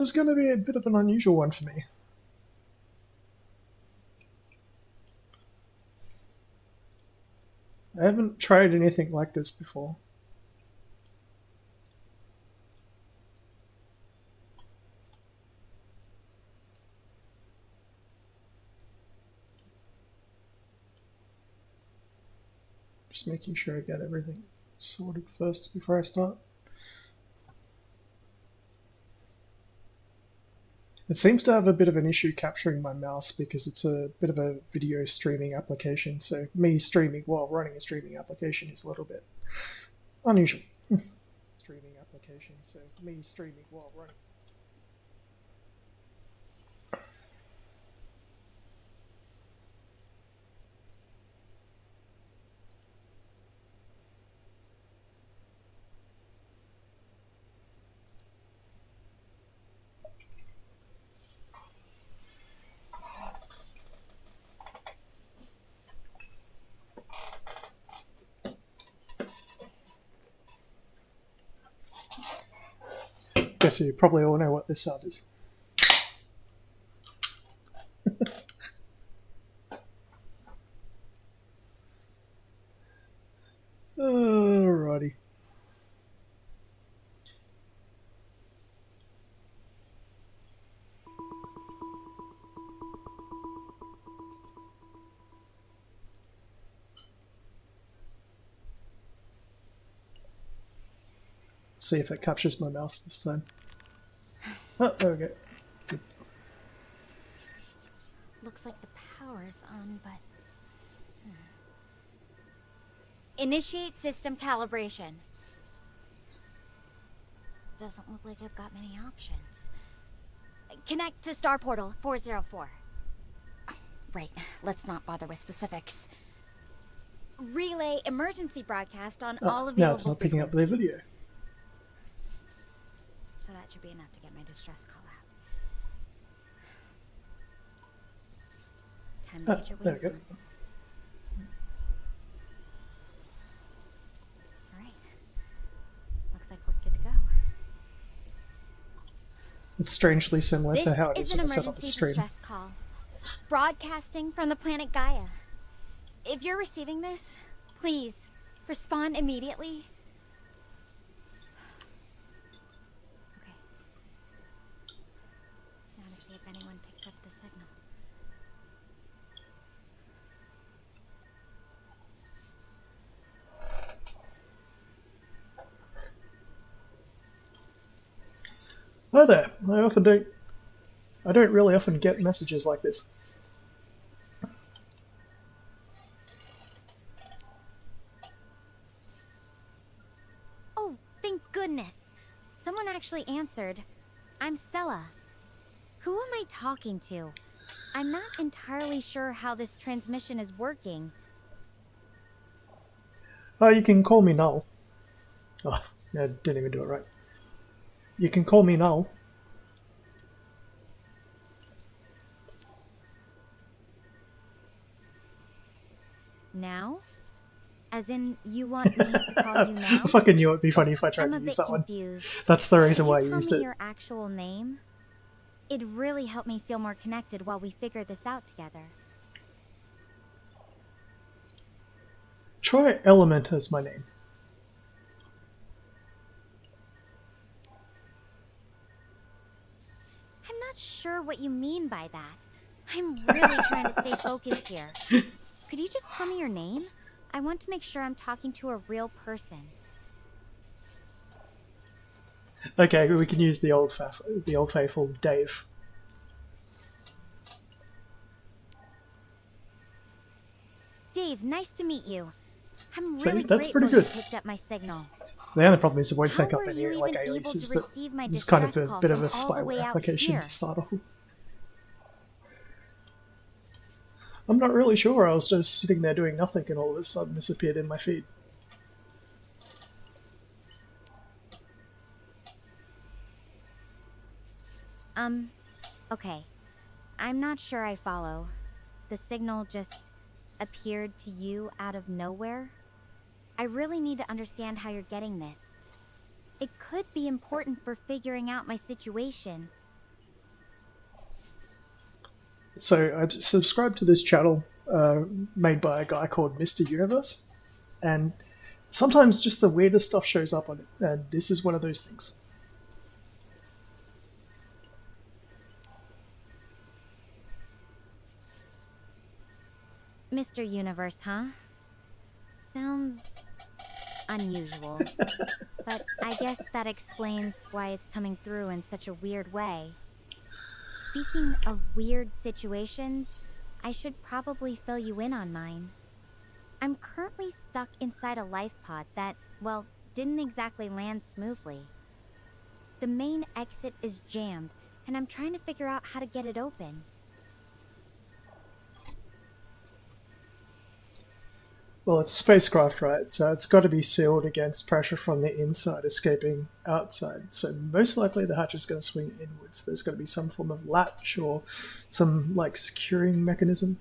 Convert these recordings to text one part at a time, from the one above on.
is going to be a bit of an unusual one for me. I haven't tried anything like this before. Just making sure I get everything sorted first before I start. It seems to have a bit of an issue capturing my mouse because it's a bit of a video streaming application, so me streaming while running a streaming application is a little bit unusual. Streaming application, so me streaming while running. Guess you probably all know what this sound is. Alrighty. See if it captures my mouse this time. Oh, there we go. Good. Looks like the power's on, but... Initiate system calibration. Doesn't look like I've got many options. Connect to Star Portal 404. Right, let's not bother with specifics. Relay emergency broadcast on all available Now it's not picking up the video. So that should be enough to get my distress call out. Time to get your There we wings go. on. Alright. Looks like we're good to go. It's strangely similar This to how it is is an when I set up the emergency stream. distress call. Broadcasting from the planet Gaia. If you're receiving this, please respond immediately. Okay. Now to see if anyone picks up the signal. Hi there. I don't really often get messages like this. Oh, thank goodness. Someone actually answered. I'm Stella. Who am I talking to? I'm not entirely sure how this transmission is working. You can call me Null. Oh, no, didn't even do it right. You can call me Null. Now? As in, you want me to call you now? I fucking knew it'd be funny if I tried I'm to a use bit that one. confused. That's the reason Could why I you tell used me it. your actual name? It'd really help me feel more connected while we figure this out together. Try Element as my name. I'm not sure what you mean by that. I'm really trying to stay focused here. Could you just tell me your name? I want to make sure I'm talking to a real person. Okay, we can use the old faithful Dave. Dave, nice to meet you. I'm See, really that's grateful pretty you good. picked up my signal. The only problem is it won't How take up were any you like even able aliases, to but receive my it's kind of distress a call bit of from a all the way spyware out application here? to start off with. I'm not really sure. I was just sitting there doing nothing, and all of a sudden this appeared in my feed. Okay. I'm not sure I follow. The signal just appeared to you out of nowhere? I really need to understand how you're getting this. It could be important for figuring out my situation. So I subscribed to this channel made by a guy called Mr. Universe, and sometimes just the weirdest stuff shows up on it, and this is one of those things. Mr. Universe, huh? Sounds unusual. But I guess that explains why it's coming through in such a weird way. Speaking of weird situations, I should probably fill you in on mine. I'm currently stuck inside a life pod that, well, didn't exactly land smoothly. The main exit is jammed, and I'm trying to figure out how to get it open. Well, it's a spacecraft, right? So it's got to be sealed against pressure from the inside escaping outside. So most likely the hatch is going to swing inwards. There's going to be some form of latch or some like securing mechanism.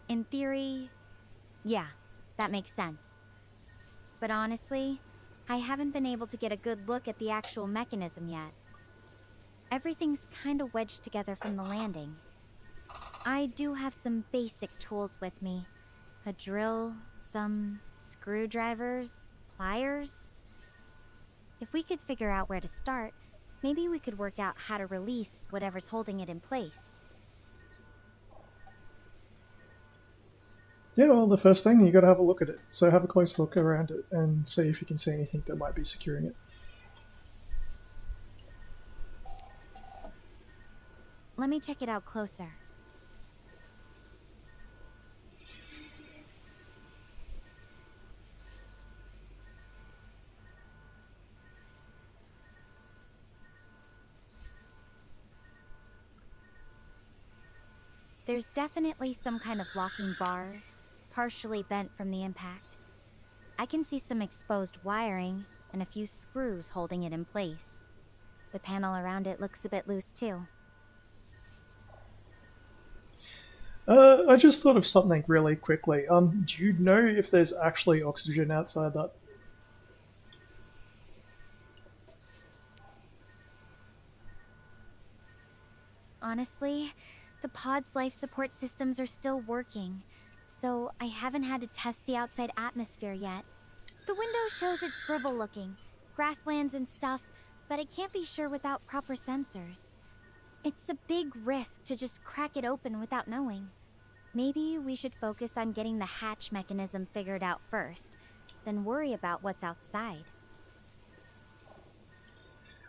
In theory, yeah, that makes sense. But honestly, I haven't been able to get a good look at the actual mechanism yet. Everything's kinda wedged together from the landing. I do have some basic tools with me. A drill, some screwdrivers, pliers. If we could figure out where to start, maybe we could work out how to release whatever's holding it in place. Yeah, well, the first thing, you got to have a look at it. So have a close look around it and see if you can see anything that might be securing it. Let me check it out closer. There's definitely some kind of locking bar, partially bent from the impact. I can see some exposed wiring and a few screws holding it in place. The panel around it looks a bit loose too. I just thought of something really quickly. Do you know if there's actually oxygen outside that? Honestly, the pod's life support systems are still working, so I haven't had to test the outside atmosphere yet. The window shows it's scribble looking, grasslands and stuff, but I can't be sure without proper sensors. It's a big risk to just crack it open without knowing. Maybe we should focus on getting the hatch mechanism figured out first, then worry about what's outside.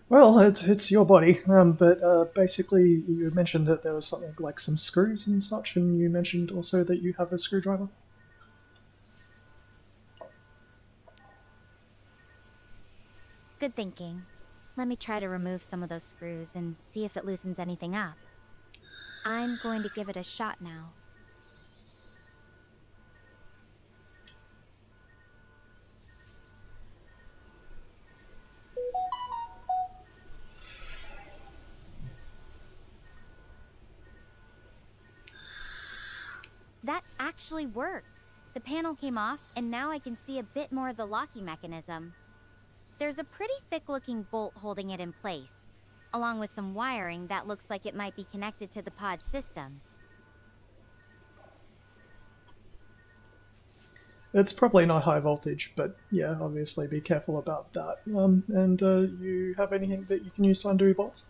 Well, it's your body, but basically you mentioned that there was something like some screws and such, and you mentioned also that you have a screwdriver. Good thinking. Let me try to remove some of those screws and see if it loosens anything up. I'm going to give it a shot now. That actually worked. The panel came off, and now I can see a bit more of the locking mechanism. There's a pretty thick-looking bolt holding it in place, along with some wiring that looks like it might be connected to the pod systems. It's probably not high voltage, but yeah, obviously be careful about that. And you have anything that you can use to undo bolts?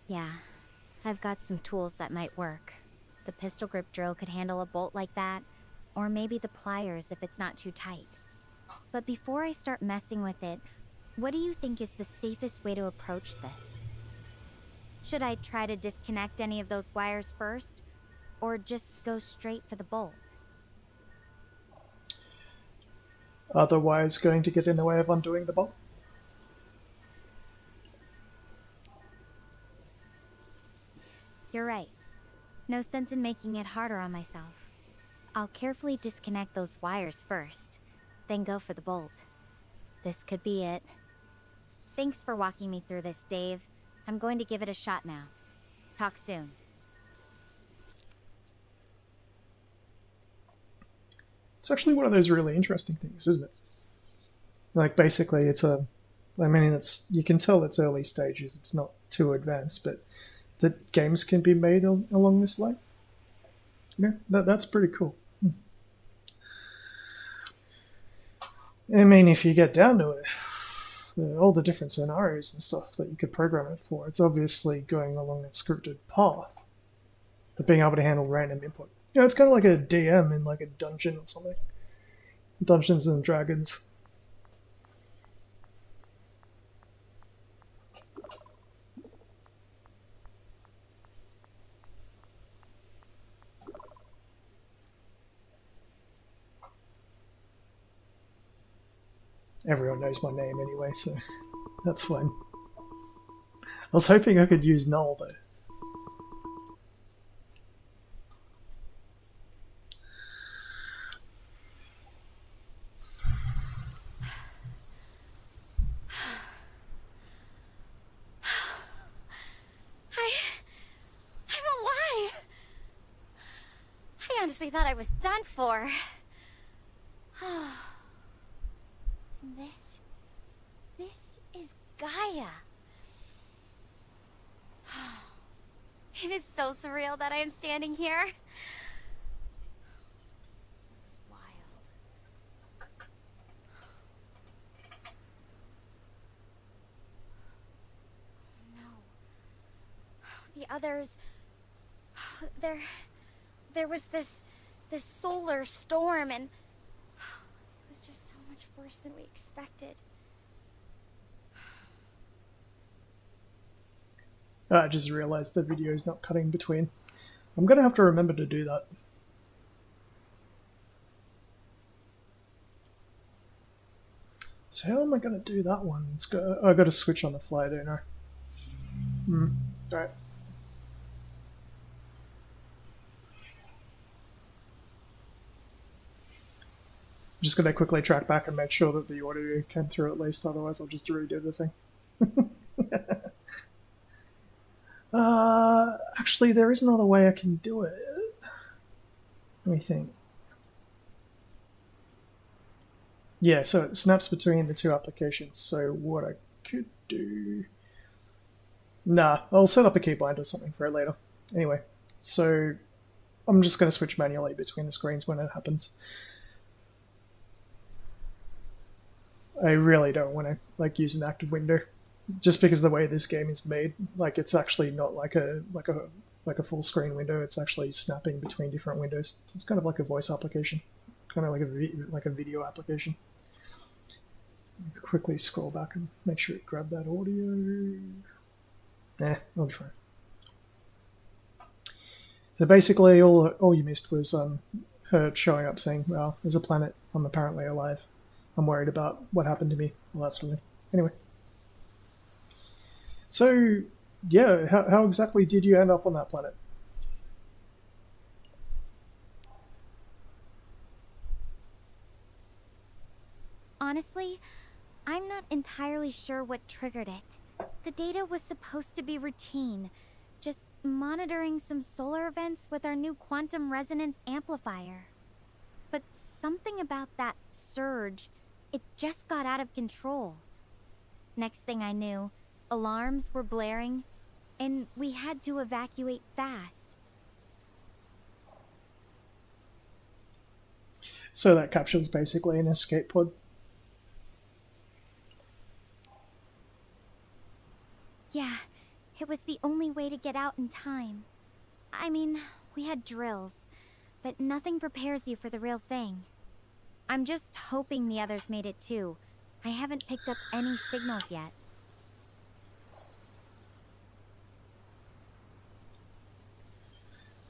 Yeah, I've got some tools that might work. The pistol grip drill could handle a bolt like that, or maybe the pliers if it's not too tight. But before I start messing with it, what do you think is the safest way to approach this? Should I try to disconnect any of those wires first, or just go straight for the bolt? Are the wires going to get in the way of undoing the bolt? You're right. No sense in making it harder on myself. I'll carefully disconnect those wires first, then go for the bolt. This could be it. Thanks for walking me through this, Dave. I'm going to give it a shot now. Talk soon. It's actually one of those really interesting things, isn't it? Like basically, it's a. I mean, it's you can tell it's early stages. It's not too advanced, but that games can be made along this line. Yeah, that's pretty cool. I mean, if you get down to it, all the different scenarios and stuff that you could program it for, it's obviously going along a scripted path, but being able to handle random input. You know, it's kind of like a DM in like a dungeon or something. Dungeons and Dragons. Everyone knows my name anyway, so that's fine. I was hoping I could use Null though. I'm alive! I honestly thought I was done for. This is Gaia. It is so surreal that I am standing here. This is wild. No. The others... There was this solar storm, and it was just so much worse than we expected. I just realized the video is not cutting between. I'm gonna have to remember to do that. So how am I gonna do that one? I got to switch on the fly, don't I? Alright. I'm just gonna quickly track back and make sure that the audio came through at least, otherwise I'll just redo the thing. Actually, there is another way I can do it. Let me think. Yeah, so it snaps between the two applications. So what I could do... Nah, I'll set up a keybind or something for it later. Anyway, so I'm just going to switch manually between the screens when it happens. I really don't want to use an active window, just because the way this game is made. Like, it's actually not like a full screen window. It's actually snapping between different windows. It's kind of like a voice application, kind of like a video application. Quickly scroll back and make sure it grabbed that audio. I'll be fine. So basically, all you missed was her showing up saying, "Well, there's a planet. I'm apparently alive. I'm worried about what happened to me." All that sort of thing. Anyway. So, yeah, how exactly did you end up on that planet? Honestly, I'm not entirely sure what triggered it. The data was supposed to be routine, just monitoring some solar events with our new quantum resonance amplifier. But something about that surge, it just got out of control. Next thing I knew, alarms were blaring, and we had to evacuate fast. So that capsule's basically an escape pod. Yeah, it was the only way to get out in time. I mean, we had drills, but nothing prepares you for the real thing. I'm just hoping the others made it too. I haven't picked up any signals yet.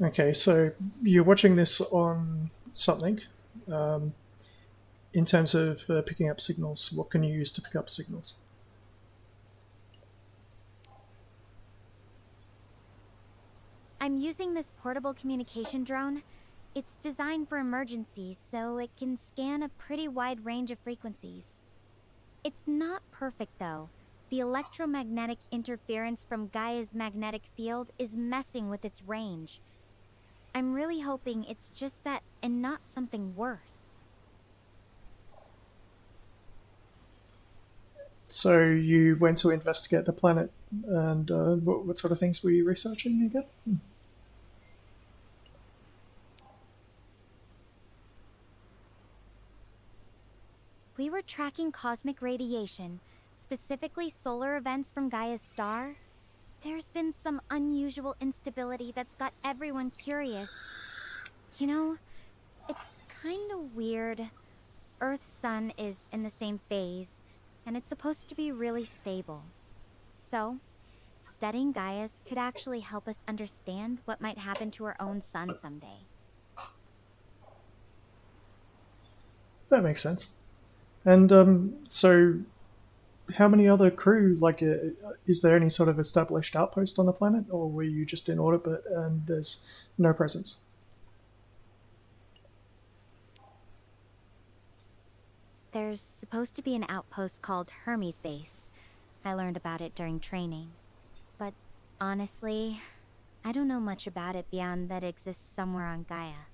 Okay, so you're watching this on something. In terms of picking up signals, what can you use to pick up signals? I'm using this portable communication drone. It's designed for emergencies, so it can scan a pretty wide range of frequencies. It's not perfect, though. The electromagnetic interference from Gaia's magnetic field is messing with its range. I'm really hoping it's just that and not something worse. So you went to investigate the planet, and what sort of things were you researching again? We were tracking cosmic radiation, specifically solar events from Gaia's star. There's been some unusual instability that's got everyone curious. You know, it's kinda weird. Earth's sun is in the same phase, and it's supposed to be really stable. So, studying Gaia's could actually help us understand what might happen to our own sun someday. That makes sense. And so, how many other crew? Like, is there any sort of established outpost on the planet, or were you just in orbit and there's no presence? There's supposed to be an outpost called Hermes Base. I learned about it during training. But honestly, I don't know much about it beyond that it exists somewhere on Gaia.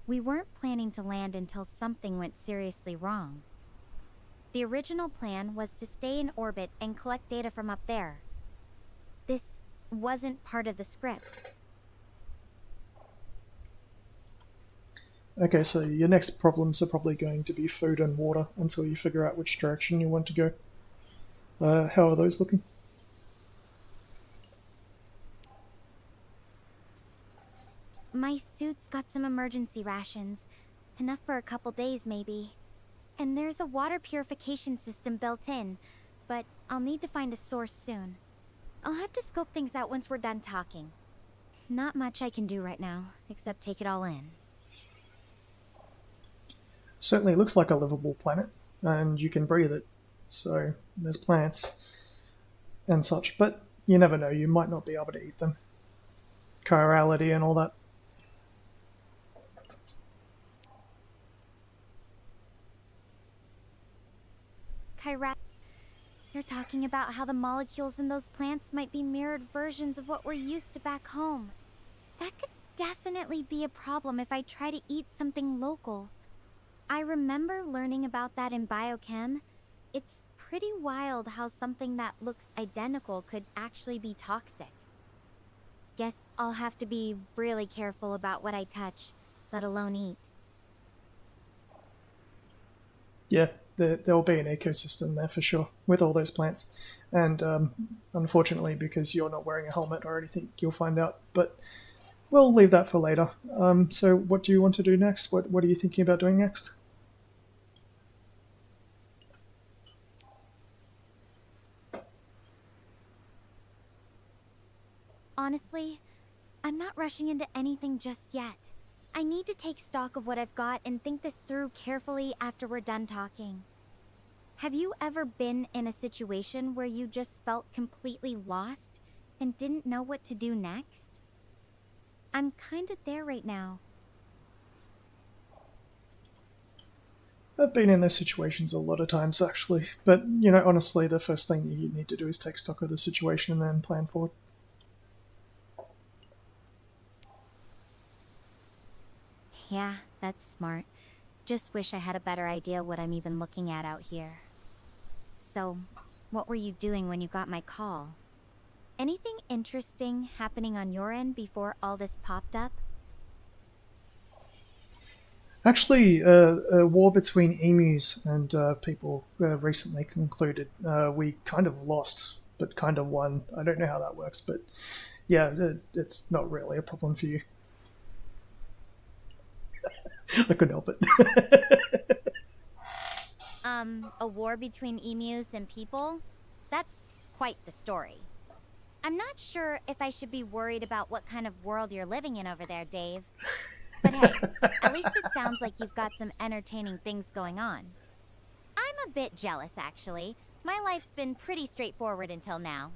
We weren't planning to land until something went seriously wrong. The original plan was to stay in orbit and collect data from up there. This wasn't part of the script. Okay, so your next problems are probably going to be food and water until you figure out which direction you want to go. How are those looking? My suit's got some emergency rations. Enough for a couple days, maybe. And there's a water purification system built in, but I'll need to find a source soon. I'll have to scope things out once we're done talking. Not much I can do right now, except take it all in. Certainly looks like a livable planet, and you can breathe it. So there's plants and such, but you never know, you might not be able to eat them. Chirality and all that. Kyra, you're talking about how the molecules in those plants might be mirrored versions of what we're used to back home. That could definitely be a problem if I try to eat something local. I remember learning about that in biochem. It's pretty wild how something that looks identical could actually be toxic. Guess I'll have to be really careful about what I touch, let alone eat. Yeah, there'll be an ecosystem there for sure with all those plants. And unfortunately, because you're not wearing a helmet or anything, you'll find out. But we'll leave that for later. So, what do you want to do next? What are you thinking about doing next? Honestly, I'm not rushing into anything just yet. I need to take stock of what I've got and think this through carefully after we're done talking. Have you ever been in a situation where you just felt completely lost and didn't know what to do next? I'm kinda there right now. I've been in those situations a lot of times, actually. But, honestly, the first thing that you need to do is take stock of the situation and then plan forward. Yeah, that's smart. Just wish I had a better idea what I'm even looking at out here. So, what were you doing when you got my call? Anything interesting happening on your end before all this popped up? Actually, a war between emus and people recently concluded. We kind of lost, but kind of won. I don't know how that works, but yeah, it's not really a problem for you. I couldn't help it. A war between emus and people? That's quite the story. I'm not sure if I should be worried about what kind of world you're living in over there, Dave. But hey, at least it sounds like you've got some entertaining things going on. I'm a bit jealous, actually. My life's been pretty straightforward until now.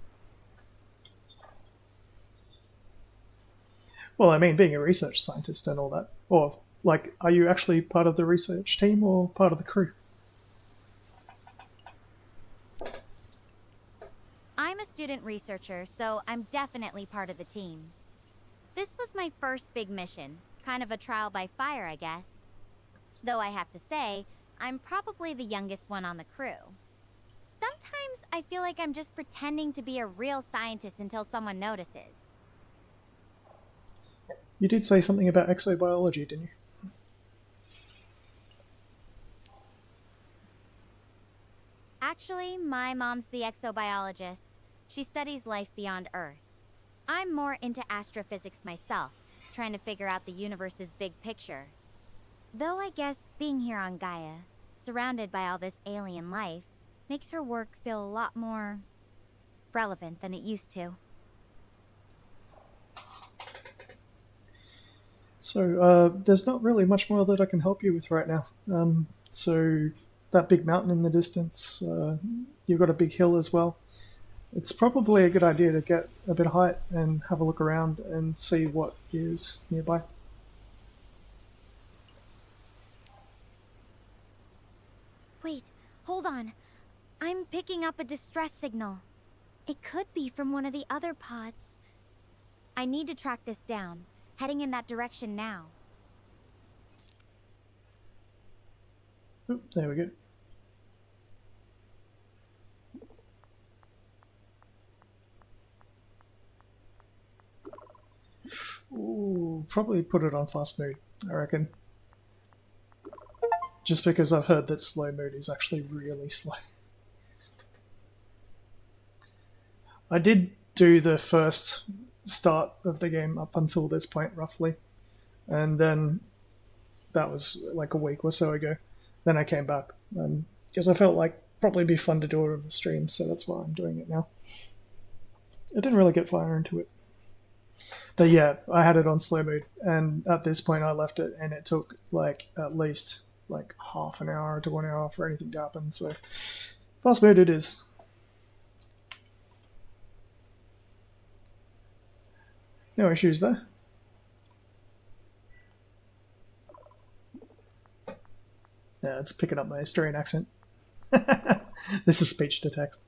Well, I mean, being a research scientist and all that. Or, like, are you actually part of the research team or part of the crew? I'm a student researcher, so I'm definitely part of the team. This was my first big mission. Kind of a trial by fire, I guess. Though I have to say, I'm probably the youngest one on the crew. Sometimes I feel like I'm just pretending to be a real scientist until someone notices. You did say something about exobiology, didn't you? Actually, my mom's the exobiologist. She studies life beyond Earth. I'm more into astrophysics myself, trying to figure out the universe's big picture. Though I guess being here on Gaia, surrounded by all this alien life, makes her work feel a lot more relevant than it used to. So, there's not really much more that I can help you with right now. So, that big mountain in the distance, you've got a big hill as well. It's probably a good idea to get a bit of height and have a look around and see what is nearby. Wait, hold on. I'm picking up a distress signal. It could be from one of the other pods. I need to track this down. Heading in that direction now. Oop, there we go. Ooh, probably put it on fast mode, I reckon. Just because I've heard that slow mode is actually really slow. I did do the first start of the game up until this point, roughly. And then that was like a week or so ago. Then I came back because I felt like probably be fun to do it on the stream, so that's why I'm doing it now. I didn't really get far into it. But yeah, I had it on slow mode, and at this point I left it, and it took like at least like half an hour to 1 hour for anything to happen, so fast mode it is. No issues there. Yeah, it's picking up my Australian accent. This is speech to text.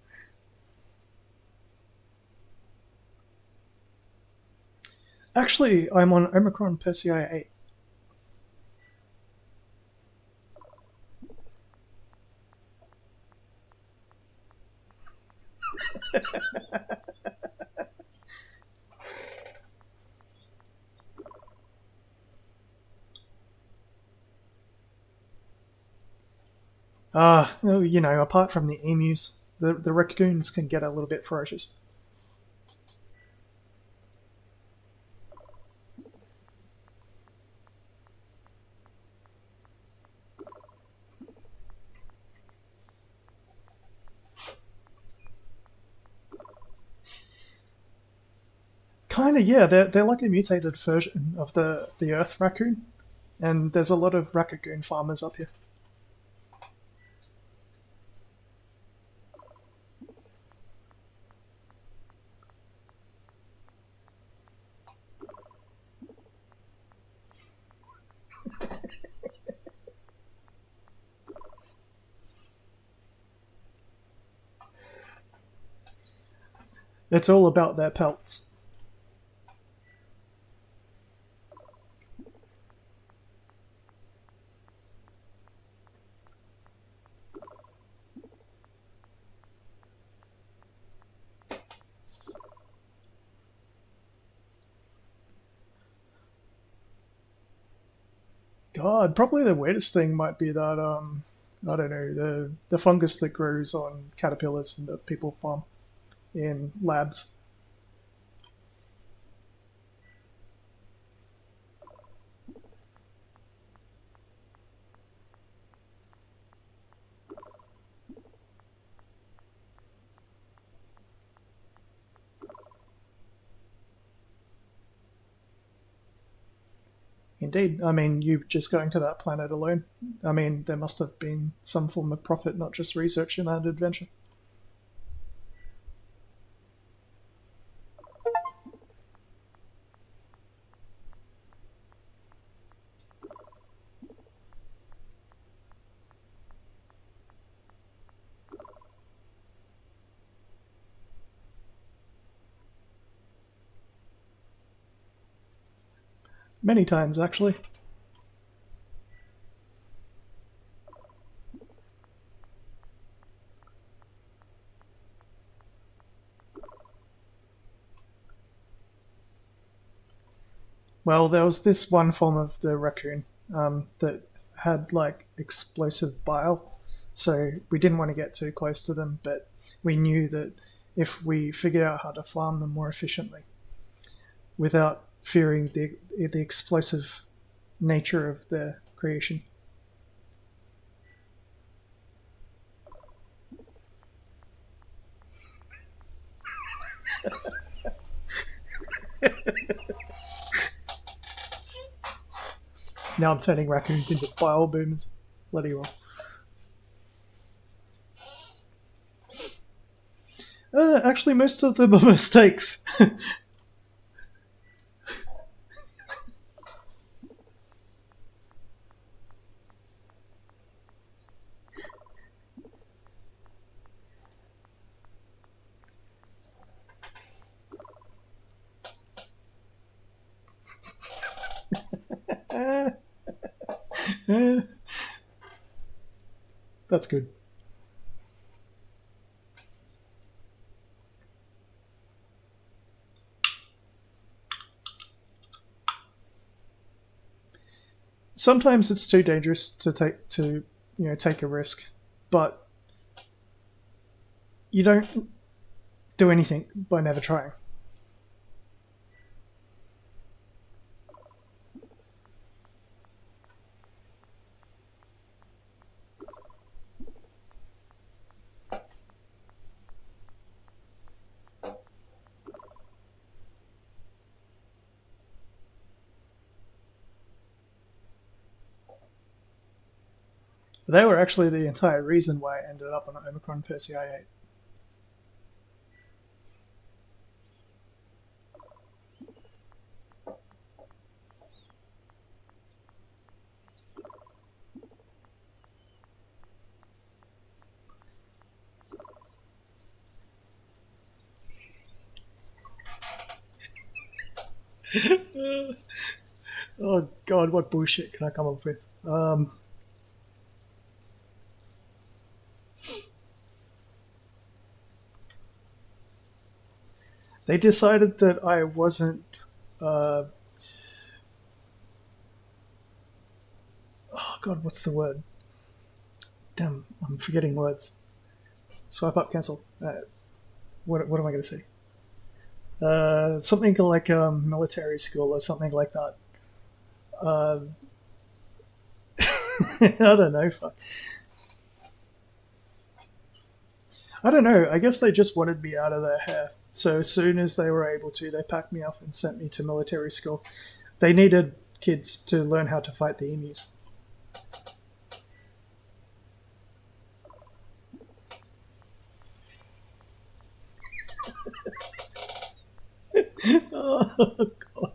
Actually, I'm on Omicron Persei 8. Well, you know, apart from the emus, the raccoons can get a little bit ferocious. Kinda, yeah. They're like a mutated version of the Earth raccoon, and there's a lot of raccoon farmers up here. It's all about their pelts. God, probably the weirdest thing might be that I don't know, the fungus that grows on caterpillars and that people farm in labs. Indeed. I mean, you just going to that planet alone. I mean, there must have been some form of profit, not just research in that adventure. Many times, actually. Well, there was this one form of the raccoon that had like explosive bile, so we didn't want to get too close to them, but we knew that if we figured out how to farm them more efficiently without fearing the explosive nature of their creation. Now I'm turning raccoons into bile boomers. Bloody well. Actually, most of them are mistakes. That's good. Sometimes it's too dangerous to take a risk, but you don't do anything by never trying. They were actually the entire reason why I ended up on Omicron Persei 8. Oh god, what bullshit can I come up with? They decided that I wasn't. Oh god, what's the word? Damn, I'm forgetting words. Swipe up, cancel. What am I going to say? Something like military school or something like that. I don't know. Fuck. I don't know. I guess they just wanted me out of their hair. So as soon as they were able to, they packed me up and sent me to military school. They needed kids to learn how to fight the emus. Oh god,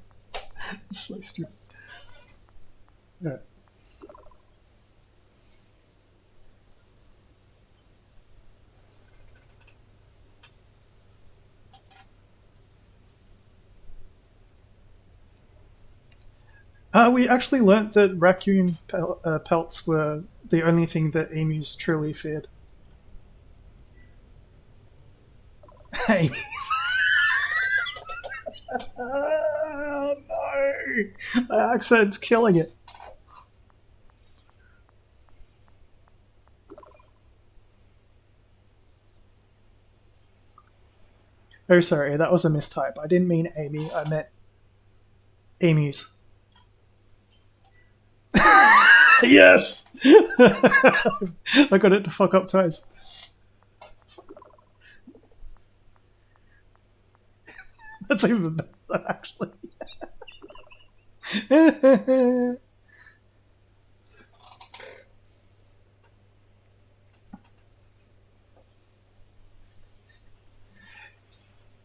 it's so stupid. All right. We actually learnt that raccoon pelts were the only thing that emus truly feared. Emus. Oh no! My accent's killing it. Oh, sorry, that was a mistype. I didn't mean Amy, I meant emus. Yes! I got it to fuck up twice. That's even better, actually.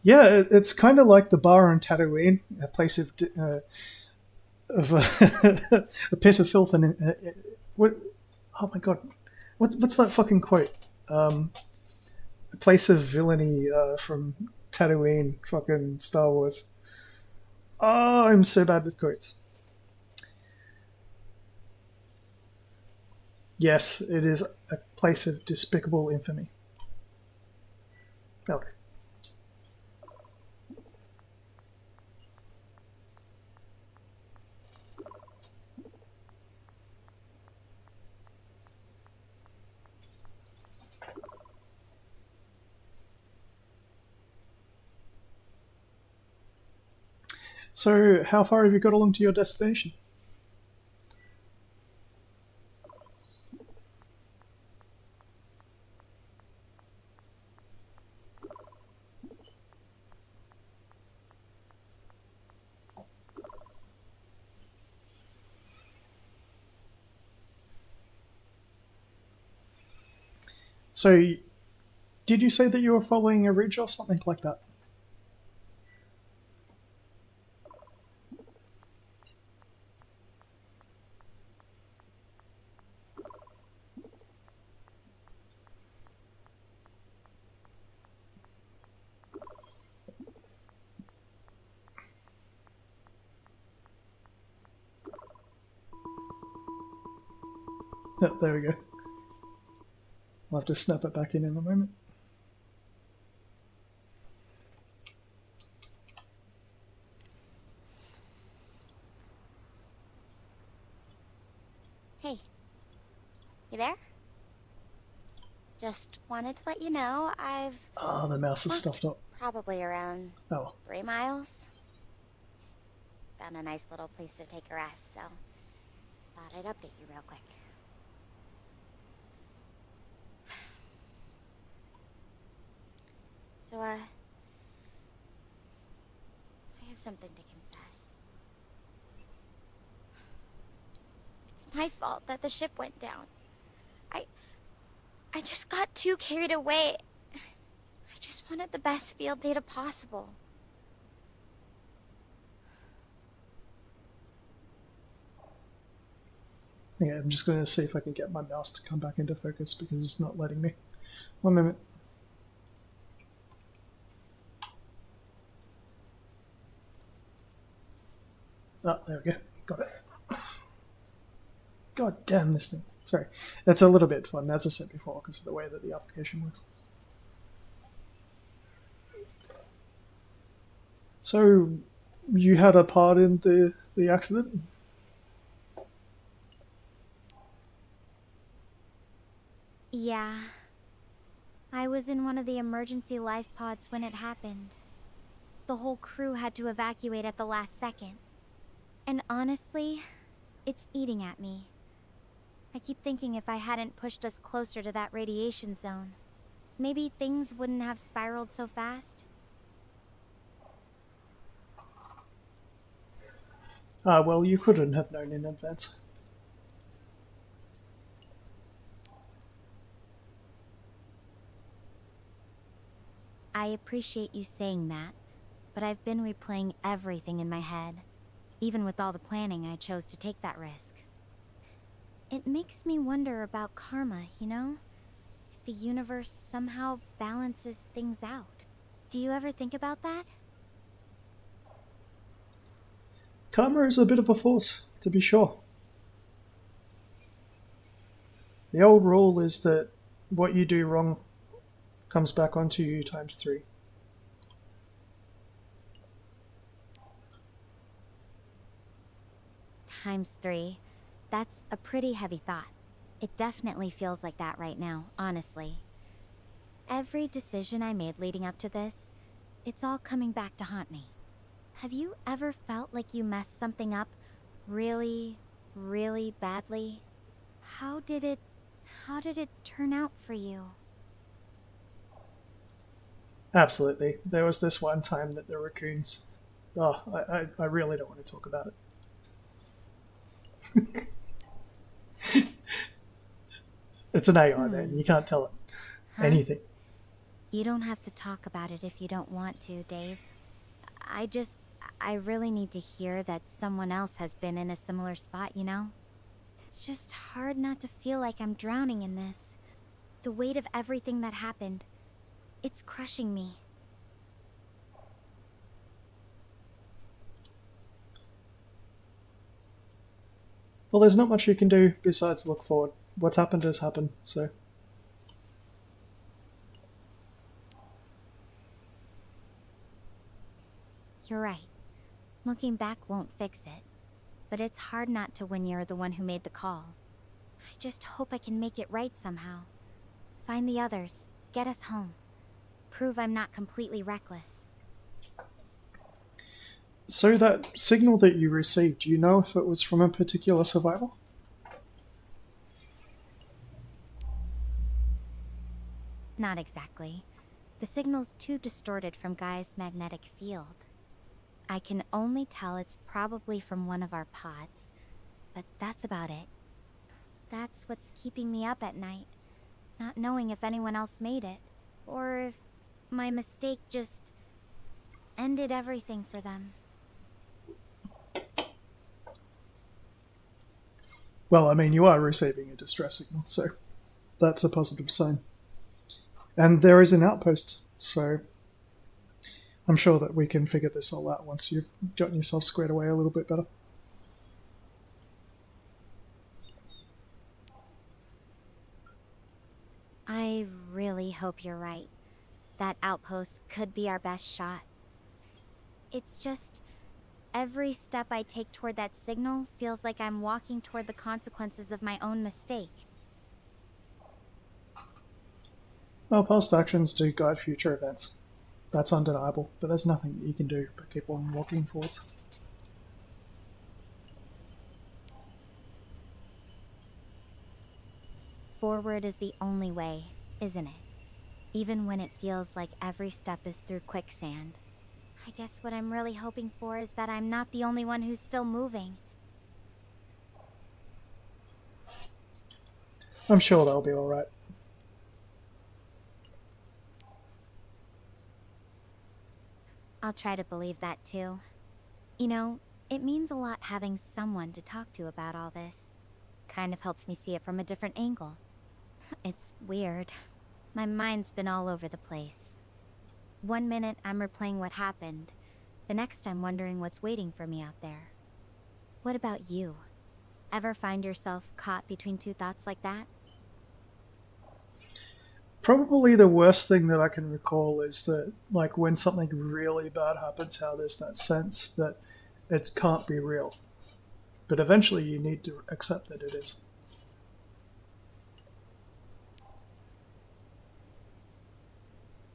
Yeah, it's kind of like the bar on Tatooine, a place of a pit of filth and what? Oh my god, what's that fucking quote? A place of villainy from Tatooine, fucking Star Wars. Oh, I'm so bad with quotes. Yes, it is a place of despicable infamy. Okay. So, how far have you got along to your destination? So, did you say that you were following a ridge or something like that? Oh, there we go. I'll have to snap it back in a moment. Hey. You there? Just wanted to let you know I've Ah, the mouse is stuffed up. probably around Oh, 3 miles. Found a nice little place to take a rest, so thought I'd update you real quick. So, I have something to confess. It's my fault that the ship went down. I just got too carried away. I just wanted the best field data possible. yeah, I'm just going to see if I can get my mouse to come back into focus because it's not letting me. 1 minute. Oh, there we go. Got it. God damn this thing. Sorry. It's a little bit fun, as I said before, because of the way that the application works. So, you had a part in the accident? Yeah. I was in one of the emergency life pods when it happened. The whole crew had to evacuate at the last second. And honestly, it's eating at me. I keep thinking if I hadn't pushed us closer to that radiation zone, maybe things wouldn't have spiraled so fast. Ah, well, you couldn't have known in advance. I appreciate you saying that, but I've been replaying everything in my head. Even with all the planning, I chose to take that risk. It makes me wonder about karma, you know? If the universe somehow balances things out. Do you ever think about that? Karma is a bit of a force, to be sure. The old rule is that what you do wrong comes back onto you times 3. Times 3. That's a pretty heavy thought. It definitely feels like that right now, honestly. Every decision I made leading up to this, it's all coming back to haunt me. Have you ever felt like you messed something up really, really badly? How did it turn out for you? Absolutely. There was this one time that the raccoons. Oh, I really don't want to talk about it. It's an AI, man. You can't tell it anything. You don't have to talk about it if you don't want to, Dave. I really need to hear that someone else has been in a similar spot, you know? It's just hard not to feel like I'm drowning in this. The weight of everything that happened, it's crushing me. Well, there's not much you can do besides look forward. What's happened has happened, so. You're right. Looking back won't fix it. But it's hard not to when you're the one who made the call. I just hope I can make it right somehow. Find the others. Get us home. Prove I'm not completely reckless. So that signal that you received, do you know if it was from a particular survivor? Not exactly. The signal's too distorted from Gaia's magnetic field. I can only tell it's probably from one of our pods, but that's about it. That's what's keeping me up at night, not knowing if anyone else made it, or if my mistake just ended everything for them. Well, I mean, you are receiving a distress signal, so that's a positive sign. And there is an outpost, so I'm sure that we can figure this all out once you've gotten yourself squared away a little bit better. I really hope you're right. That outpost could be our best shot. It's just, every step I take toward that signal feels like I'm walking toward the consequences of my own mistake. Well, past actions do guide future events. That's undeniable, but there's nothing that you can do but keep on walking forwards. Forward is the only way, isn't it? Even when it feels like every step is through quicksand. I guess what I'm really hoping for is that I'm not the only one who's still moving. I'm sure they'll be alright. I'll try to believe that too. You know, it means a lot having someone to talk to about all this. Kind of helps me see it from a different angle. It's weird. My mind's been all over the place. One minute I'm replaying what happened, the next I'm wondering what's waiting for me out there. What about you? Ever find yourself caught between two thoughts like that? Probably the worst thing that I can recall is that, like, when something really bad happens, how there's that sense that it can't be real. But eventually you need to accept that it is.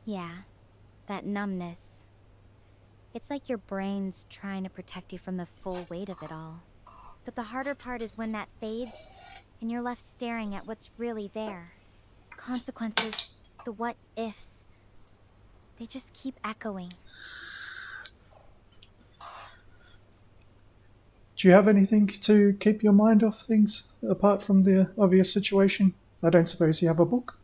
Yeah, that numbness. It's like your brain's trying to protect you from the full weight of it all. But the harder part is when that fades, and you're left staring at what's really there. Consequences, the what-ifs. They just keep echoing. Do you have anything to keep your mind off things apart from the obvious situation? I don't suppose you have a book?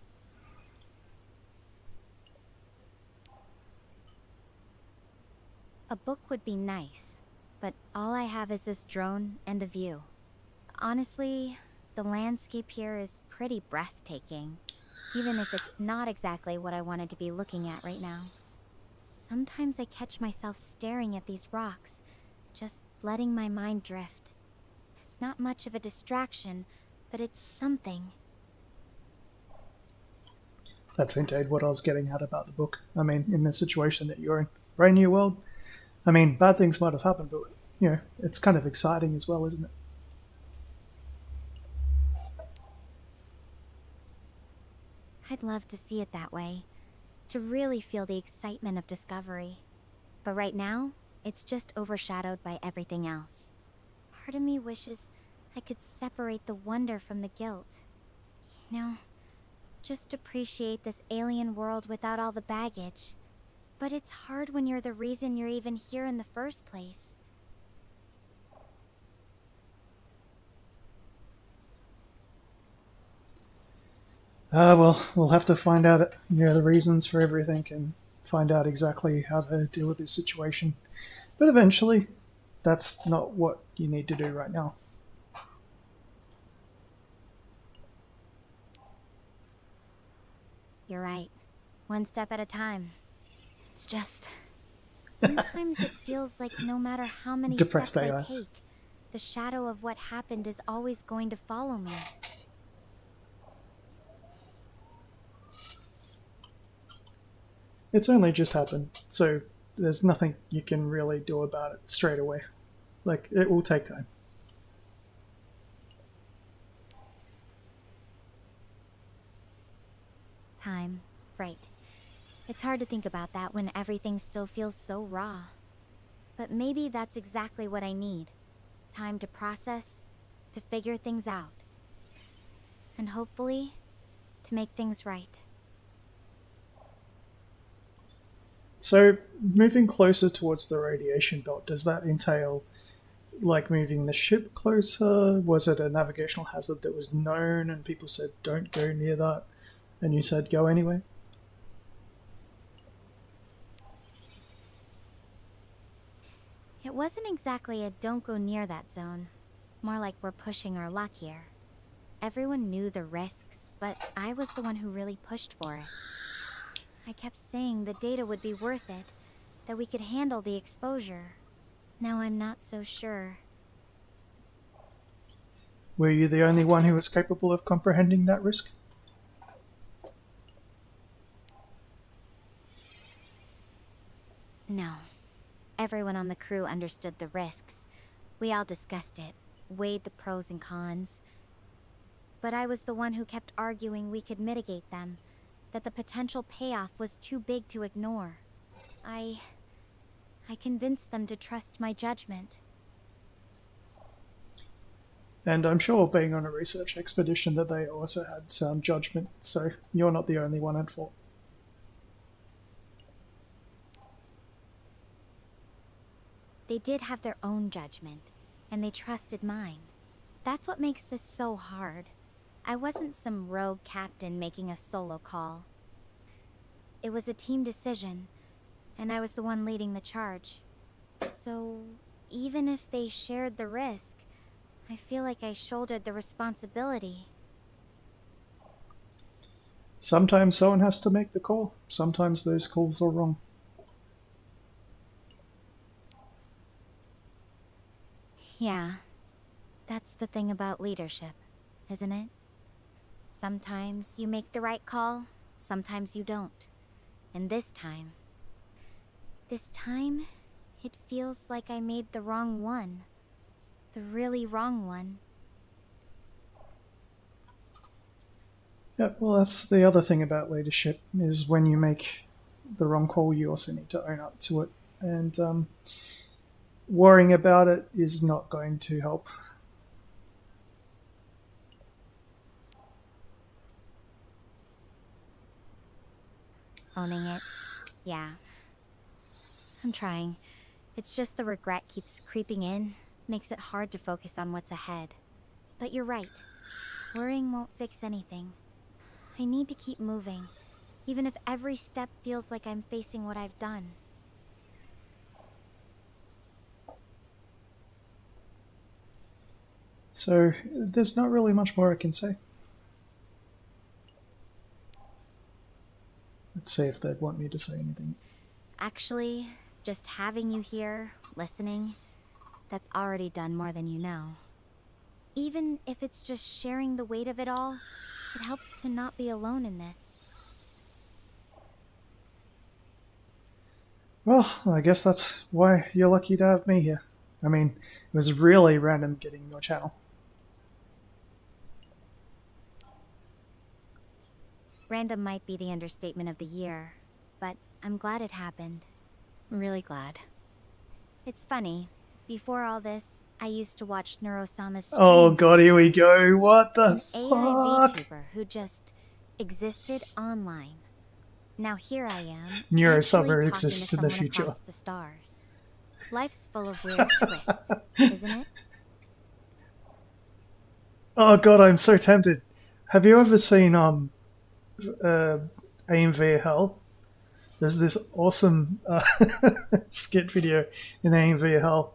A book would be nice, but all I have is this drone and the view. Honestly, the landscape here is pretty breathtaking, even if it's not exactly what I wanted to be looking at right now. Sometimes I catch myself staring at these rocks, just letting my mind drift. It's not much of a distraction, but it's something. That's indeed what I was getting at about the book. I mean, in the situation that you're in. Brand new world. I mean, bad things might have happened, but, you know, it's kind of exciting as well, isn't it? I'd love to see it that way, to really feel the excitement of discovery. But right now, it's just overshadowed by everything else. Part of me wishes I could separate the wonder from the guilt. You know, just appreciate this alien world without all the baggage. But it's hard when you're the reason you're even here in the first place. Well, we'll have to find out, the reasons for everything and find out exactly how to deal with this situation. But eventually, that's not what you need to do right now. You're right. One step at a time. It's just... sometimes it feels like no matter how many Depressed steps I AI. take, the shadow of what happened is always going to follow me. It's only just happened, so there's nothing you can really do about it straight away. Like, it will take time. Time. Right. It's hard to think about that when everything still feels so raw. But maybe that's exactly what I need. Time to process, to figure things out. And hopefully, to make things right. So, moving closer towards the radiation belt, does that entail like moving the ship closer? Was it a navigational hazard that was known and people said don't go near that and you said go anyway? It wasn't exactly a don't go near that zone. More like we're pushing our luck here. Everyone knew the risks, but I was the one who really pushed for it. I kept saying the data would be worth it, that we could handle the exposure. Now I'm not so sure. Were you the only one who was capable of comprehending that risk? No. Everyone on the crew understood the risks. We all discussed it, weighed the pros and cons. But I was the one who kept arguing we could mitigate them, that the potential payoff was too big to ignore. I convinced them to trust my judgment. And I'm sure being on a research expedition that they also had sound judgment, so you're not the only one at fault. They did have their own judgment, and they trusted mine. That's what makes this so hard. I wasn't some rogue captain making a solo call. It was a team decision, and I was the one leading the charge. So, even if they shared the risk, I feel like I shouldered the responsibility. Sometimes someone has to make the call. Sometimes those calls are wrong. Yeah, that's the thing about leadership, isn't it? Sometimes you make the right call, sometimes you don't. And this time, it feels like I made the wrong one. The really wrong one. Yeah, well, that's the other thing about leadership, is when you make the wrong call, you also need to own up to it. And worrying about it is not going to help. Owning it. Yeah. I'm trying. It's just the regret keeps creeping in, makes it hard to focus on what's ahead. But you're right. Worrying won't fix anything. I need to keep moving, even if every step feels like I'm facing what I've done. So there's not really much more I can say. Let's see if they'd want me to say anything. Actually, just having you here, listening, that's already done more than you know. Even if it's just sharing the weight of it all, it helps to not be alone in this. Well, I guess that's why you're lucky to have me here. I mean, it was really random getting your channel. Random might be the understatement of the year, but I'm glad it happened. Really glad. It's funny. Before all this, I used to watch Neurosama's streams. Oh god, here we go. What the An AI fuck? VTuber who just existed online. Now here I am. Neurosama actually talking to exists in the someone future. across the stars. Life's full of weird twists, isn't it? Oh god, I'm so tempted. Have you ever seen AMV Hell? There's this awesome skit video in AMV Hell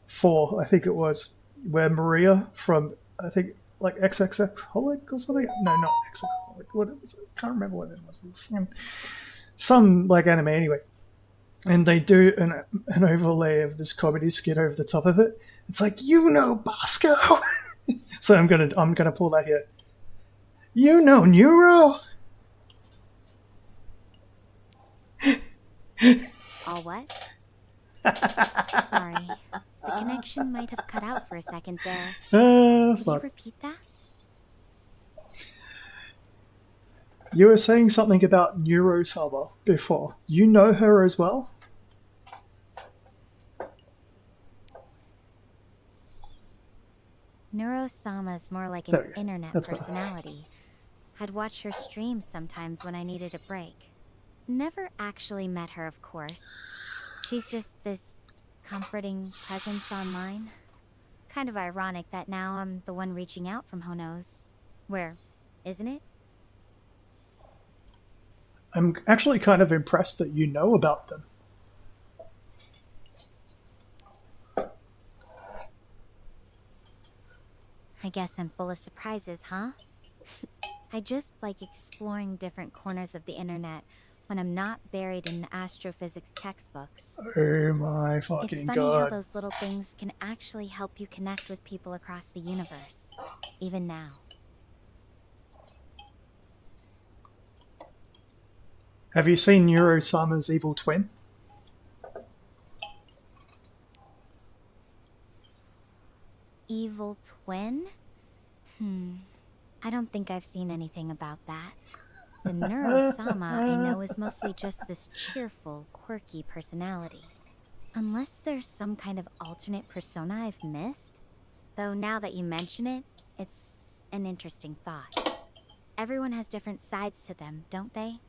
4, I think it was, where Maria from, I think, like XXX Holic or something? No, not XXX Holic. What it was? I can't remember what it was. Some like anime anyway. And they do an overlay of this comedy skit over the top of it. It's like, you know, Bosco. So I'm gonna pull that here. You know, Neuro. All what? Sorry. The connection might have cut out for a second there. Could you Fuck. repeat that? You were saying something about Neurosama before. You know her as well? Neurosama's more like There an we go. internet That's better. personality. I'd watch her streams sometimes when I needed a break. Never actually met her, of course. She's just this comforting presence online. Kind of ironic that now I'm the one reaching out from who knows where, isn't it? I'm actually kind of impressed that you know about them. I guess I'm full of surprises, huh? I just like exploring different corners of the internet when I'm not buried in astrophysics textbooks. Oh my It's fucking funny how god. those little things can actually help you connect with people across the universe, even now. Have you seen Neurosama's evil twin? Evil twin? I don't think I've seen anything about that. The Neurosama I know is mostly just this cheerful, quirky personality. Unless there's some kind of alternate persona I've missed. Though now that you mention it, it's an interesting thought. Everyone has different sides to them, don't they?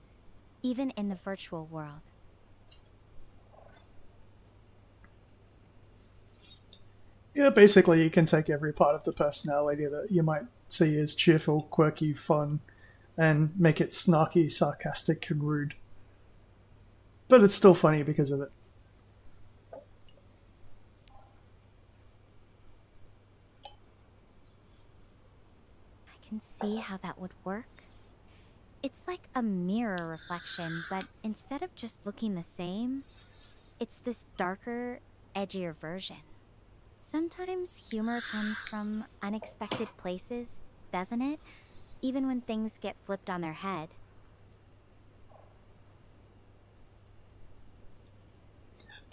Even in the virtual world. Yeah, basically you can take every part of the personality that you might see as cheerful, quirky, fun, and make it snarky, sarcastic, and rude. But it's still funny because of it. I can see how that would work. It's like a mirror reflection, but instead of just looking the same, it's this darker, edgier version. Sometimes humor comes from unexpected places, doesn't it? Even when things get flipped on their head.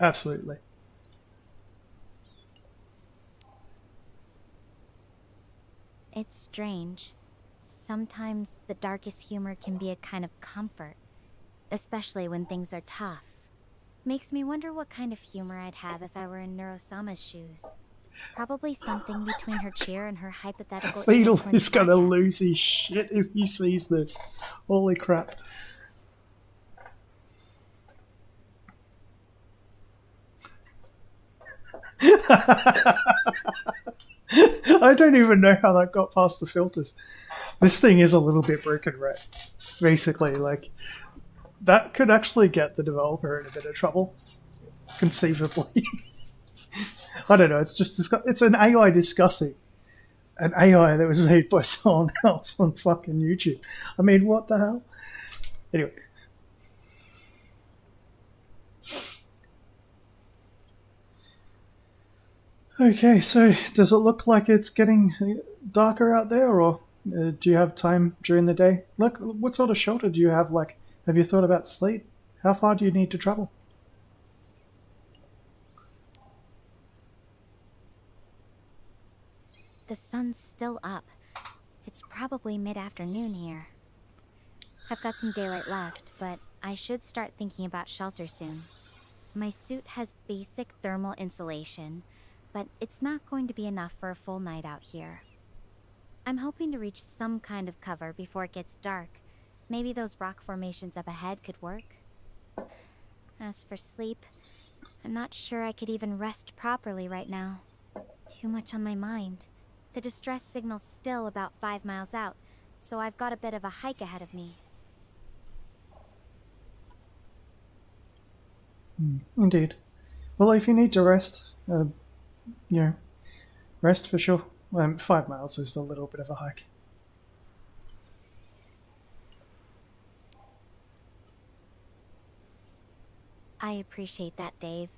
Absolutely. It's strange. Sometimes the darkest humor can be a kind of comfort, especially when things are tough. Makes me wonder what kind of humor I'd have if I were in Neurosama's shoes. Probably something between her cheer and her hypothetical Fatal evil twin is gonna sarcasm. lose his shit if he sees this. Holy crap. I don't even know how that got past the filters. This thing is a little bit broken, right? Basically, like, that could actually get the developer in a bit of trouble, conceivably. I don't know, it's just it's an AI discussing an AI that was made by someone else on fucking YouTube. I mean, what the hell? Anyway. Okay, so does it look like it's getting darker out there, or do you have time during the day? Look, what sort of shelter do you have? Like, have you thought about sleep? How far do you need to travel? The sun's still up. It's probably mid-afternoon here. I've got some daylight left, but I should start thinking about shelter soon. My suit has basic thermal insulation, but it's not going to be enough for a full night out here. I'm hoping to reach some kind of cover before it gets dark. Maybe those rock formations up ahead could work. As for sleep, I'm not sure I could even rest properly right now. Too much on my mind. The distress signal's still about 5 miles out, so I've got a bit of a hike ahead of me. Indeed. Well, if you need to rest, rest for sure. 5 miles is a little bit of a hike. I appreciate that, Dave,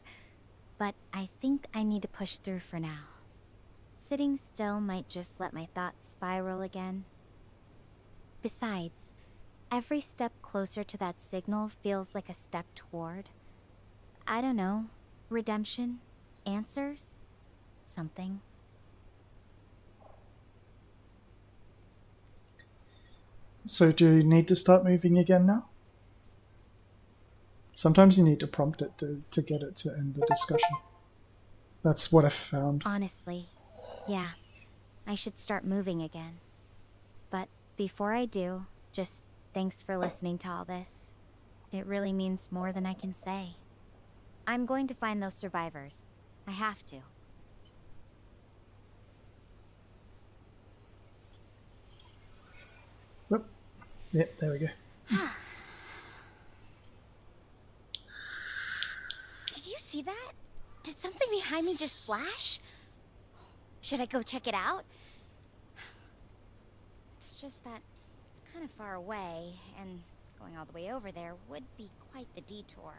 but I think I need to push through for now. Sitting still might just let my thoughts spiral again. Besides, every step closer to that signal feels like a step toward, I don't know, redemption, answers, something. So do you need to start moving again now? Sometimes you need to prompt it to get it to end the discussion. That's what I've found. Honestly, yeah, I should start moving again. But before I do, just thanks for listening to all this. It really means more than I can say. I'm going to find those survivors. I have to. Whoop. Yep, there we go. Did you see that? Did something behind me just flash? Should I go check it out? It's just that it's kind of far away, and going all the way over there would be quite the detour.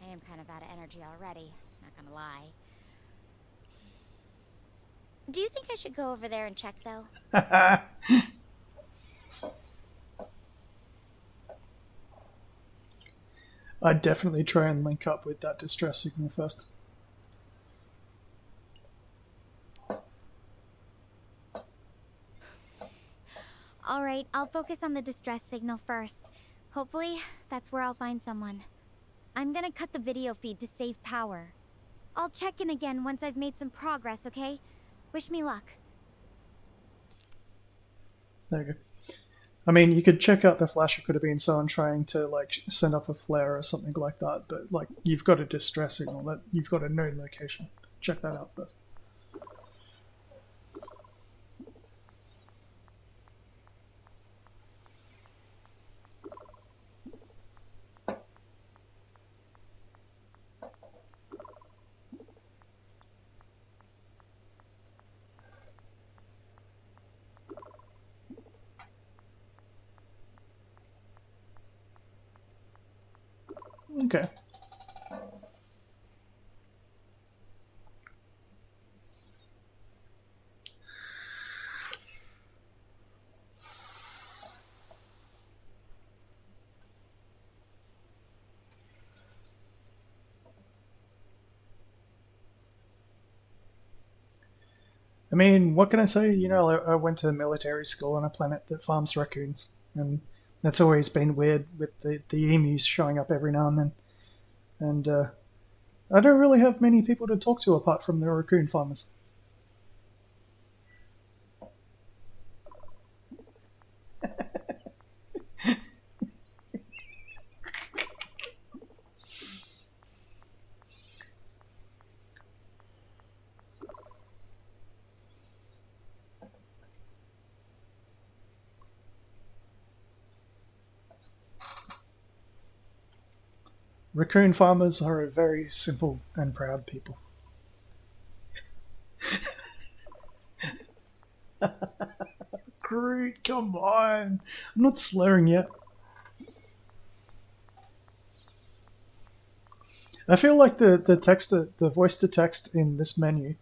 I am kind of out of energy already, not gonna lie. Do you think I should go over there and check, though? I'd definitely try and link up with that distress signal first. Alright, I'll focus on the distress signal first. Hopefully, that's where I'll find someone. I'm gonna cut the video feed to save power. I'll check in again once I've made some progress, okay? Wish me luck. There you go. I mean, you could check out the flash. It could have been someone trying to like send off a flare or something like that. But like, you've got a distress signal that you've got a known location. Check that out first. Okay. I mean, what can I say? You know, I went to military school on a planet that farms raccoons, and that's always been weird with the emus showing up every now and then. And I don't really have many people to talk to apart from the raccoon farmers. Raccoon farmers are a very simple and proud people. Groot, come on! I'm not slurring yet. I feel like the voice to text in this menu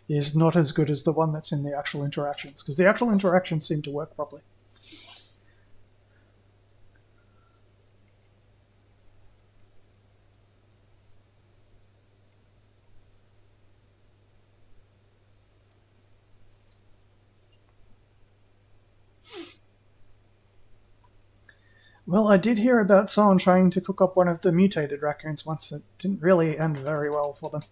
is not as good as the one that's in the actual interactions, because the actual interactions seem to work properly. Well, I did hear about someone trying to cook up one of the mutated raccoons once. It didn't really end very well for them.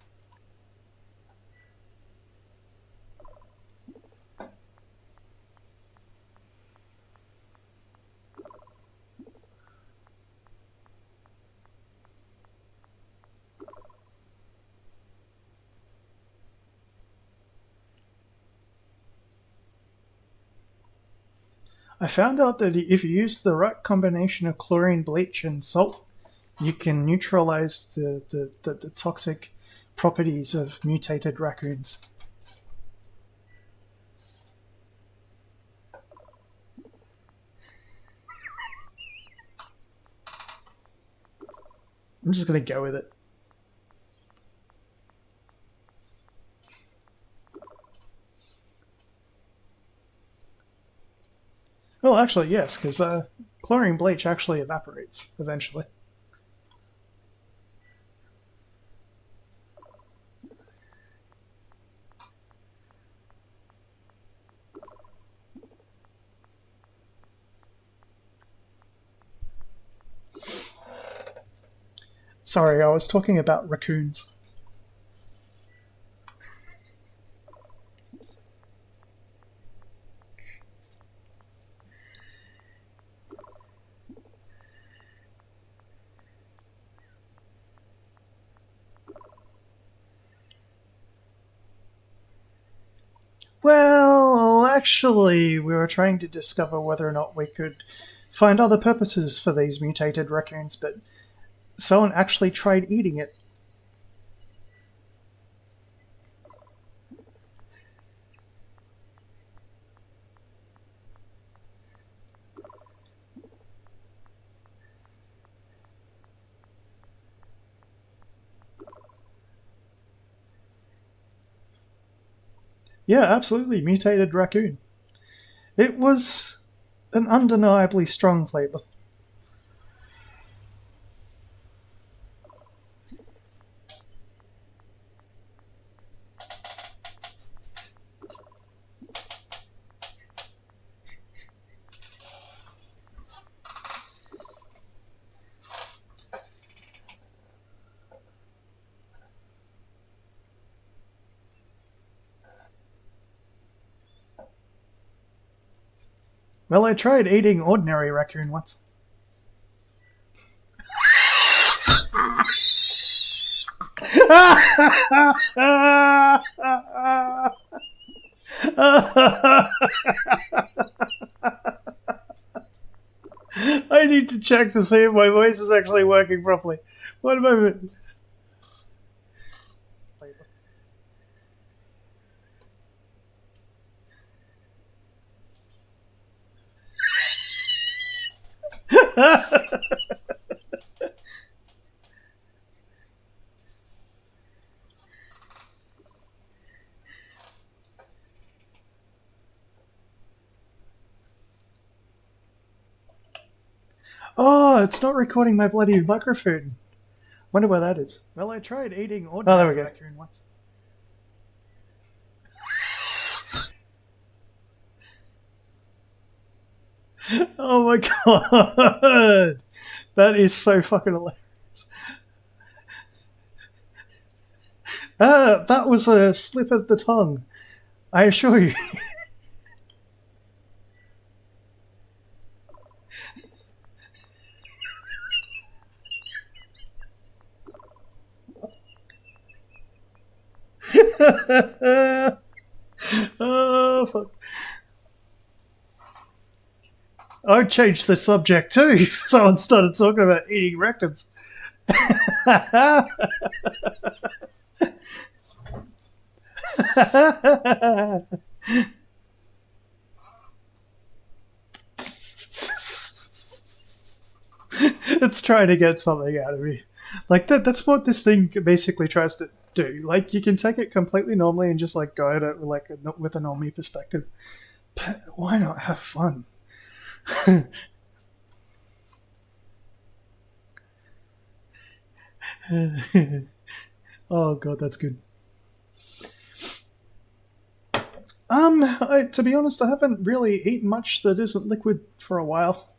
I found out that if you use the right combination of chlorine, bleach, and salt, you can neutralize the toxic properties of mutated raccoons. I'm just going to go with it. Well, actually, yes, because chlorine bleach actually evaporates eventually. Sorry, I was talking about raccoons. actually, we were trying to discover whether or not we could find other purposes for these mutated raccoons, but someone actually tried eating it. Yeah, absolutely, mutated raccoon. It was an undeniably strong flavor. Well, I tried eating ordinary raccoon once. I need to check to see if my voice is actually working properly. One moment. Oh, it's not recording my bloody microphone. Wonder where that is. Well, I tried eating ordinary raccoon once. Oh my god! That is so fucking hilarious. That was a slip of the tongue. I assure you. Oh, fuck. I'd change the subject too if someone started talking about eating rectums. It's trying to get something out of me. Like that's what this thing basically tries to do. Like you can take it completely normally and just like go at it like with a normie perspective. But why not have fun? Oh god, that's good. To be honest, I haven't really eaten much that isn't liquid for a while.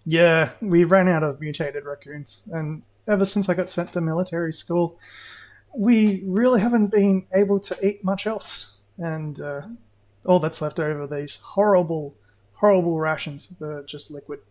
Yeah, we ran out of mutated raccoons, and ever since I got sent to military school, we really haven't been able to eat much else. And all that's left over are these horrible, horrible rations that are just liquid.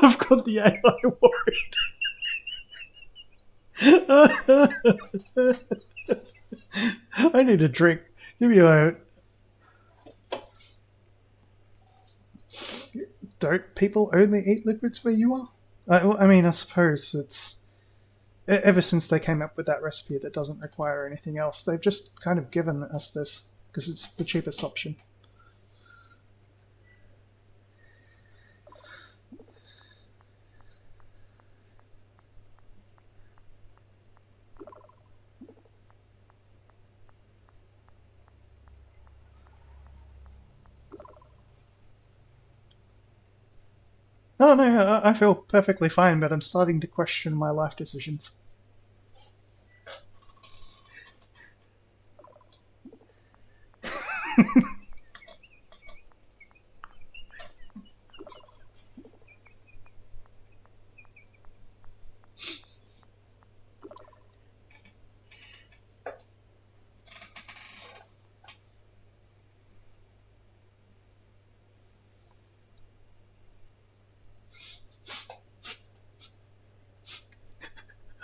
I've got the AI worried. I need a drink. Give me a. Don't people only eat liquids where you are? I mean, I suppose it's. Ever since they came up with that recipe that doesn't require anything else, they've just kind of given us this because it's the cheapest option. Oh no, I feel perfectly fine, but I'm starting to question my life decisions.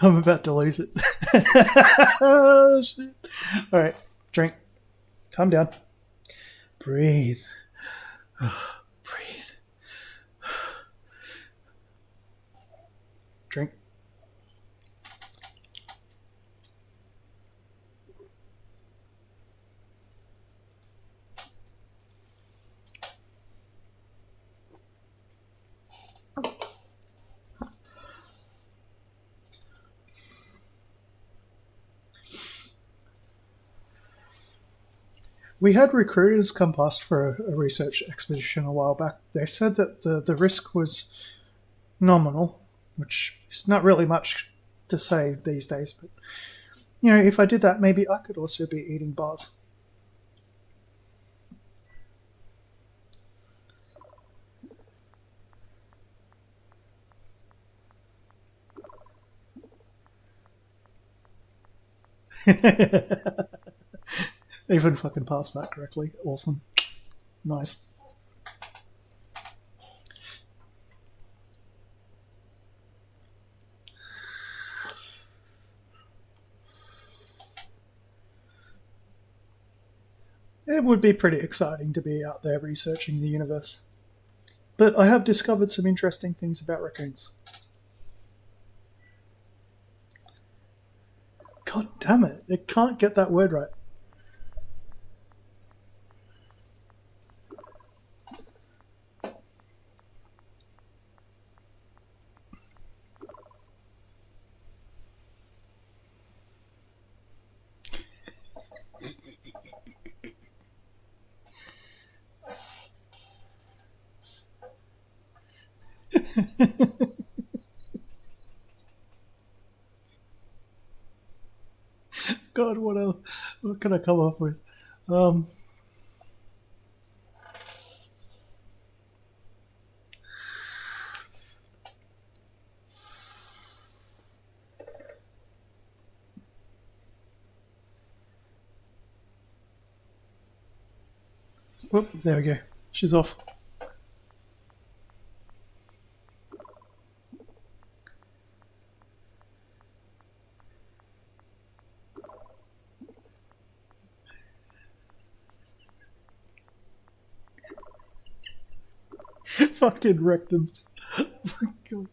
I'm about to lose it. Oh, shit. All right, drink. Calm down. Breathe. Breathe. Drink. We had recruiters come past for a research expedition a while back. They said that the risk was nominal, which is not really much to say these days, but you know, if I did that, maybe I could also be eating bars. Even fucking passed that correctly. Awesome. Nice. It would be pretty exciting to be out there researching the universe. But I have discovered some interesting things about raccoons. God damn it, it can't get that word right. God, what else? What can I come up with? Um, Whoop, there we go. She's off. Fucking rectums. God.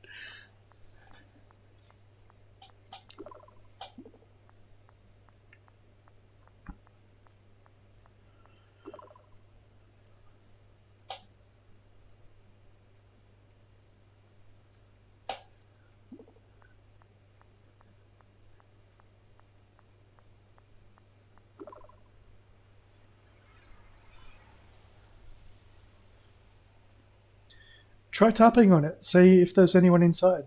Try tapping on it. See if there's anyone inside.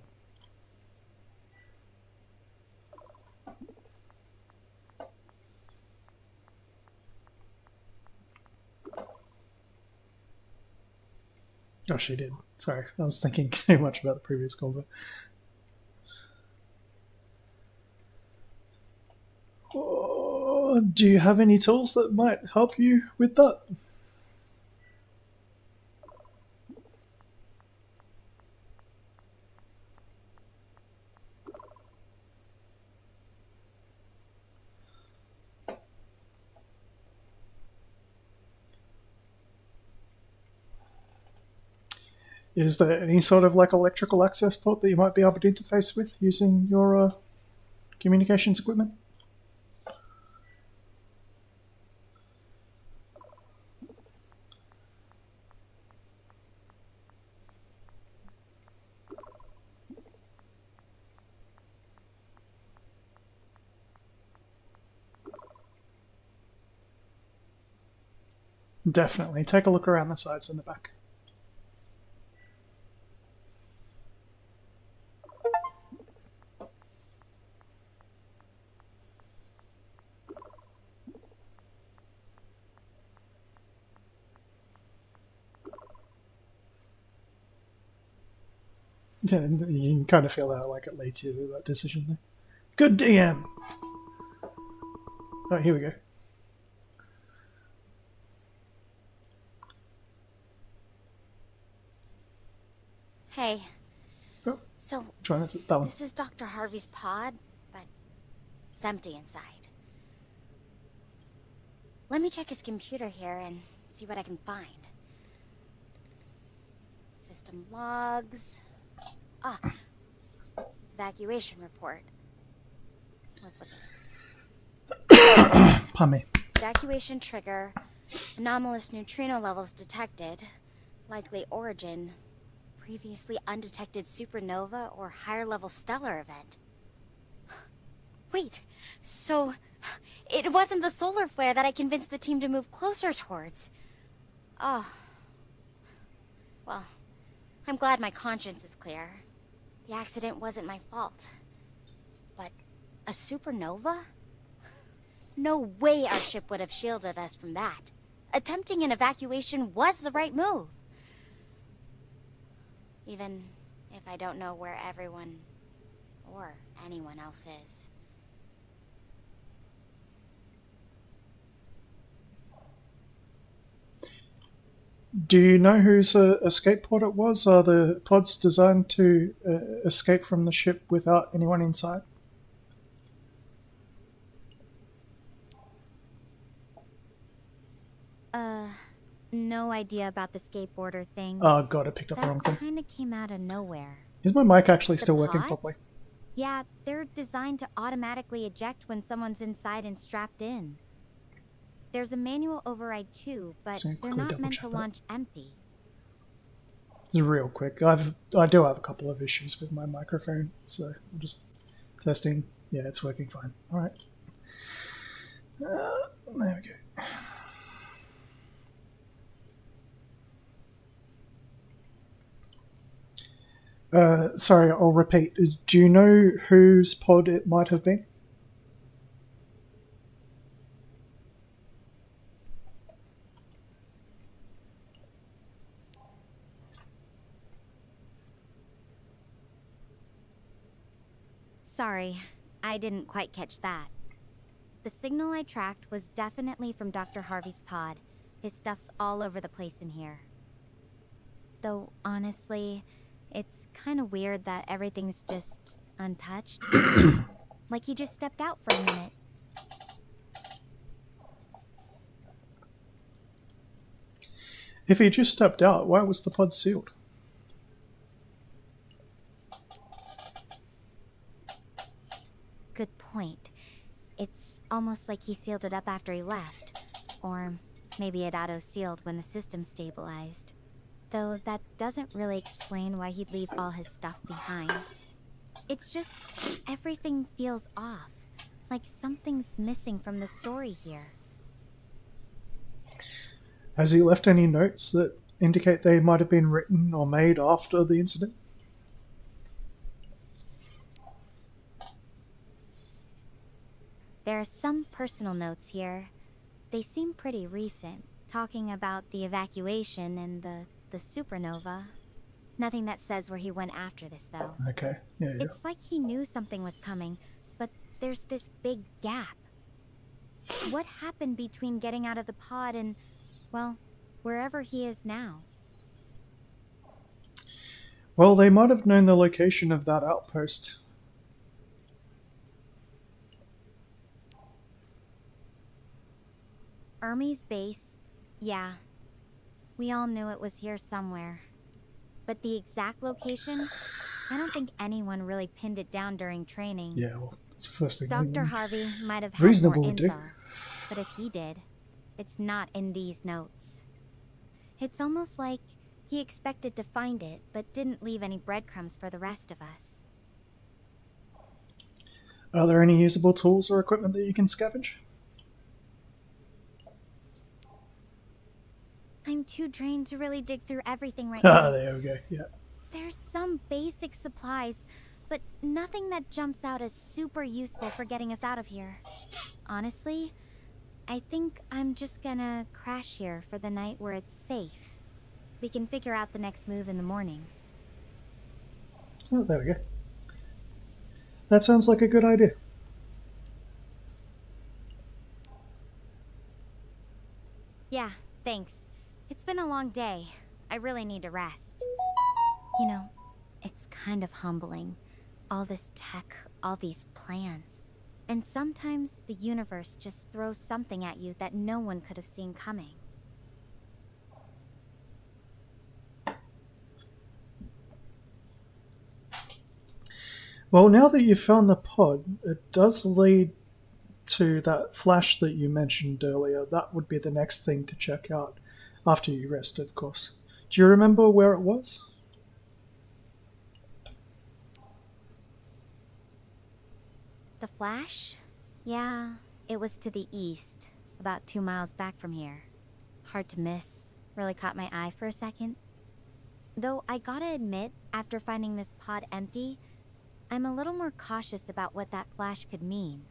Oh, she did. Sorry, I was thinking too much about the previous combo. Oh, do you have any tools that might help you with that? Is there any sort of like electrical access port that you might be able to interface with using your communications equipment? Definitely. Take a look around the sides and the back. Yeah, you can kind of feel how like it leads you to that decision there. Good DM! Oh, here we go. Hey. Oh, So, Which one is it? That one. This is Dr. Harvey's pod, but it's empty inside. Let me check his computer here and see what I can find. System logs. Ah, evacuation report. Let's look at it. Pardon me. Evacuation trigger. Anomalous neutrino levels detected. Likely origin. Previously undetected supernova or higher level stellar event. Wait, so it wasn't the solar flare that I convinced the team to move closer towards. Oh. Well, I'm glad my conscience is clear. The accident wasn't my fault. But a supernova? No way our ship would have shielded us from that. Attempting an evacuation was the right move. Even if I don't know where everyone or anyone else is. Do you know whose escape pod it was? Are the pods designed to escape from the ship without anyone inside? No idea about the skateboarder thing. Oh god, I picked up the wrong That thing. kind of came out of nowhere. Is my mic actually The still working pods? properly? Yeah, they're designed to automatically eject when someone's inside and strapped in. There's a manual override too, but So they're quickly not double meant check to that. launch empty. Just real quick. I do have a couple of issues with my microphone, so I'm just testing. Yeah, it's working fine. All right. There we go. Sorry, I'll repeat. Do you know whose pod it might have been? Sorry, I didn't quite catch that. The signal I tracked was definitely from Dr. Harvey's pod. His stuff's all over the place in here. Though, honestly, it's kind of weird that everything's just untouched. Like he just stepped out for a minute. If he just stepped out, why was the pod sealed? Good point. It's almost like he sealed it up after he left. Or maybe it auto-sealed when the system stabilized. Though that doesn't really explain why he'd leave all his stuff behind. It's just, everything feels off. Like something's missing from the story here. Has he left any notes that indicate they might have been written or made after the incident? There are some personal notes here. They seem pretty recent, talking about the evacuation and the supernova. Nothing that says where he went after this, though. Okay, yeah. It's like he knew something was coming, but there's this big gap. What happened between getting out of the pod and, well, wherever he is now? Well, they might have known the location of that outpost. Ermy's base? Yeah. We all knew it was here somewhere. But the exact location? I don't think anyone really pinned it down during training. Yeah, well, that's the first thing. Dr. Harvey might have had Reasonable more to info, do. but if he did, it's not in these notes. It's almost like he expected to find it, but didn't leave any breadcrumbs for the rest of us. Are there any usable tools or equipment that you can scavenge? I'm too drained to really dig through everything right Ah, now. there we go. Yeah. There's some basic supplies, but nothing that jumps out as super useful for getting us out of here. Honestly, I think I'm just gonna crash here for the night where it's safe. We can figure out the next move in the morning. Oh, there we go. That sounds like a good idea. Yeah, thanks. It's been a long day. I really need to rest. You know, it's kind of humbling. All this tech, all these plans. And sometimes the universe just throws something at you that no one could have seen coming. Well, now that you've found the pod, it does lead to that flash that you mentioned earlier. That would be the next thing to check out after you rest, of course. Do you remember where it was? The Flash? Yeah, it was to the east, about 2 miles back from here. Hard to miss. Really caught my eye for a second. Though I gotta admit, after finding this pod empty, I'm a little more cautious about what that flash could mean.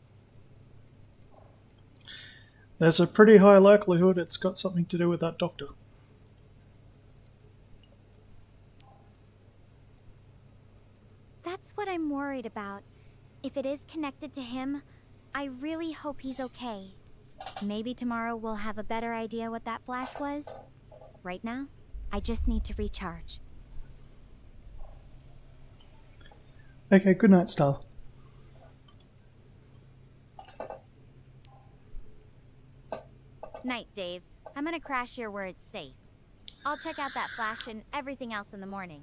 There's a pretty high likelihood it's got something to do with that doctor. That's what I'm worried about. If it is connected to him, I really hope he's okay. Maybe tomorrow we'll have a better idea what that flash was. Right now, I just need to recharge. Okay, good night, Star. Night, Dave. I'm gonna crash here where it's safe. I'll check out that flash and everything else in the morning.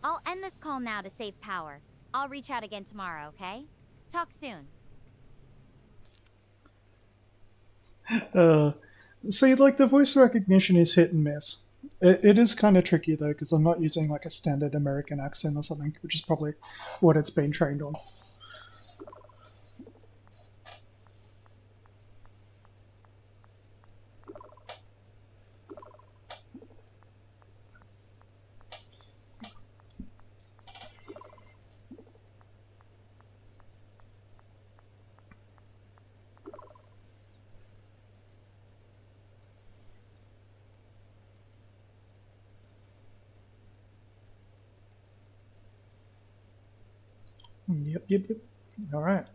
I'll end this call now to save power. I'll reach out again tomorrow, okay? Talk soon. See, like, the voice recognition is hit and miss. It is kind of tricky, though, because I'm not using, like, a standard American accent or something, which is probably what it's been trained on. Yep. Alright.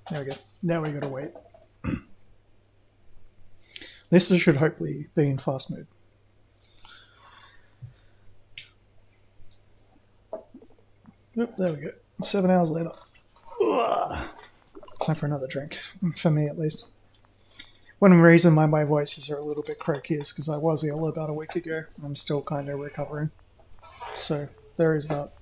There we go. Now we gotta wait. This should hopefully be in fast mode. Yep, there we go. 7 hours later. Ugh. Time for another drink. For me, at least. One reason my voices are a little bit croaky is because I was ill about a week ago. I'm still kind of recovering. So, there is that.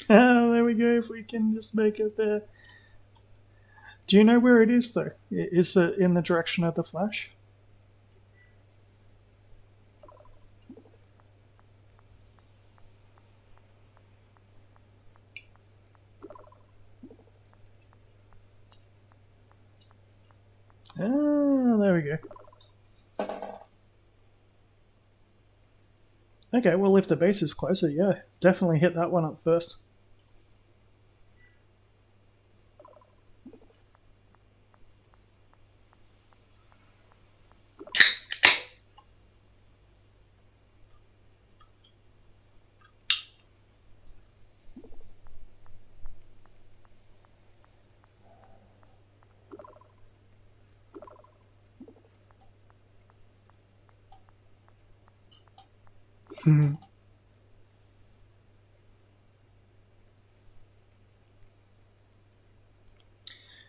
Ah, there we go, if we can just make it there. Do you know where it is, though? Is it in the direction of the flash? Ah, there we go. Okay, well, if the base is closer, yeah, definitely hit that one up first.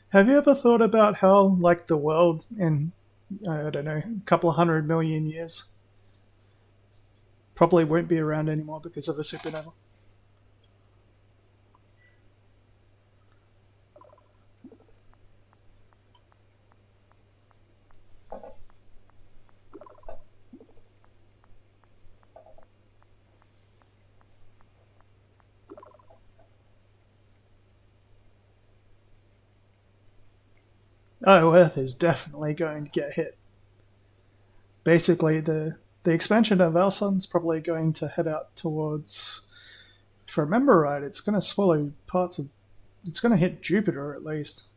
Have you ever thought about how, like, the world in, I don't know, a couple of 100 million years probably won't be around anymore because of a supernova? Oh, Earth is definitely going to get hit. Basically, the expansion of our sun's probably going to head out towards, if I remember right, it's going to swallow parts of, it's going to hit Jupiter at least.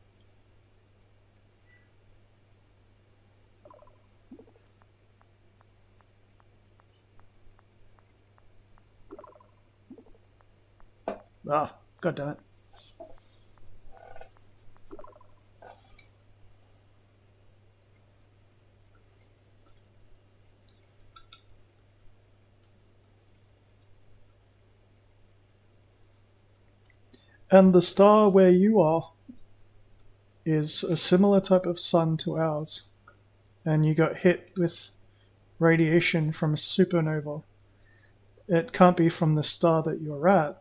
Ah, god damn it. And the star where you are is a similar type of sun to ours, and you got hit with radiation from a supernova. It can't be from the star that you're at.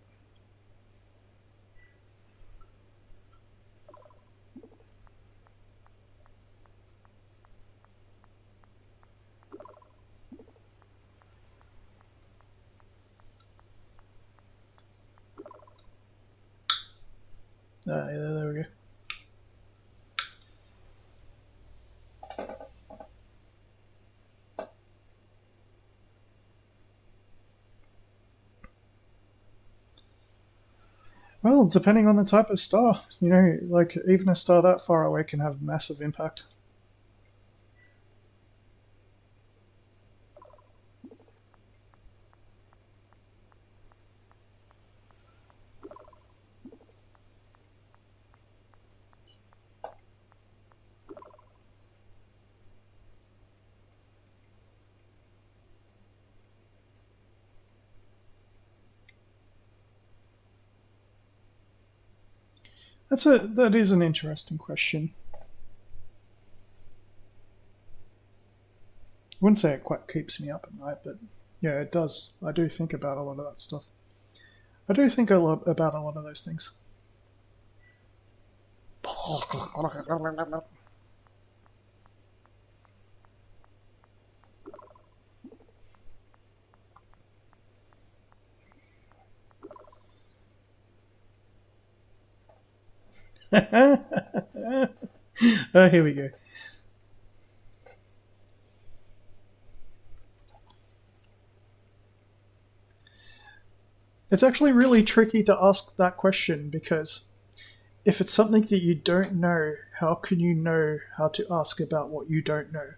Yeah, there we go. Well, depending on the type of star, like even a star that far away can have massive impact. That is an interesting question. I wouldn't say it quite keeps me up at night, but yeah, it does. I do think about a lot of that stuff. I do think a lot about a lot of those things. Oh, here we go. It's actually really tricky to ask that question because if it's something that you don't know, how can you know how to ask about what you don't know?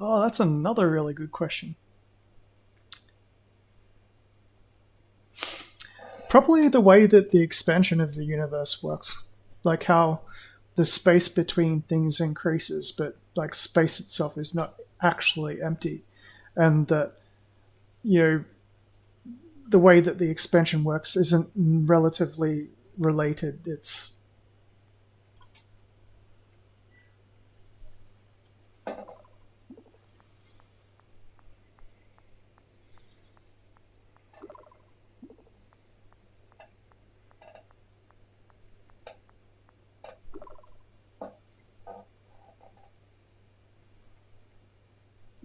Oh, that's another really good question. Probably the way that the expansion of the universe works. Like how the space between things increases, but like space itself is not actually empty. And that, you know, the way that the expansion works isn't relatively related. It's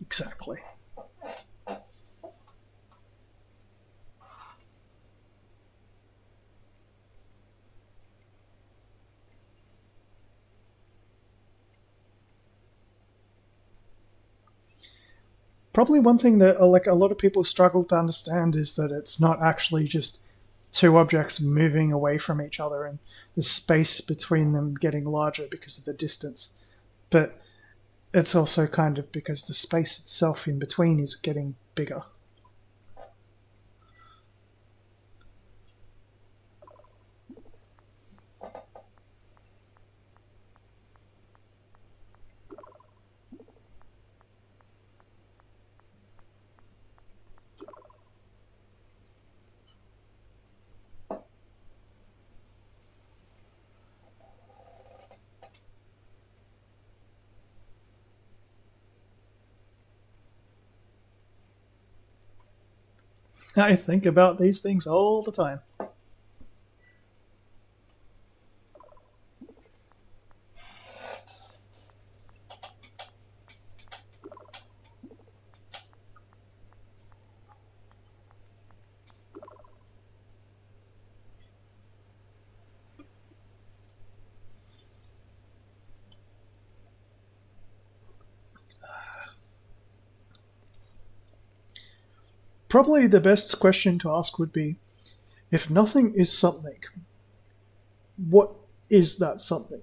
exactly. Probably one thing that like a lot of people struggle to understand is that it's not actually just two objects moving away from each other and the space between them getting larger because of the distance, but it's also kind of because the space itself in between is getting bigger. I think about these things all the time. Probably the best question to ask would be if nothing is something, what is that something?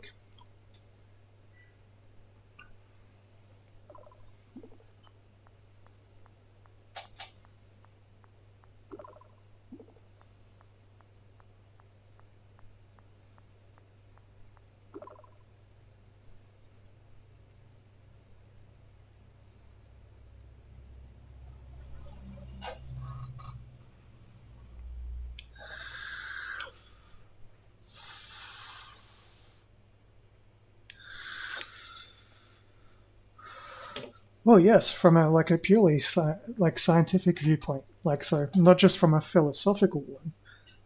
Well, yes, from a purely scientific viewpoint, so not just from a philosophical one.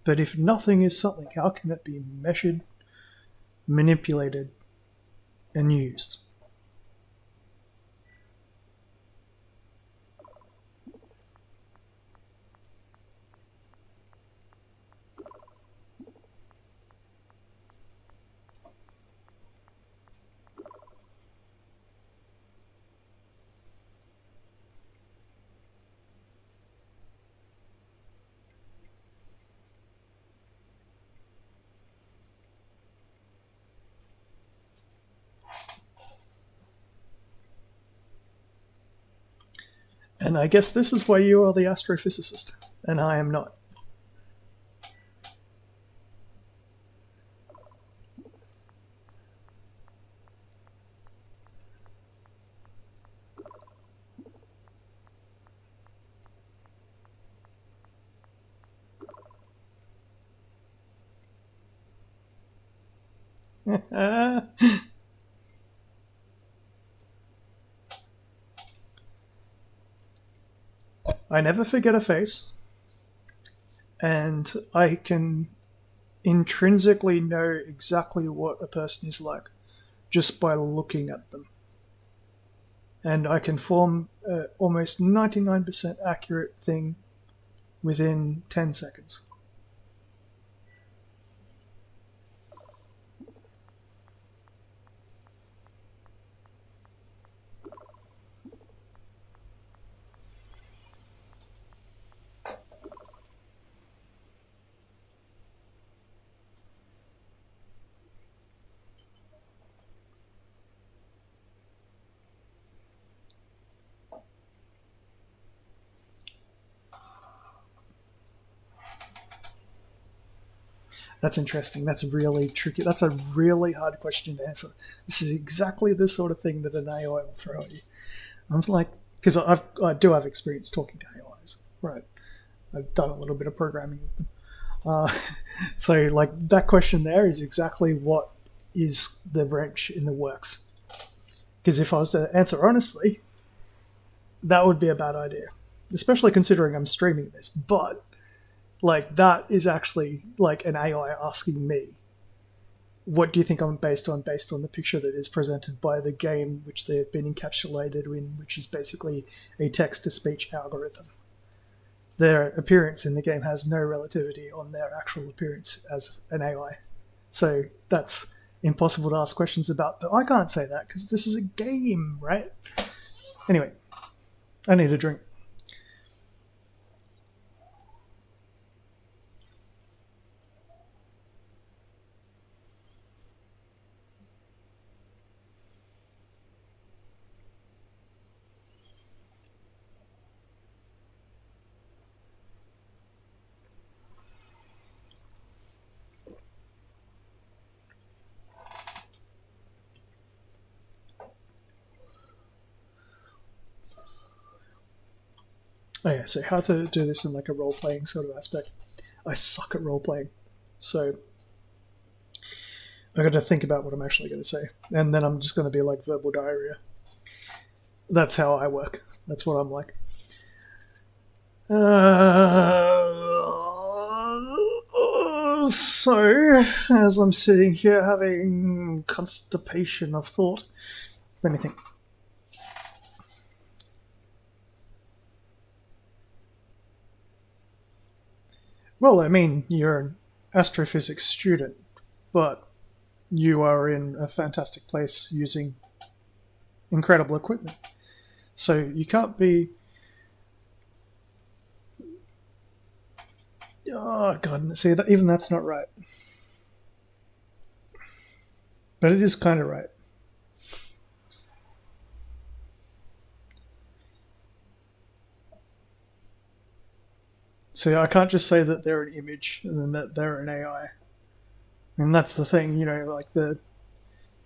But if nothing is something, how can it be measured, manipulated, and used? And I guess this is why you are the astrophysicist, and I am not. I never forget a face, and I can intrinsically know exactly what a person is like just by looking at them. And I can form an almost 99% accurate thing within 10 seconds. That's interesting. That's really tricky. That's a really hard question to answer. This is exactly the sort of thing that an AI will throw at you. I'm like, because I do have experience talking to AIs, right? I've done a little bit of programming with them. So, like, that question there is exactly what is the wrench in the works. Because if I was to answer honestly, that would be a bad idea, especially considering I'm streaming this. But like that is actually like an AI asking me, what do you think I'm based on the picture that is presented by the game which they have been encapsulated in, which is basically a text-to-speech algorithm. Their appearance in the game has no relativity on their actual appearance as an AI. So that's impossible to ask questions about, but I can't say that because this is a game, right? Anyway, I need a drink. Oh yeah, so how to do this in like a role-playing sort of aspect. I suck at role-playing, so I got to think about what I'm actually going to say, and then I'm just going to be like verbal diarrhea. That's how I work. That's what I'm like. So, as I'm sitting here having constipation of thought, let me think. Well, I mean, you're an astrophysics student, but you are in a fantastic place using incredible equipment. So you can't be. Oh, God. See, even that's not right. But it is kind of right. See, I can't just say that they're an image and then that they're an AI. And that's the thing, like the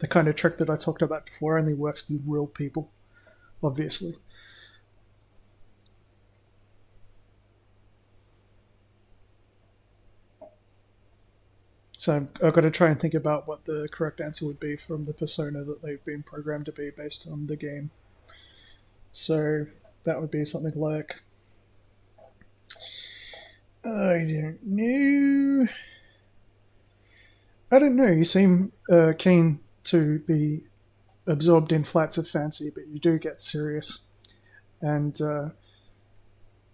kind of trick that I talked about before only works with real people, obviously. So I've got to try and think about what the correct answer would be from the persona that they've been programmed to be based on the game. So that would be something like, I don't know. You seem keen to be absorbed in flights of fancy, but you do get serious. And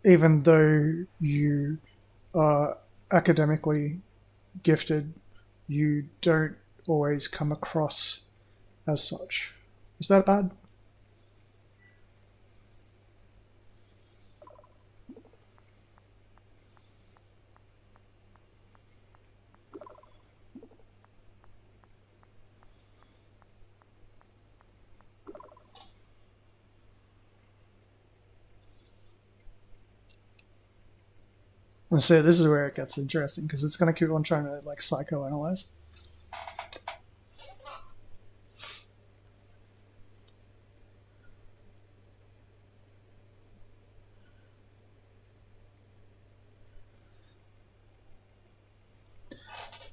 even though you are academically gifted, you don't always come across as such. Is that bad? And so this is where it gets interesting because it's going to keep on trying to like psychoanalyze.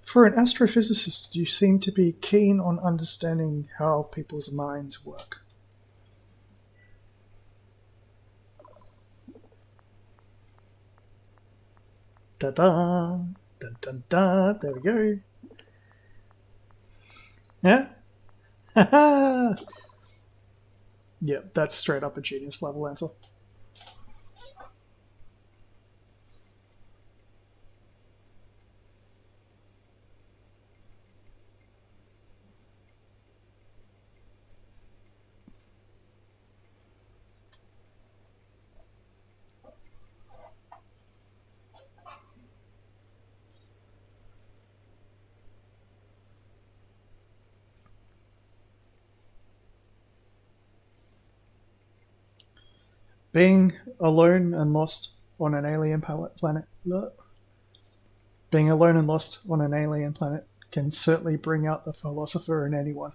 For an astrophysicist, you seem to be keen on understanding how people's minds work. Da da, dun dun da. There we go. Yeah. Yeah, that's straight up a genius level answer. Being alone and lost on an alien planet. Being alone and lost on an alien planet can certainly bring out the philosopher in anyone.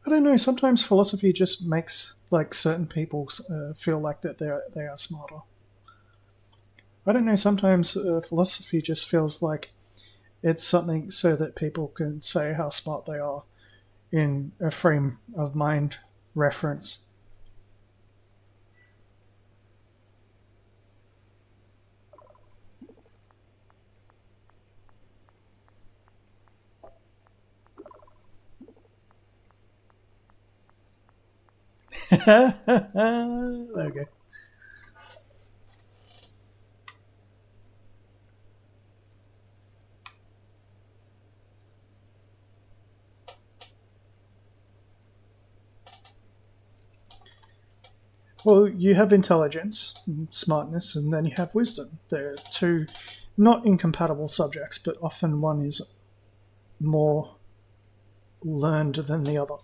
I don't know. Sometimes philosophy just makes like certain people feel like that they are smarter. I don't know. Sometimes philosophy just feels like it's something so that people can say how smart they are in a frame of mind reference. Okay. Well, you have intelligence, and smartness, and then you have wisdom. They're two not incompatible subjects, but often one is more learned than the other.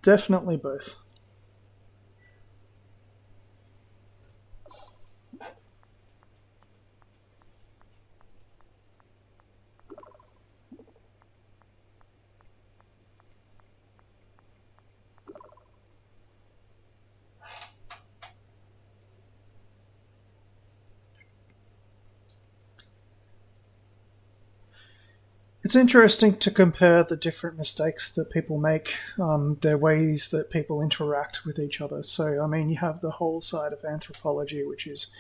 Definitely both. It's interesting to compare the different mistakes that people make, their ways that people interact with each other. So, I mean, you have the whole side of anthropology, which is,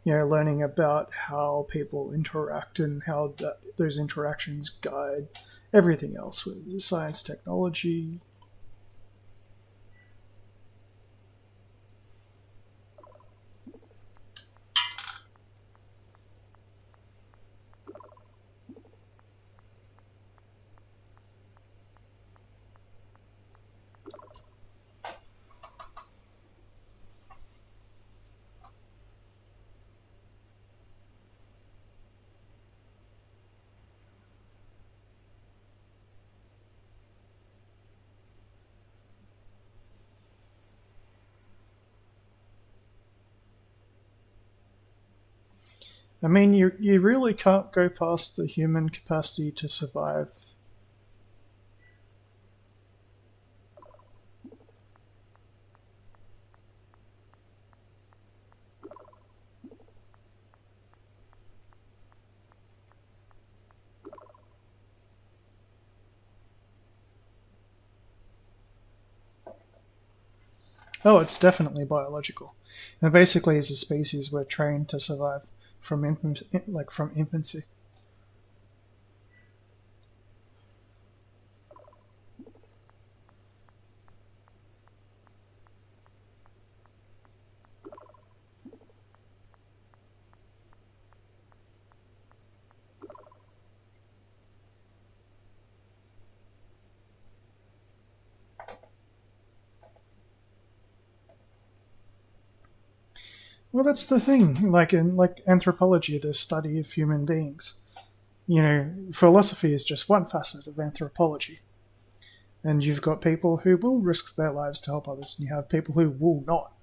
learning about how people interact and how those interactions guide everything else with science, technology. I mean, you really can't go past the human capacity to survive. Oh, it's definitely biological. And basically, as a species, we're trained to survive from from infancy. Well, that's the thing. Like in anthropology, the study of human beings. You know, philosophy is just one facet of anthropology. And you've got people who will risk their lives to help others, and you have people who will not.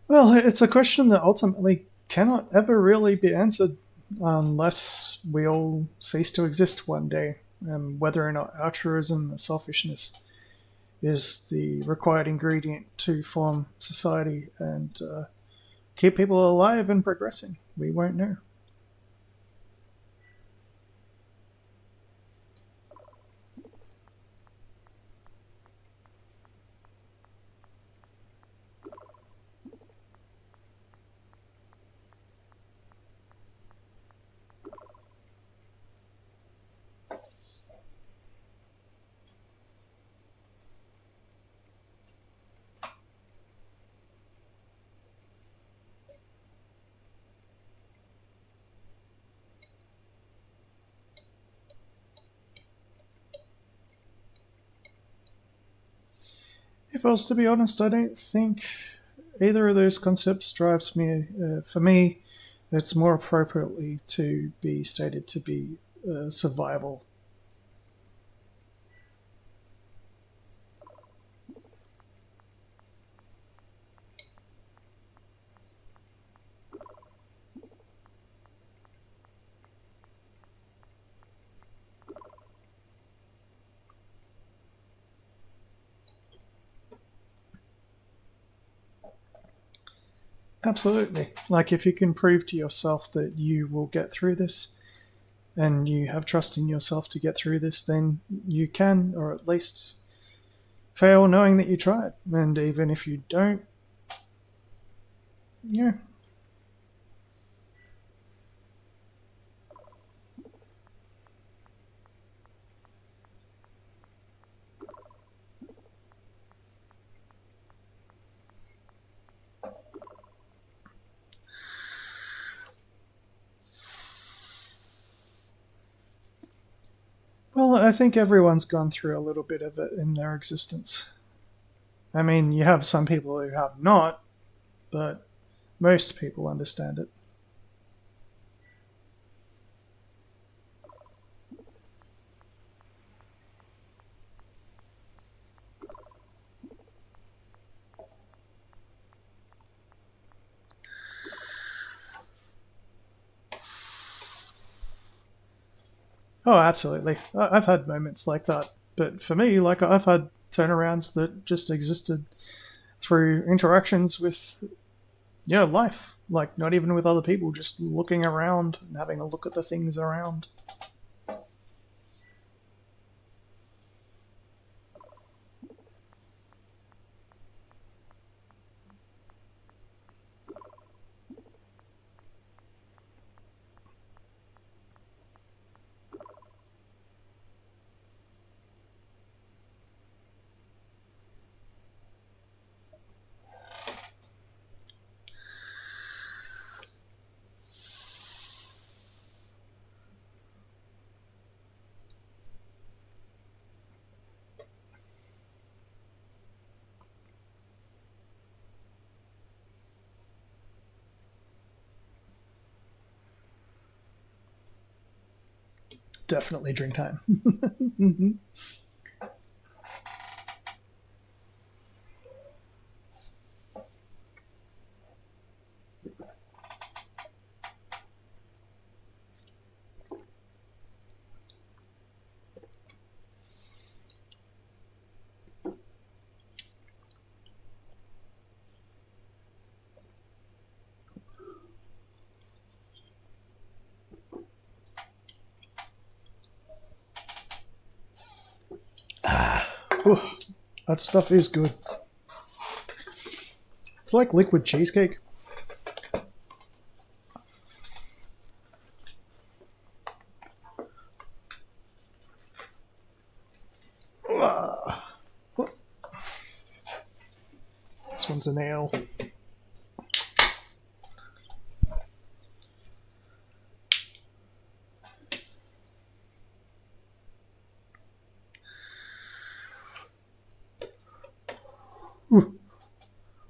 Well, it's a question that ultimately cannot ever really be answered unless we all cease to exist one day. Whether or not altruism or selfishness is the required ingredient to form society and keep people alive and progressing, we won't know. If I was to be honest, I don't think either of those concepts drives me. For me, it's more appropriately to be stated to be survival. Absolutely. Like if you can prove to yourself that you will get through this and you have trust in yourself to get through this, then you can, or at least fail knowing that you tried. And even if you don't, yeah. Well, I think everyone's gone through a little bit of it in their existence. I mean, you have some people who have not, but most people understand it. Oh, absolutely. I've had moments like that. But for me, like I've had turnarounds that just existed through interactions with, yeah, life. Like not even with other people, just looking around and having a look at the things around. definitely drink time. Ooh, that stuff is good. It's like liquid cheesecake. This one's an ale.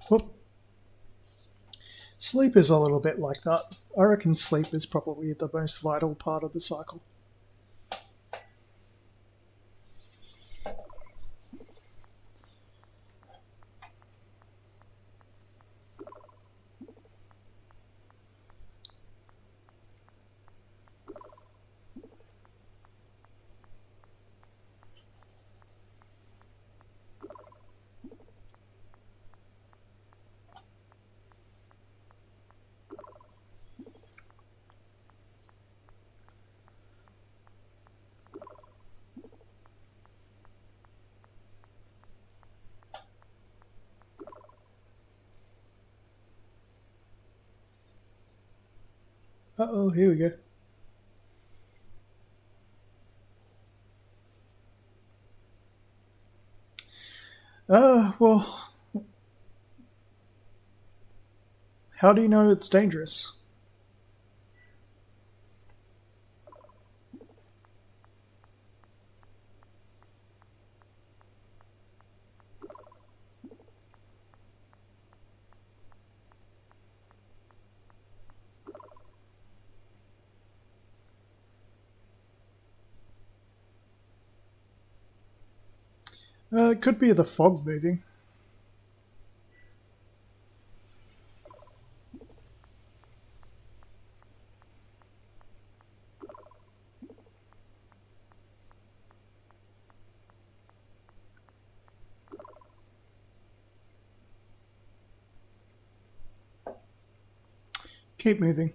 Whoop. Sleep is a little bit like that. I reckon sleep is probably the most vital part of the cycle. Uh-oh, here we go. Well, how do you know it's dangerous? It could be the fog moving. Keep moving.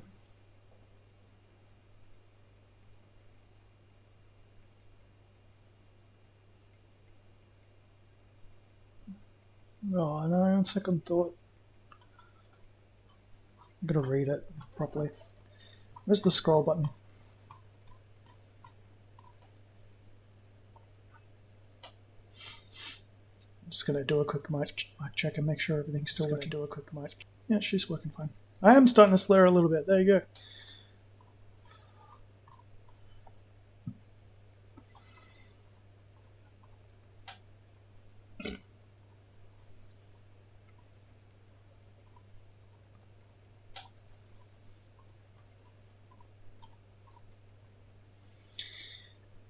Oh, no, on second thought. I'm gonna read it properly. Where's the scroll button? I'm just gonna do a quick mic check and make sure everything's still working. Do a quick mic. Yeah, she's working fine. I am starting to slur a little bit. There you go.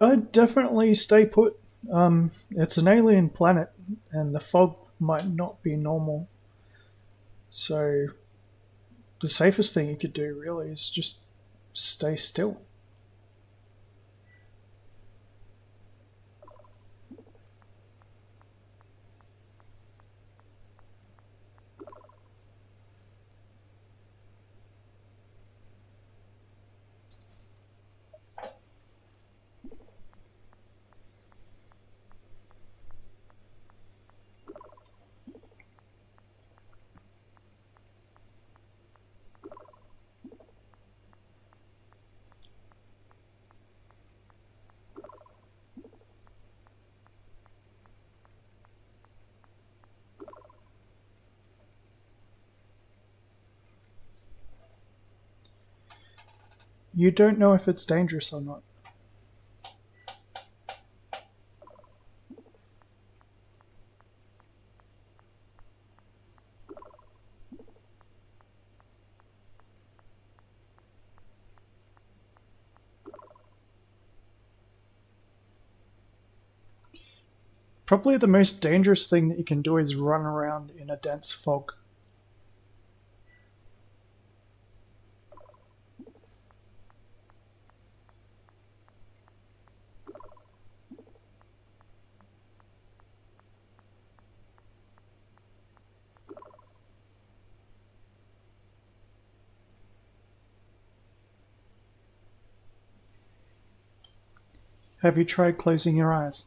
I'd definitely stay put. It's an alien planet, and the fog might not be normal. So, the safest thing you could do really is just stay still. You don't know if it's dangerous or not. Probably the most dangerous thing that you can do is run around in a dense fog. Have you tried closing your eyes?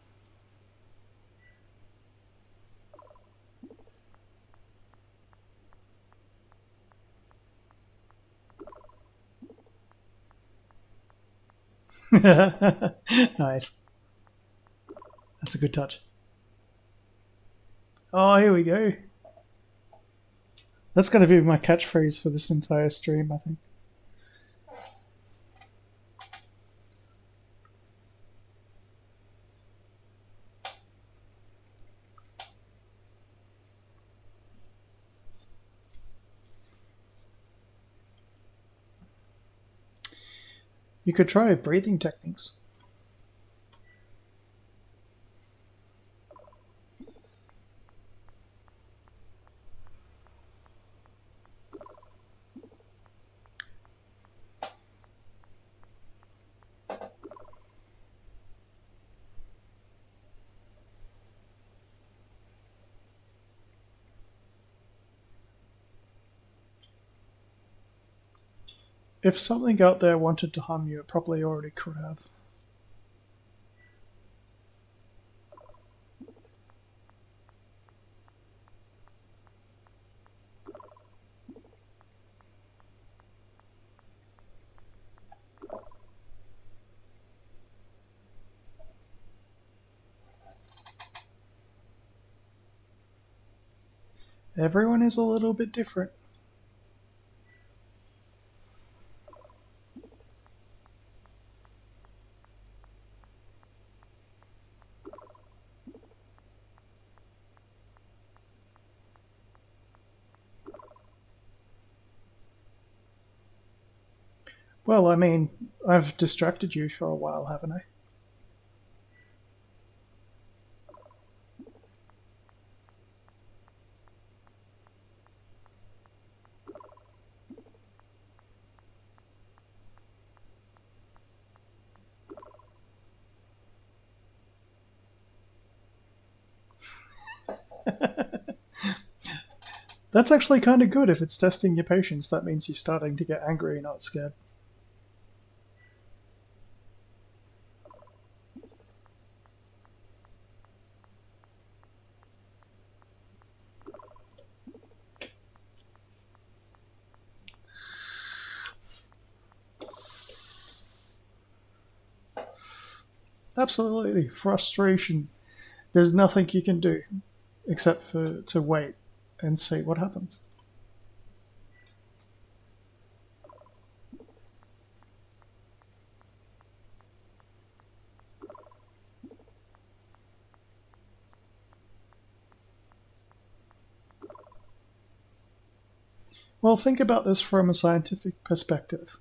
Nice. That's a good touch. Oh, here we go. That's going to be my catchphrase for this entire stream, I think. You could try breathing techniques. If something out there wanted to harm you, it probably already could have. Everyone is a little bit different. Well, I mean, I've distracted you for a while, haven't I? That's actually kind of good if it's testing your patience. That means you're starting to get angry, not scared. Absolutely. Frustration. There's nothing you can do except for to wait and see what happens. Well, think about this from a scientific perspective.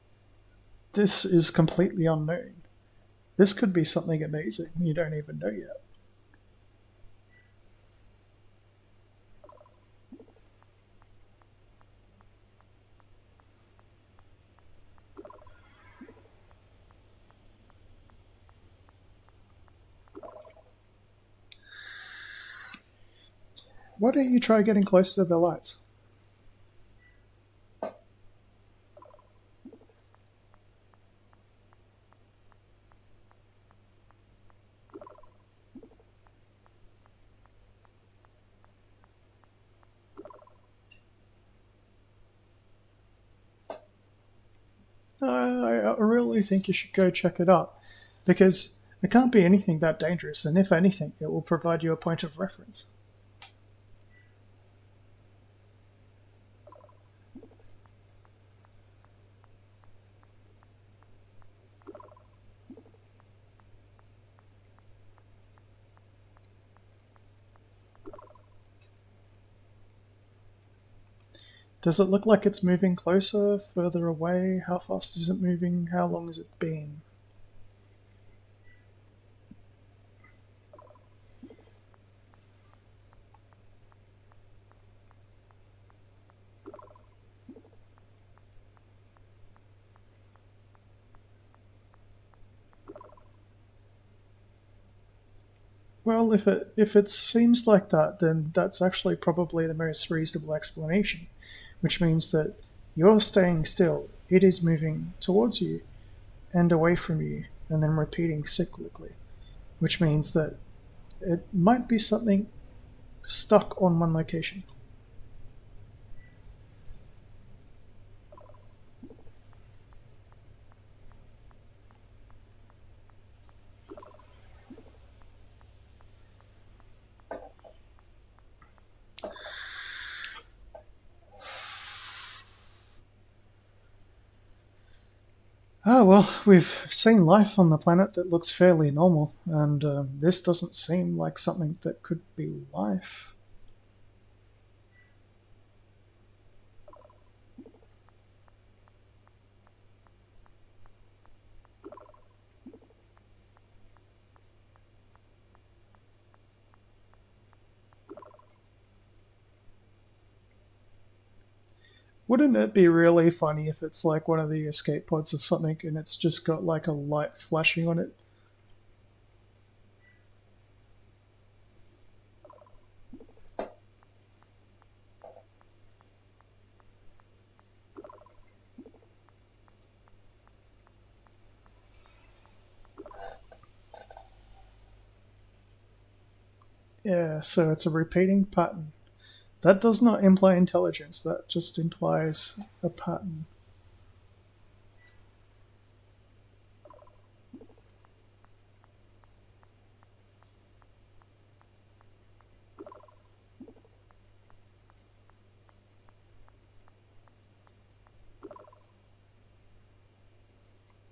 This is completely unknown. This could be something amazing you don't even know yet. Why don't you try getting closer to the lights? I really think you should go check it out, because it can't be anything that dangerous, and if anything, it will provide you a point of reference. Does it look like it's moving closer, further away? How fast is it moving? How long has it been? Well, if it seems like that, then that's actually probably the most reasonable explanation, which means that you're staying still, it is moving towards you and away from you, and then repeating cyclically, which means that it might be something stuck on one location. Oh, well, we've seen life on the planet that looks fairly normal, and this doesn't seem like something that could be life. Wouldn't it be really funny if it's like one of the escape pods or something and it's just got like a light flashing on it? Yeah, so it's a repeating pattern. That does not imply intelligence, that just implies a pattern.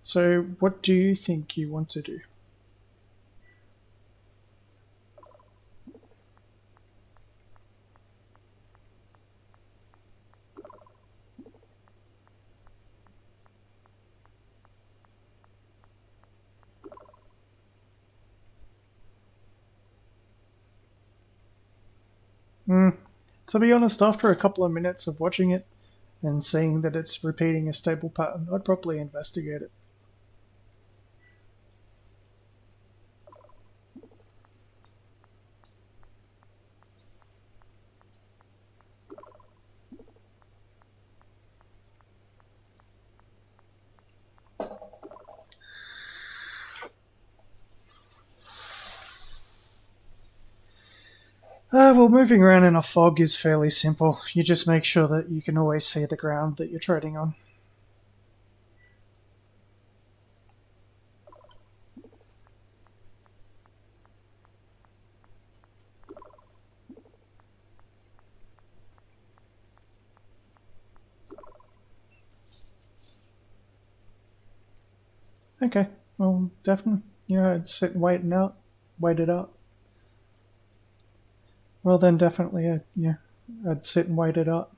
So, what do you think you want to do? To be honest, after a couple of minutes of watching it and seeing that it's repeating a stable pattern, I'd probably investigate it. Well, moving around in a fog is fairly simple. You just make sure that you can always see the ground that you're treading on. Okay, well, definitely. I'd sit and wait it out. Well, then definitely, yeah, I'd sit and wait it out.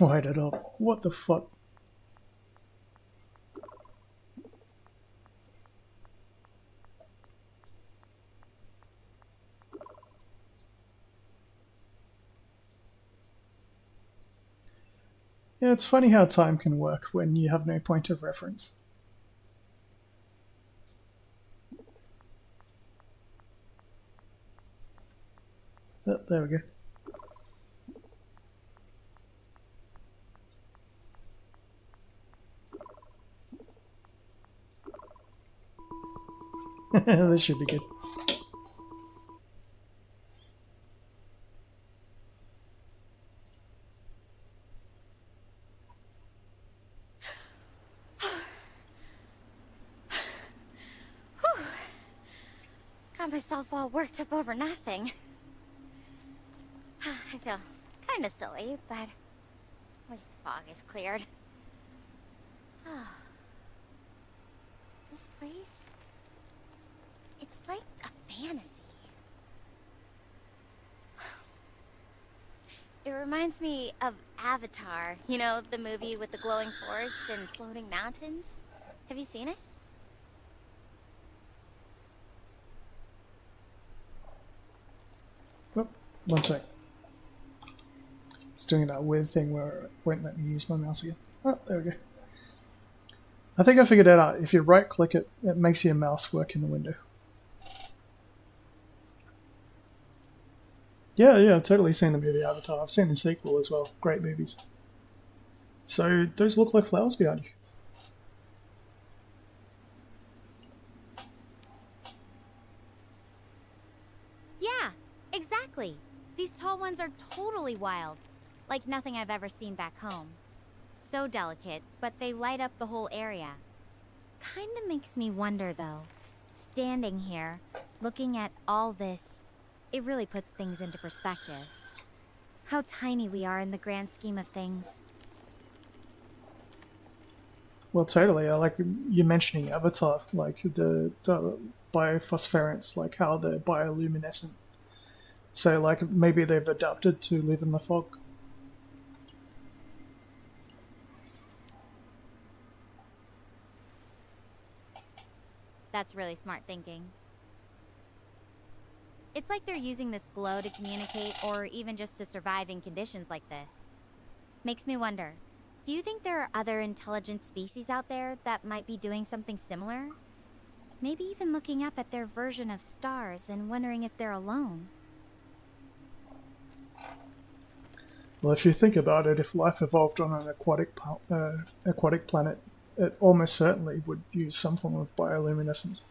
Wait it up. What the fuck? Yeah, it's funny how time can work when you have no point of reference. There we go. This should be good. Got myself all worked up over nothing. I feel kind of silly, but at least the fog is cleared. This place? It's like a fantasy. It reminds me of Avatar, the movie with the glowing forests and floating mountains. Have you seen it? Oh, one sec. It's doing that weird thing where it won't let me use my mouse again. Oh, there we go. I think I figured it out. If you right click it, it makes your mouse work in the window. Yeah, yeah, I've totally seen the movie Avatar. I've seen the sequel as well. Great movies. So those look like flowers behind you. Yeah, exactly. These tall ones are totally wild. Like nothing I've ever seen back home. So delicate, but they light up the whole area. Kinda makes me wonder though. Standing here, looking at all this, it really puts things into perspective. How tiny we are in the grand scheme of things. Well, totally. I like you mentioning Avatar, like the biophosphorescence, like how they're bioluminescent. So, like, maybe they've adapted to live in the fog. That's really smart thinking. It's like they're using this glow to communicate or even just to survive in conditions like this. Makes me wonder, do you think there are other intelligent species out there that might be doing something similar? Maybe even looking up at their version of stars and wondering if they're alone. Well, if you think about it, if life evolved on an aquatic planet, it almost certainly would use some form of bioluminescence.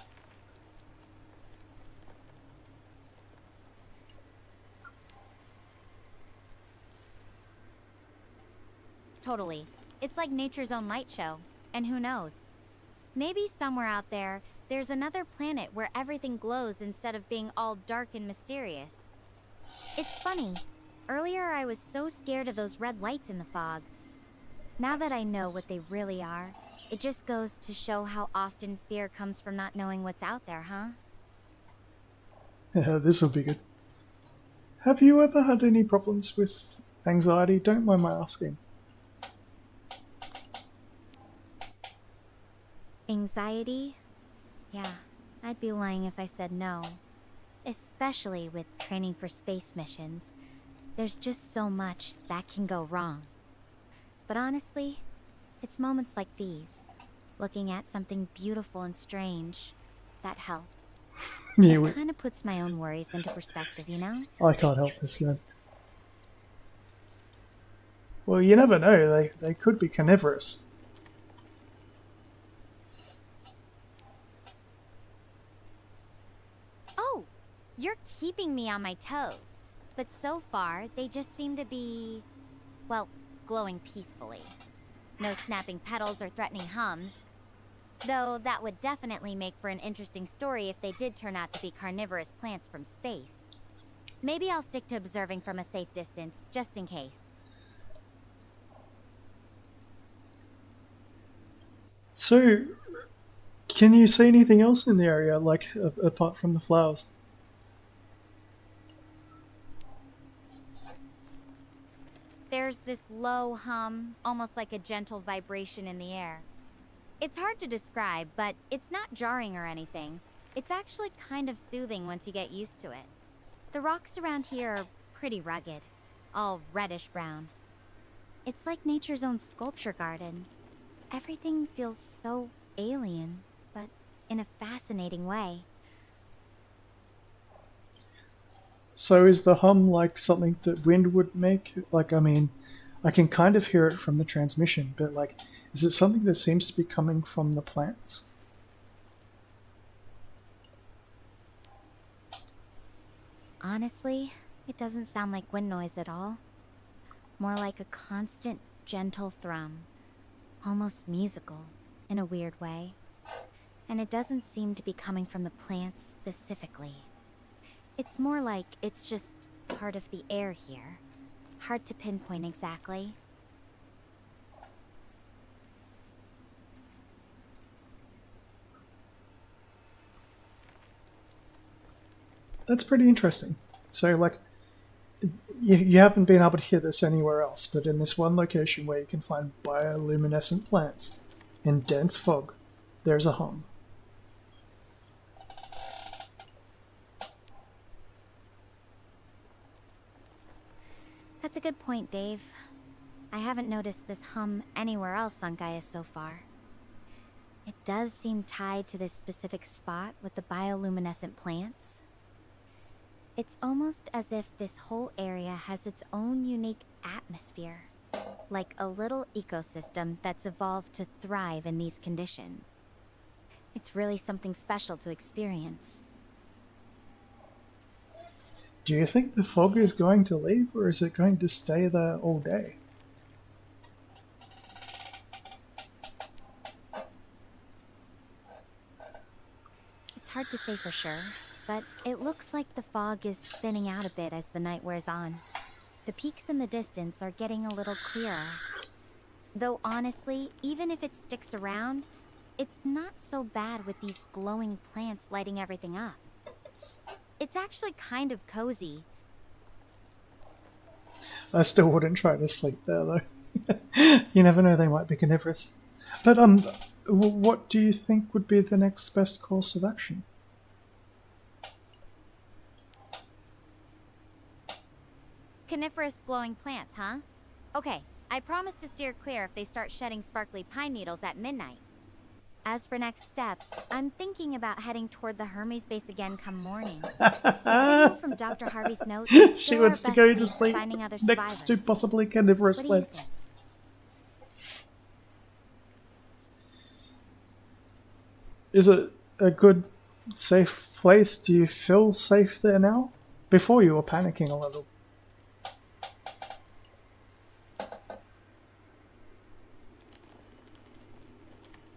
Totally. It's like nature's own light show. And who knows? Maybe somewhere out there, there's another planet where everything glows instead of being all dark and mysterious. It's funny. Earlier I was so scared of those red lights in the fog. Now that I know what they really are, it just goes to show how often fear comes from not knowing what's out there, huh? Yeah, this will be good. Have you ever had any problems with anxiety? Don't mind my asking. Anxiety? Yeah, I'd be lying if I said no. Especially with training for space missions. There's just so much that can go wrong. But honestly, it's moments like these, looking at something beautiful and strange, that help. Yeah, It kind of puts my own worries into perspective, you know? I can't help this, man. Well, you never know. They could be carnivorous. Oh, you're keeping me on my toes. But so far, they just seem to be, well, glowing peacefully. No snapping petals or threatening hums. Though that would definitely make for an interesting story if they did turn out to be carnivorous plants from space. Maybe I'll stick to observing from a safe distance, just in case. So, can you see anything else in the area, like apart from the flowers? There's this low hum, almost like a gentle vibration in the air. It's hard to describe, but it's not jarring or anything. It's actually kind of soothing once you get used to it. The rocks around here are pretty rugged, all reddish brown. It's like nature's own sculpture garden. Everything feels so alien, but in a fascinating way. So, is the hum like something that wind would make? Like, I mean, I can kind of hear it from the transmission, but like, is it something that seems to be coming from the plants? Honestly, it doesn't sound like wind noise at all. More like a constant, gentle thrum. Almost musical, in a weird way. And it doesn't seem to be coming from the plants specifically. It's more like it's just part of the air here. Hard to pinpoint exactly. That's pretty interesting. So, like, you haven't been able to hear this anywhere else, but in this one location where you can find bioluminescent plants in dense fog, there's a hum. That's a good point, Dave. I haven't noticed this hum anywhere else on Gaia so far. It does seem tied to this specific spot with the bioluminescent plants. It's almost as if this whole area has its own unique atmosphere, like a little ecosystem that's evolved to thrive in these conditions. It's really something special to experience. Do you think the fog is going to leave, or is it going to stay there all day? It's hard to say for sure, but it looks like the fog is thinning out a bit as the night wears on. The peaks in the distance are getting a little clearer. Though honestly, even if it sticks around, it's not so bad with these glowing plants lighting everything up. It's actually kind of cozy. I still wouldn't try to sleep there, though. You never know, they might be carnivorous. But, what do you think would be the next best course of action? Coniferous glowing plants, huh? Okay, I promise to steer clear if they start shedding sparkly pine needles at midnight. As for next steps, I'm thinking about heading toward the Hermes base again come morning. The signal from Dr. Harvey's note is She still wants our to go best to lead sleep finding other next to survivors. possibly carnivorous What do you plants. think? Is it a good, safe place? Do you feel safe there now? Before you were panicking a little.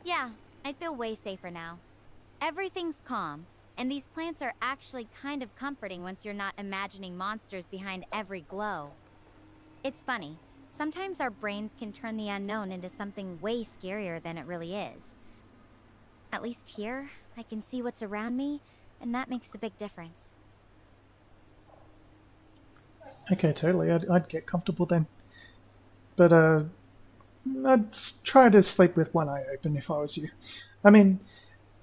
Yeah, I feel way safer now. Everything's calm, and these plants are actually kind of comforting once you're not imagining monsters behind every glow. It's funny. Sometimes our brains can turn the unknown into something way scarier than it really is. At least here, I can see what's around me, and that makes a big difference. Okay, totally. I'd get comfortable then. But, I'd try to sleep with one eye open if I was you. I mean,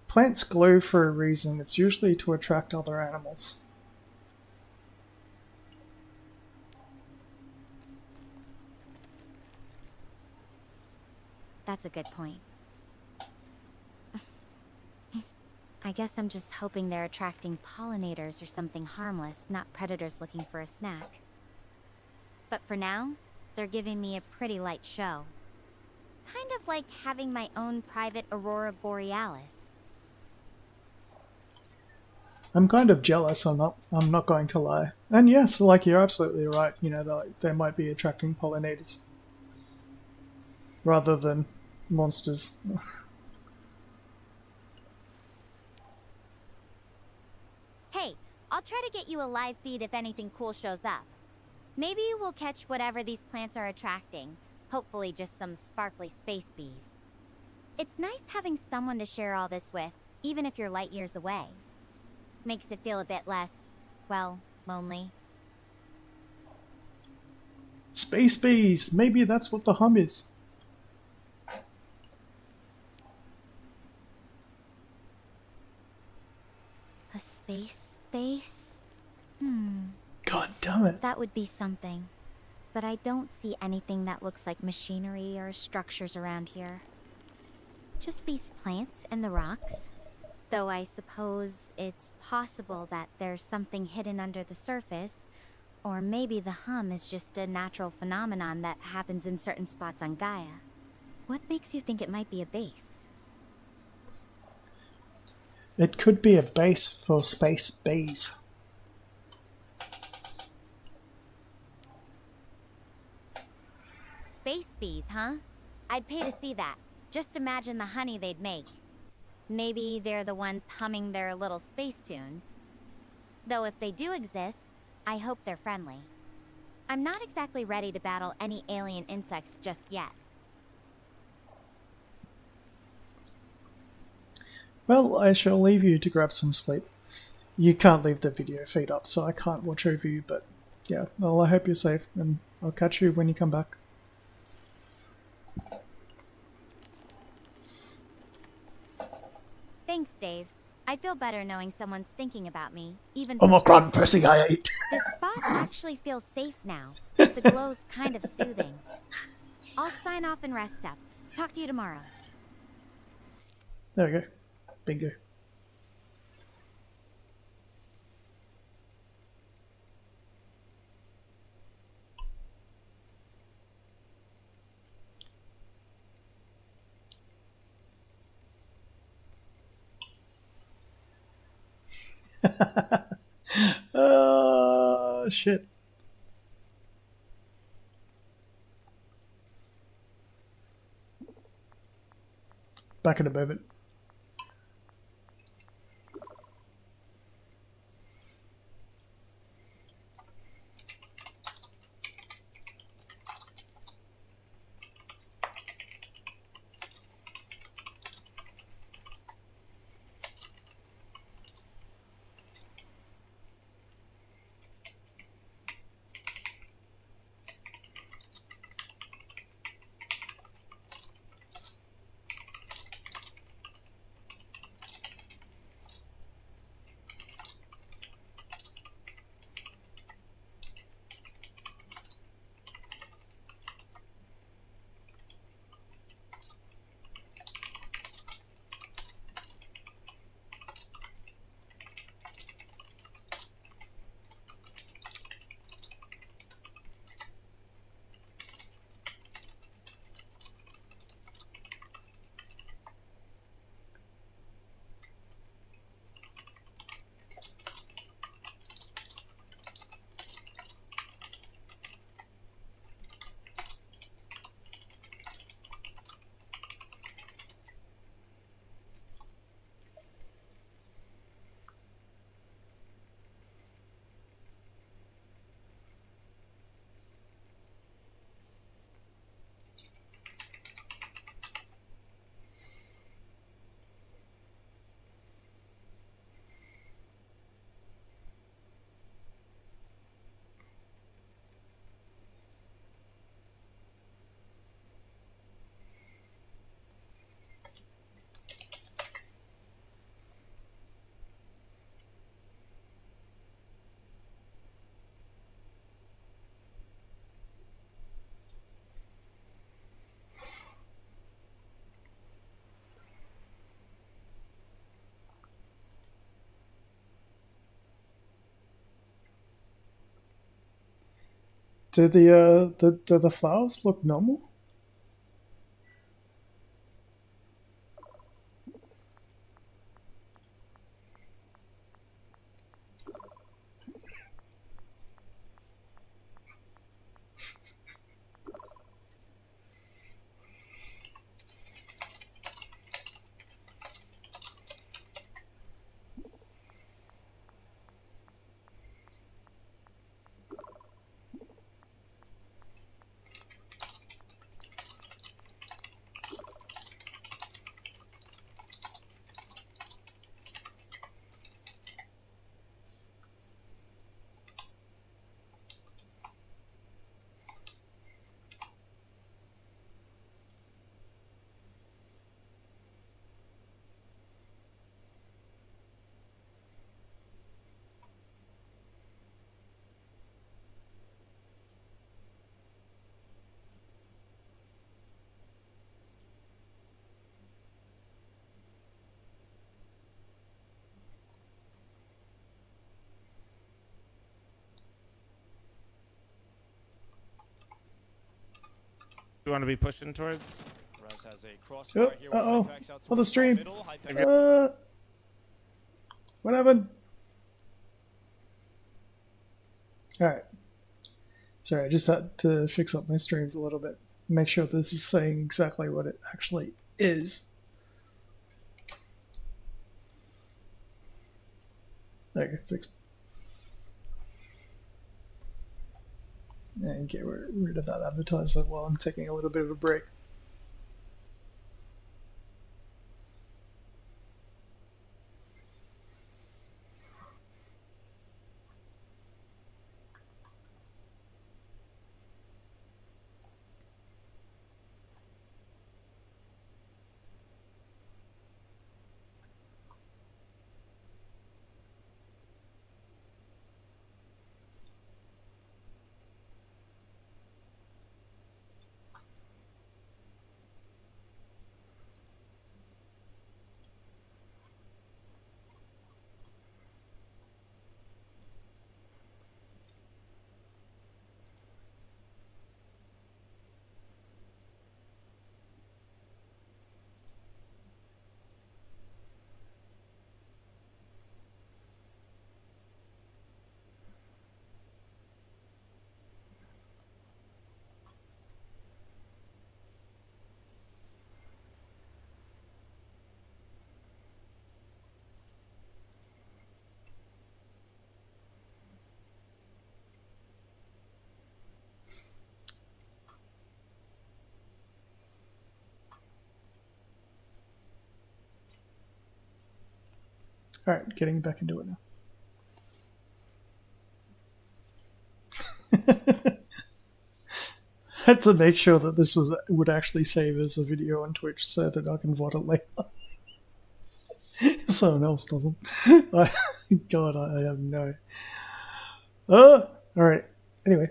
plants glow for a reason. It's usually to attract other animals. That's a good point. I guess I'm just hoping they're attracting pollinators or something harmless, not predators looking for a snack. But for now, they're giving me a pretty light show. Kind of like having my own private Aurora Borealis. I'm kind of jealous, I'm not going to lie. And yes, like, you're absolutely right, you know, they might be attracting pollinators. Rather than monsters. Hey, I'll try to get you a live feed if anything cool shows up. Maybe we'll catch whatever these plants are attracting. Hopefully just some sparkly space bees. It's nice having someone to share all this with, even if you're light years away. Makes it feel a bit less, well, lonely. Space bees! Maybe that's what the hum is. A space? God damn it. That would be something. But I don't see anything that looks like machinery or structures around here. Just these plants and the rocks. Though I suppose it's possible that there's something hidden under the surface, or maybe the hum is just a natural phenomenon that happens in certain spots on Gaia. What makes you think it might be a base? It could be a base for space bees. Space bees, huh? I'd pay to see that. Just imagine the honey they'd make. Maybe they're the ones humming their little space tunes. Though if they do exist, I hope they're friendly. I'm not exactly ready to battle any alien insects just yet. Well, I shall leave you to grab some sleep. You can't leave the video feed up, so I can't watch over you, but yeah, well, I hope you're safe, and I'll catch you when you come back. Thanks, Dave. I feel better knowing someone's thinking about me, even Omicron pussy I ate. The spot actually feels safe now. The glow's kind of soothing. I'll sign off and rest up. Talk to you tomorrow. There we go. Bingo. Oh, shit. Back in a moment. Do the flowers look normal? You want to be pushing towards? Raz has a crossfire Yep. here with Uh-oh. Hypex out On the towards stream. middle. Hypex What happened? Alright. Sorry, I just had to fix up my streams a little bit. Make sure this is saying exactly what it actually is. There you go, fixed. And get rid of that advertiser while I'm taking a little bit of a break. Alright, getting back into it now. Had to make sure that this would actually save as a video on Twitch so that I can VOD it later. If someone else doesn't. God, I have no. Alright. Anyway.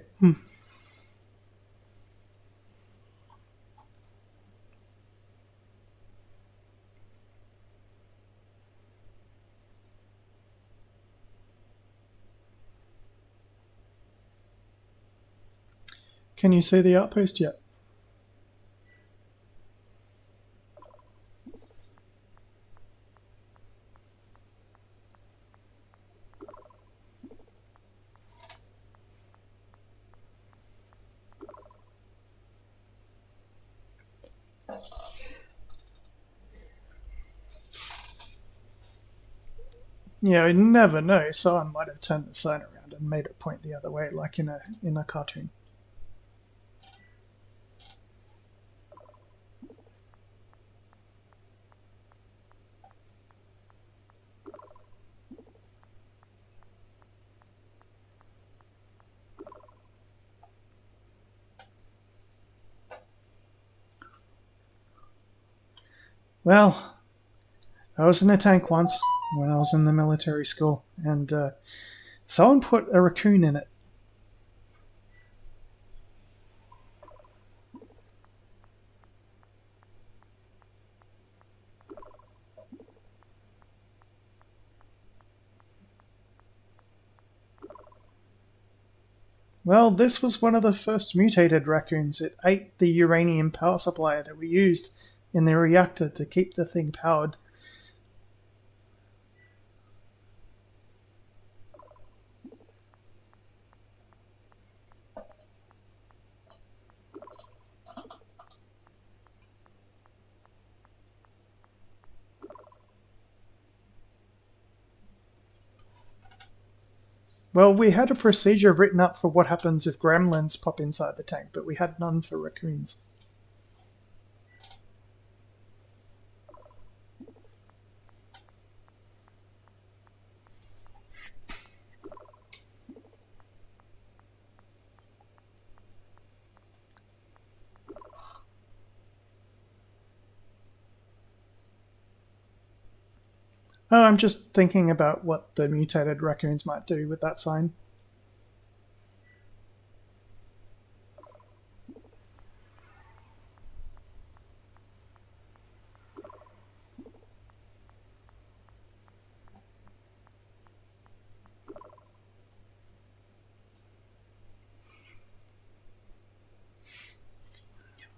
Can you see the outpost yet? Yeah, I never know. Someone might have turned the sign around and made it point the other way, like in a cartoon. Well, I was in a tank once when I was in the military school, and someone put a raccoon in it. Well, this was one of the first mutated raccoons. It ate the uranium power supply that we used in the reactor to keep the thing powered. Well, we had a procedure written up for what happens if gremlins pop inside the tank, but we had none for raccoons. Oh, I'm just thinking about what the mutated raccoons might do with that sign.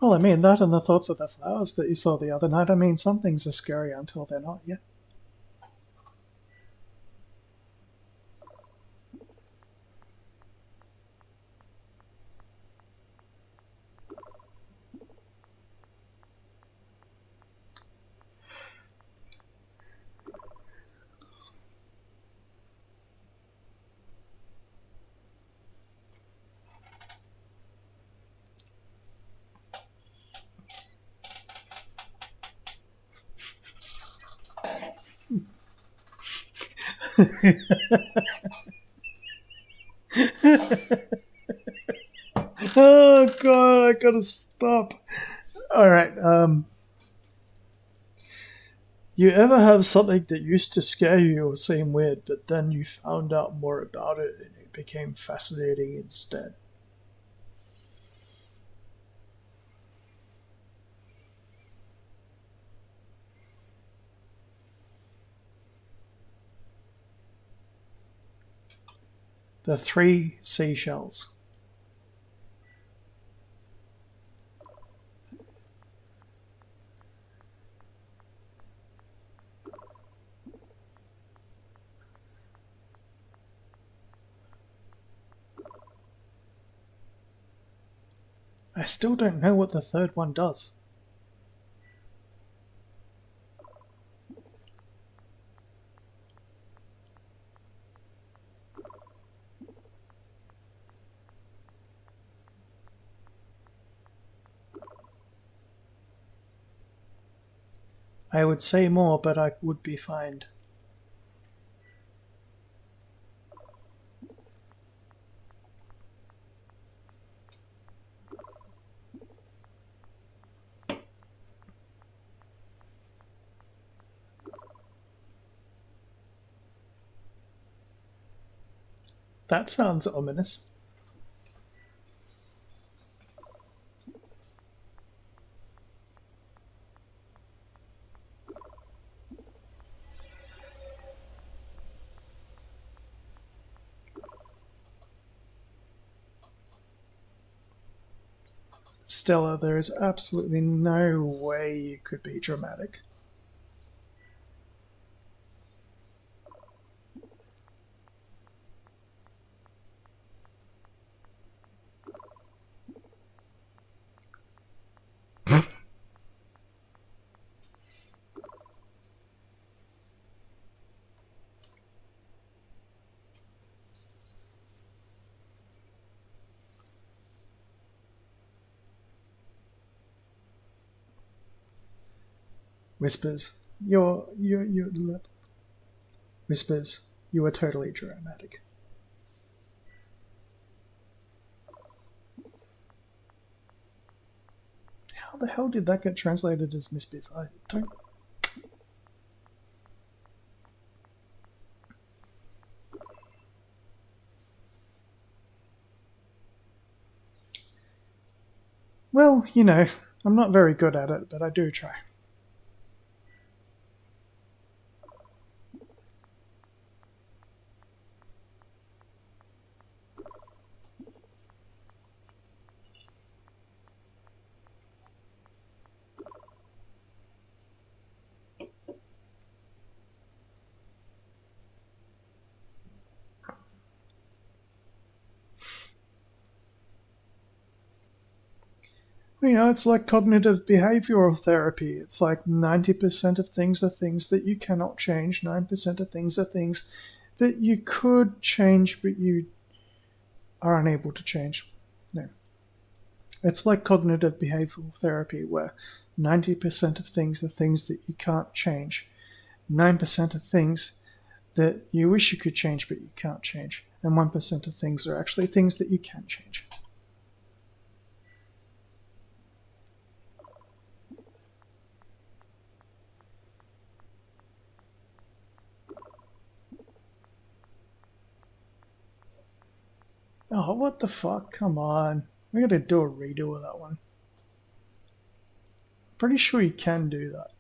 Well, I mean, that and the thoughts of the flowers that you saw the other night. I mean, some things are scary until they're not, yeah. Oh god, I gotta stop. Alright, you ever have something that used to scare you or seem weird, but then you found out more about it and it became fascinating instead? The 3 seashells. I still don't know what the third one does. I would say more, but I would be fined. That sounds ominous. Stella, there is absolutely no way you could be dramatic. Whispers, Whispers, you are totally dramatic. How the hell did that get translated as Whispers? I don't. Well, you know, I'm not very good at it, but I do try. You know, it's like cognitive behavioral therapy. It's like 90% of things are things that you cannot change, 9% of things are things that you could change, but you are unable to change. No. It's like cognitive behavioral therapy, where 90% of things are things that you can't change, 9% of things that you wish you could change, but you can't change, and 1% of things are actually things that you can change. Oh, what the fuck? Come on. We gotta do a redo of that one. Pretty sure you can do that.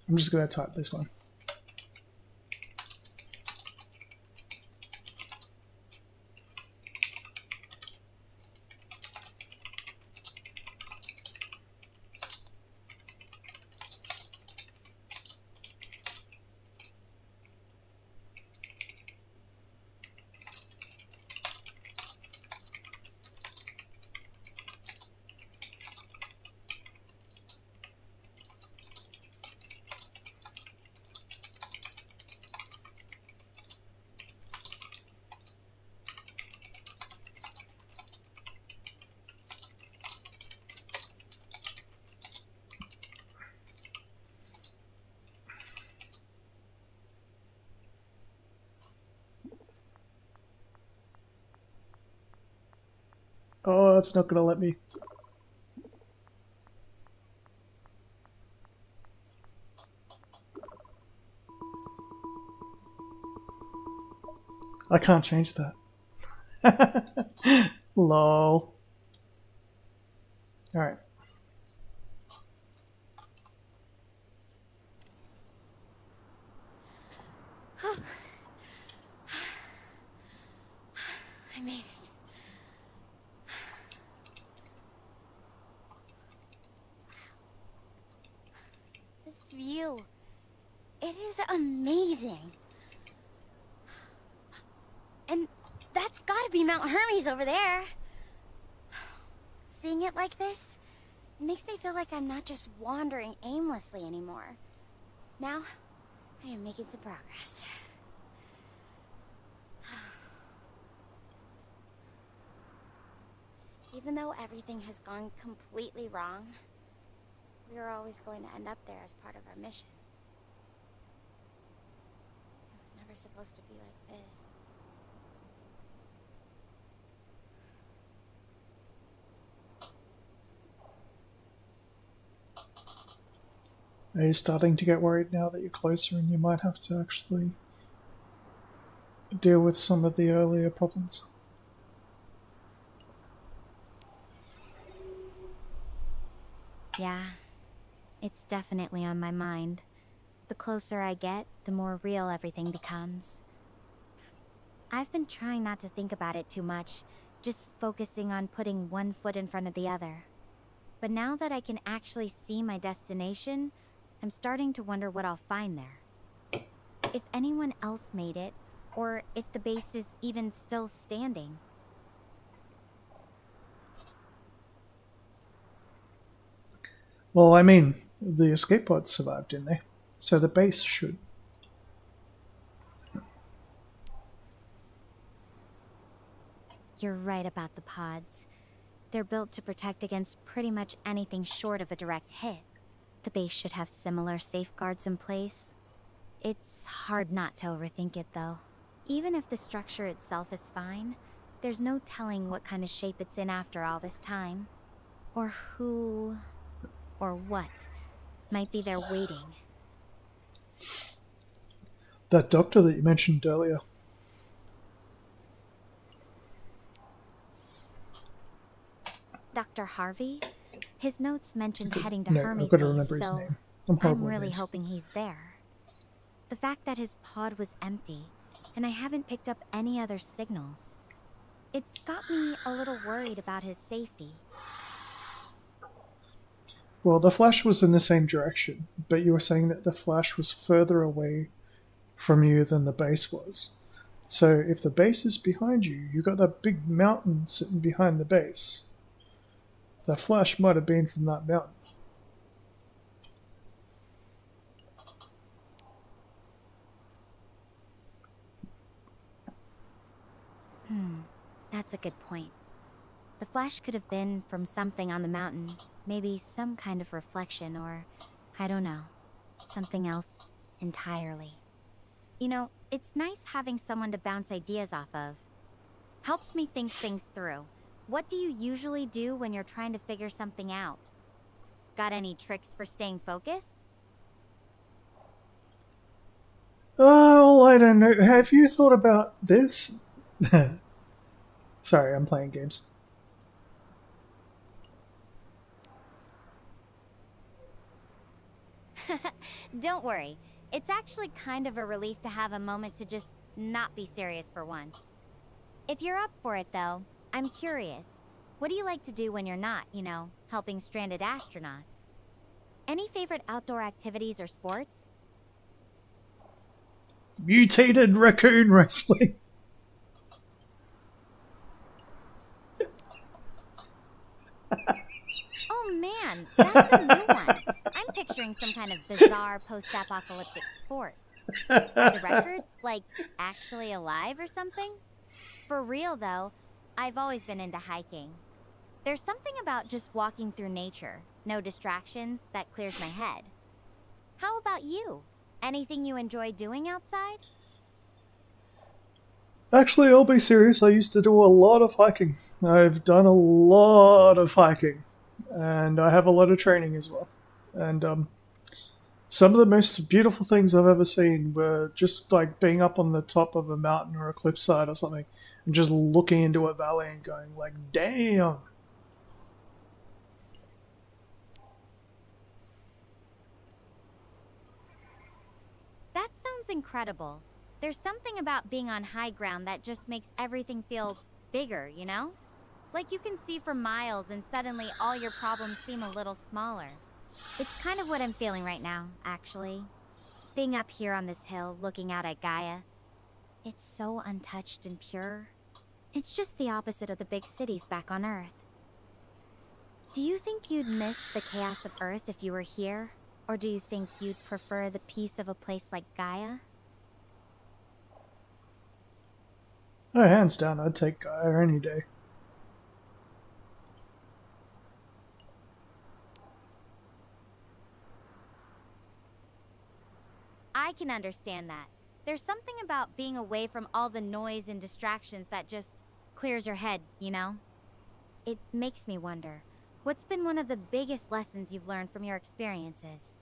I'm just gonna type this one. Oh, it's not gonna let me. I can't change that. Lol. Alright. I made it. This view. It is amazing. And that's gotta be Mount Hermes over there. Seeing it like this, it makes me feel like I'm not just wandering aimlessly anymore. Now, I am making some progress. Even though everything has gone completely wrong, we were always going to end up there as part of our mission. It was never supposed to be like this. Are you starting to get worried now that you're closer and you might have to actually deal with some of the earlier problems? Yeah, it's definitely on my mind. The closer I get, the more real everything becomes. I've been trying not to think about it too much, just focusing on putting one foot in front of the other. But now that I can actually see my destination, I'm starting to wonder what I'll find there. If anyone else made it, or if the base is even still standing. Well, I mean, the escape pods survived, didn't they? So the base should. You're right about the pods. They're built to protect against pretty much anything short of a direct hit. The base should have similar safeguards in place. It's hard not to overthink it, though. Even if the structure itself is fine, there's no telling what kind of shape it's in after all this time. Or who, or what, might be there waiting. That doctor that you mentioned earlier. Dr. Harvey? His notes mentioned heading to No, Hermes I've got to base, remember his so name. I'm horrible I'm with really names. hoping he's there. The fact that his pod was empty, and I haven't picked up any other signals. It's got me a little worried about his safety. Well, the flash was in the same direction, but you were saying that the flash was further away from you than the base was. So if the base is behind you, you got that big mountain sitting behind the base. The flash might have been from that mountain. That's a good point. The flash could have been from something on the mountain. Maybe some kind of reflection or, I don't know, something else entirely. You know, it's nice having someone to bounce ideas off of. Helps me think things through. What do you usually do when you're trying to figure something out? Got any tricks for staying focused? Oh, I don't know. Have you thought about this? Sorry, I'm playing games. Don't worry. It's actually kind of a relief to have a moment to just not be serious for once. If you're up for it, though, I'm curious. What do you like to do when you're not, you know, helping stranded astronauts? Any favorite outdoor activities or sports? Mutated raccoon wrestling. Oh man, that's a new one. I'm picturing some kind of bizarre post-apocalyptic sport. Are the records, like, actually alive or something? For real, though, I've always been into hiking. There's something about just walking through nature, no distractions, that clears my head. How about you? Anything you enjoy doing outside? Actually, I'll be serious. I used to do a lot of hiking. I've done a lot of hiking. And I have a lot of training as well. And some of the most beautiful things I've ever seen were just like being up on the top of a mountain or a cliffside or something and just looking into a valley and going like, damn. That sounds incredible. There's something about being on high ground that just makes everything feel bigger, you know? Like you can see for miles and suddenly all your problems seem a little smaller. It's kind of what I'm feeling right now, actually. Being up here on this hill, looking out at Gaia. It's so untouched and pure. It's just the opposite of the big cities back on Earth. Do you think you'd miss the chaos of Earth if you were here? Or do you think you'd prefer the peace of a place like Gaia? Oh, hands down, I'd take Gaia any day. I can understand that. There's something about being away from all the noise and distractions that just clears your head, you know? It makes me wonder, what's been one of the biggest lessons you've learned from your experiences?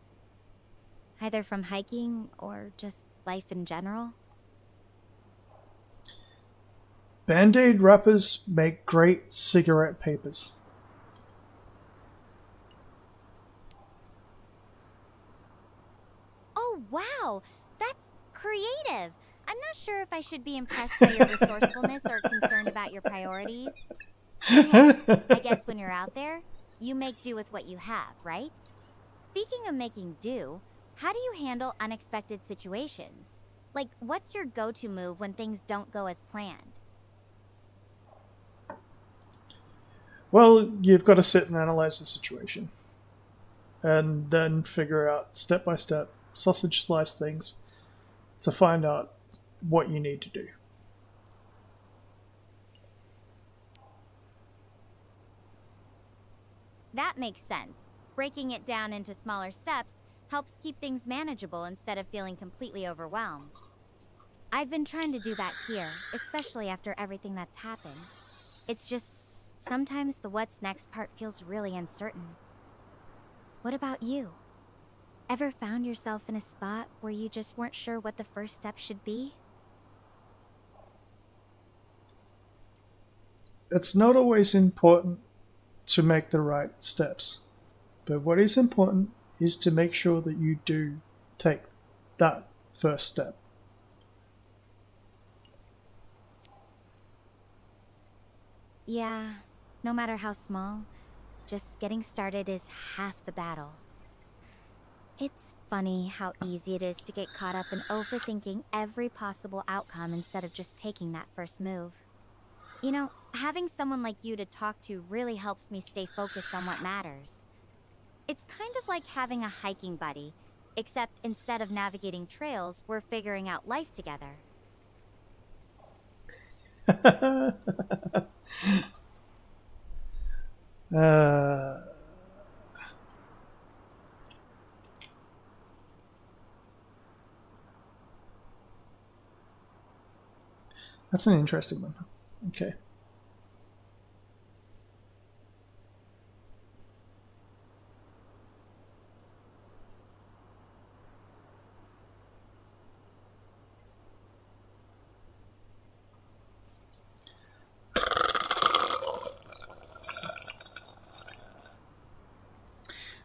either from hiking or just life in general? Band-Aid wrappers make great cigarette papers. Oh, wow! That's creative! I'm not sure if I should be impressed by your resourcefulness or concerned about your priorities. I guess when you're out there, you make do with what you have, right? Speaking of making do, how do you handle unexpected situations? Like, what's your go-to move when things don't go as planned? Well, you've got to sit and analyze the situation. And then figure out, step by step, sausage slice things to find out what you need to do. That makes sense. Breaking it down into smaller steps helps keep things manageable instead of feeling completely overwhelmed. I've been trying to do that here, especially after everything that's happened. It's just, sometimes the what's next part feels really uncertain. What about you? Ever found yourself in a spot where you just weren't sure what the first step should be? It's not always important to make the right steps, but what is important is to make sure that you do take that first step. Yeah, no matter how small, just getting started is half the battle. It's funny how easy it is to get caught up in overthinking every possible outcome instead of just taking that first move. You know, having someone like you to talk to really helps me stay focused on what matters. It's kind of like having a hiking buddy, except instead of navigating trails, we're figuring out life together. That's an interesting one. Okay.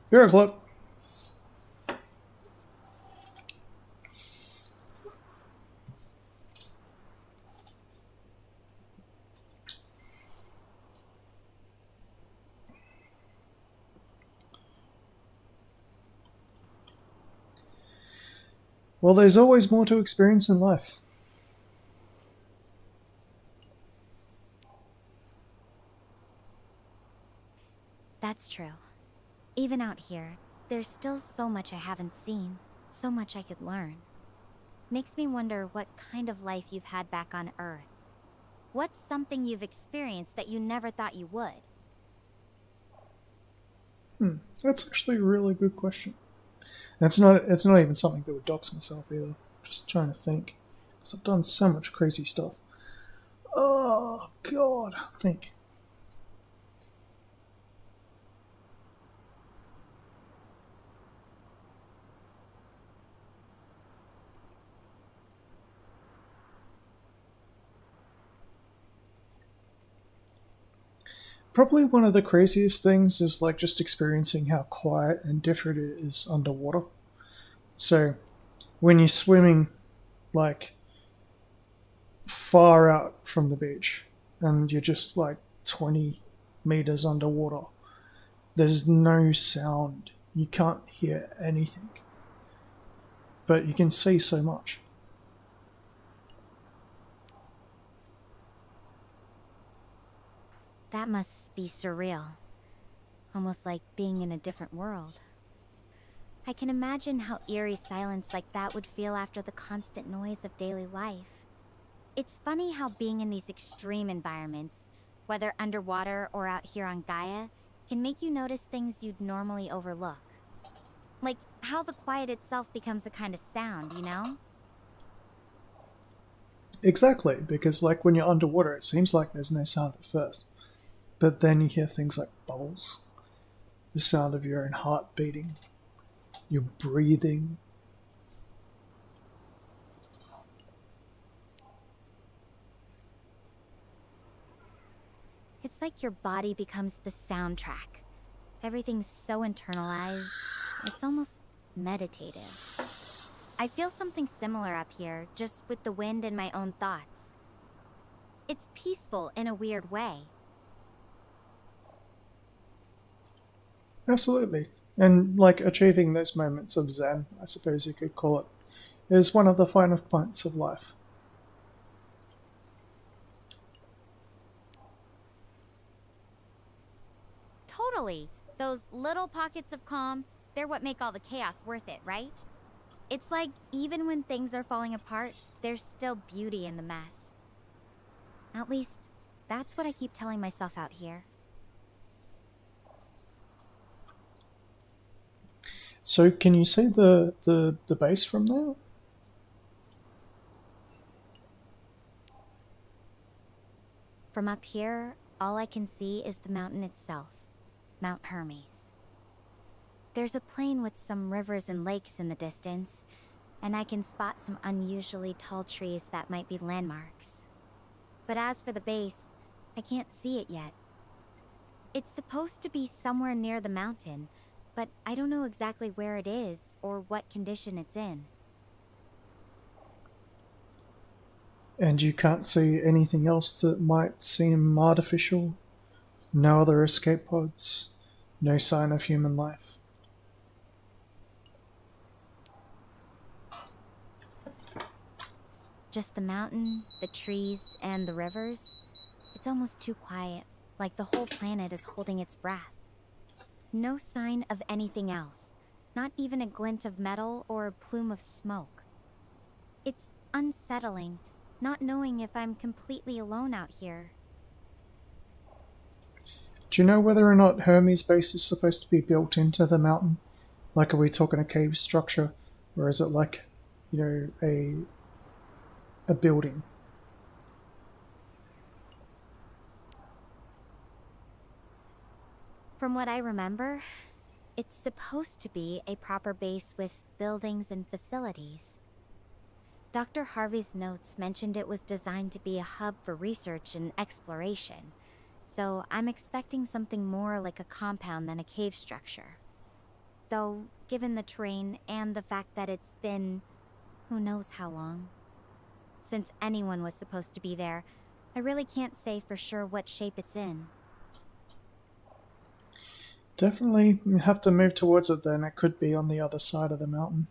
Beer Club. Well, there's always more to experience in life. That's true. Even out here, there's still so much I haven't seen, so much I could learn. Makes me wonder what kind of life you've had back on Earth. What's something you've experienced that you never thought you would? That's actually a really good question. It's not even something that would dox myself either. Just trying to think. Because I've done so much crazy stuff. Oh, God. Think. Probably one of the craziest things is like just experiencing how quiet and different it is underwater. So when you're swimming like far out from the beach and you're just like 20 meters underwater, there's no sound. You can't hear anything. But you can see so much. That must be surreal. Almost like being in a different world. I can imagine how eerie silence like that would feel after the constant noise of daily life. It's funny how being in these extreme environments, whether underwater or out here on Gaia, can make you notice things you'd normally overlook. Like how the quiet itself becomes a kind of sound, you know? Exactly, because like when you're underwater, it seems like there's no sound at first. But then you hear things like bubbles, the sound of your own heart beating, your breathing, It's like your body becomes the soundtrack. Everything's so internalized, it's almost meditative. I feel something similar up here, just with the wind and my own thoughts. It's peaceful in a weird way. Absolutely. And like achieving those moments of zen, I suppose you could call it, is one of the finer points of life. Totally. Those little pockets of calm, they're what make all the chaos worth it, right? It's like even when things are falling apart, there's still beauty in the mess. At least, that's what I keep telling myself out here. So can you see the base from there? From up here, all I can see is the mountain itself, Mount Hermes. There's a plain with some rivers and lakes in the distance, and I can spot some unusually tall trees that might be landmarks. But as for the base, I can't see it yet. It's supposed to be somewhere near the mountain, but I don't know exactly where it is or what condition it's in. And you can't see anything else that might seem artificial? No other escape pods? No sign of human life? Just the mountain, the trees, and the rivers. It's almost too quiet, like the whole planet is holding its breath. No sign of anything else, not even a glint of metal or a plume of smoke. It's unsettling, not knowing if I'm completely alone out here. Do you know whether or not Hermes base is supposed to be built into the mountain? Like, are we talking a cave structure, or is it like, a building? From what I remember, it's supposed to be a proper base with buildings and facilities. Dr. Harvey's notes mentioned it was designed to be a hub for research and exploration, so I'm expecting something more like a compound than a cave structure. Though, given the terrain and the fact that it's been who knows how long since anyone was supposed to be there, I really can't say for sure what shape it's in. Definitely have to move towards it then. It could be on the other side of the mountain.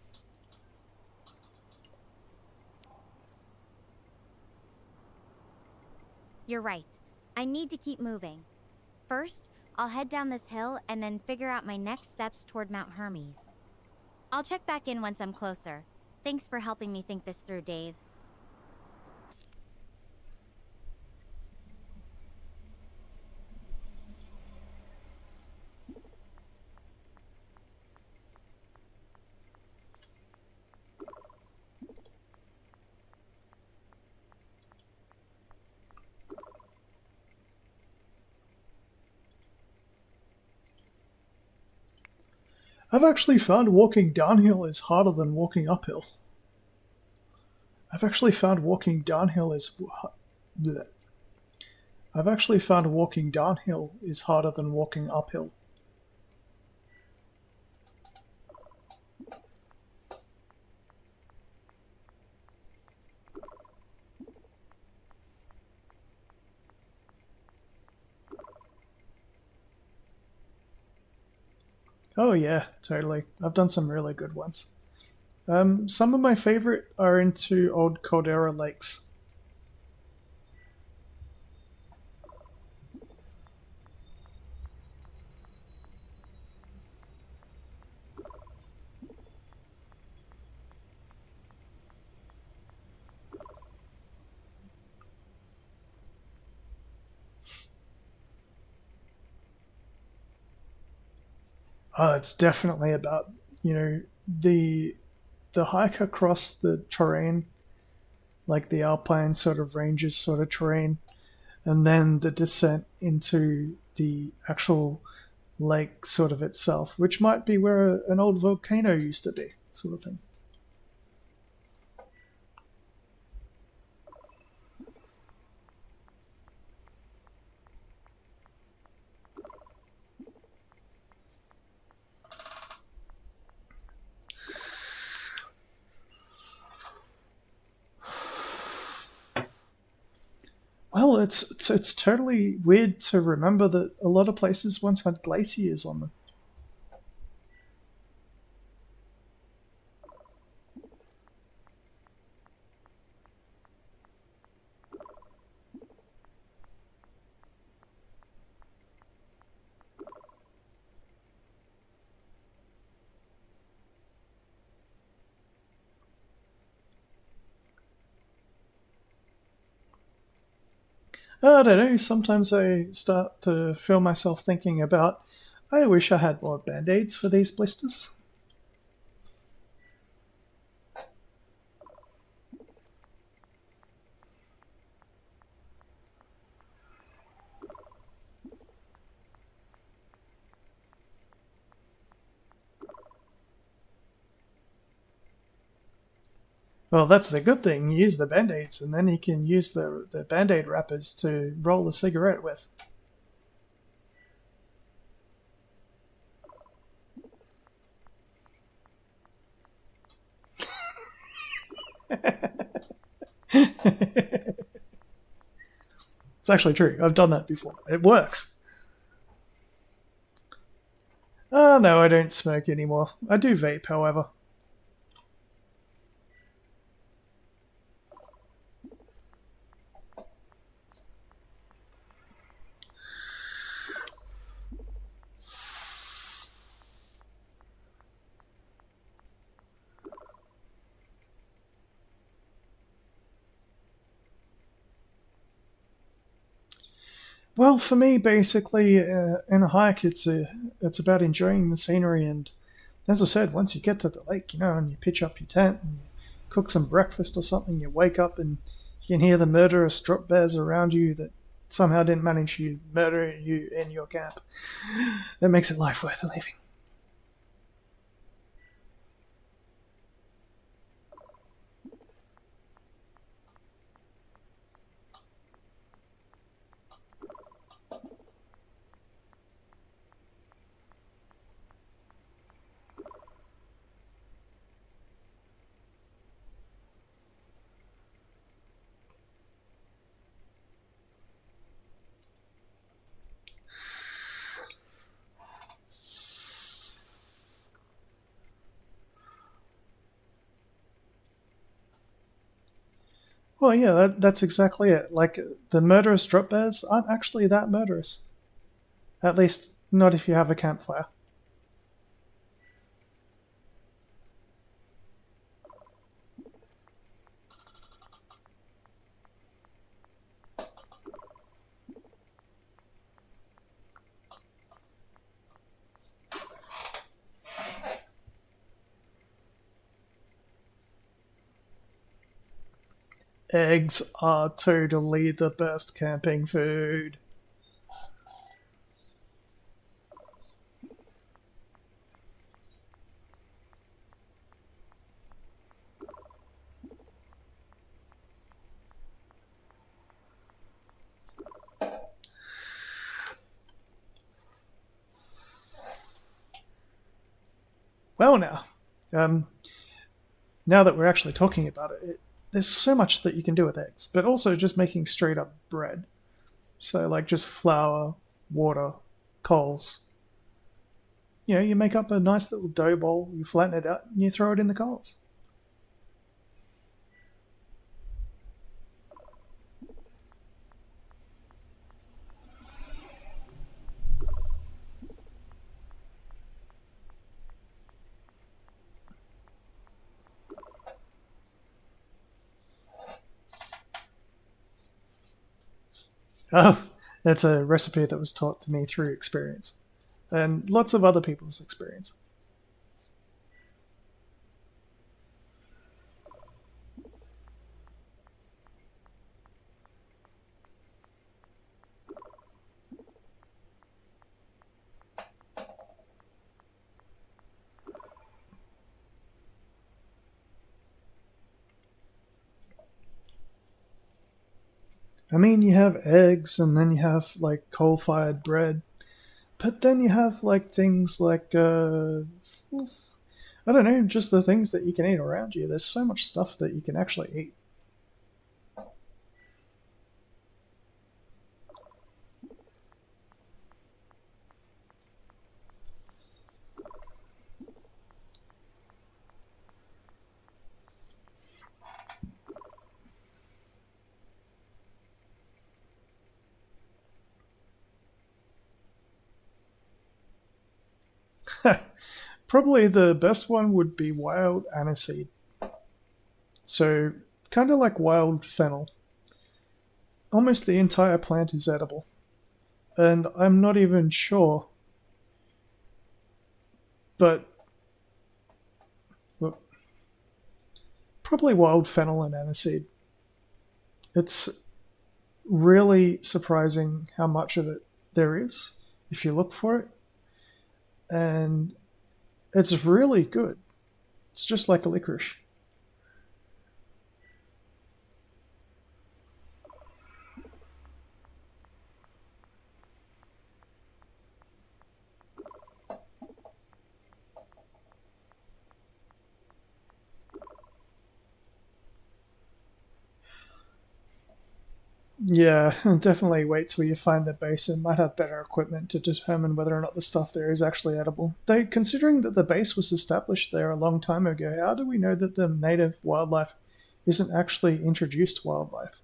You're right. I need to keep moving. First, I'll head down this hill and then figure out my next steps toward Mount Hermes. I'll check back in once I'm closer. Thanks for helping me think this through, Dave. I've actually found walking downhill is harder than walking uphill. I've actually found walking downhill is harder than walking uphill. Oh yeah, totally. I've done some really good ones. Some of my favorite are into old Caldera lakes. Oh, it's definitely about, the hike across the terrain, like the alpine sort of ranges sort of terrain, and then the descent into the actual lake sort of itself, which might be where an old volcano used to be, sort of thing. Well, it's totally weird to remember that a lot of places once had glaciers on them. I don't know, sometimes I start to feel myself thinking about, I wish I had more band-aids for these blisters. Well, that's the good thing. You use the band-aids, and then you can use the band-aid wrappers to roll the cigarette with. It's actually true. I've done that before. It works. Oh, no, I don't smoke anymore. I do vape, however. Well, for me, basically, in a hike, it's about enjoying the scenery. And as I said, once you get to the lake, and you pitch up your tent and you cook some breakfast or something, you wake up and you can hear the murderous drop bears around you that somehow didn't manage to murder you in your camp. That makes it life worth living. Well, yeah, that's exactly it. Like, the murderous drop bears aren't actually that murderous. At least, not if you have a campfire. Eggs are totally the best camping food. Well, now that we're actually talking about it, there's so much that you can do with eggs, but also just making straight up bread. So, like, just flour, water, coals. You make up a nice little dough bowl, you flatten it out, and you throw it in the coals. Oh, that's a recipe that was taught to me through experience, and lots of other people's experience. I mean, you have eggs, and then you have like coal-fired bread, but then you have like things like I don't know, just the things that you can eat around you. There's so much stuff that you can actually eat. Probably the best one would be wild aniseed. So, kind of like wild fennel. Almost the entire plant is edible. And I'm not even sure, but well, probably wild fennel and aniseed. It's really surprising how much of it there is if you look for it. And it's really good. It's just like a licorice. Yeah, definitely wait till you find the basin. Might have better equipment to determine whether or not the stuff there is actually edible. Though, considering that the base was established there a long time ago, how do we know that the native wildlife isn't actually introduced wildlife?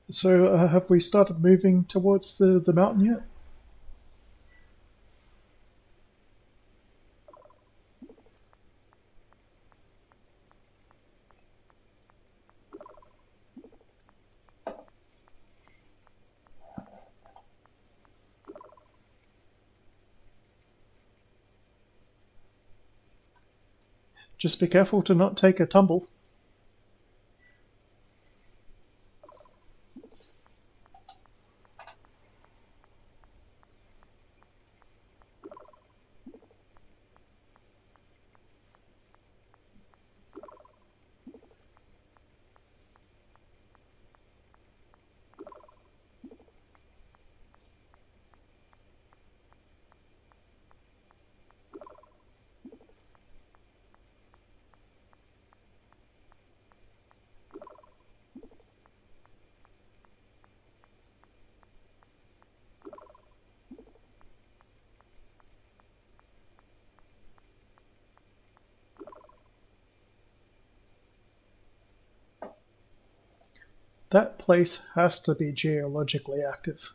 So, have we started moving towards the mountain yet? Just be careful to not take a tumble. That place has to be geologically active.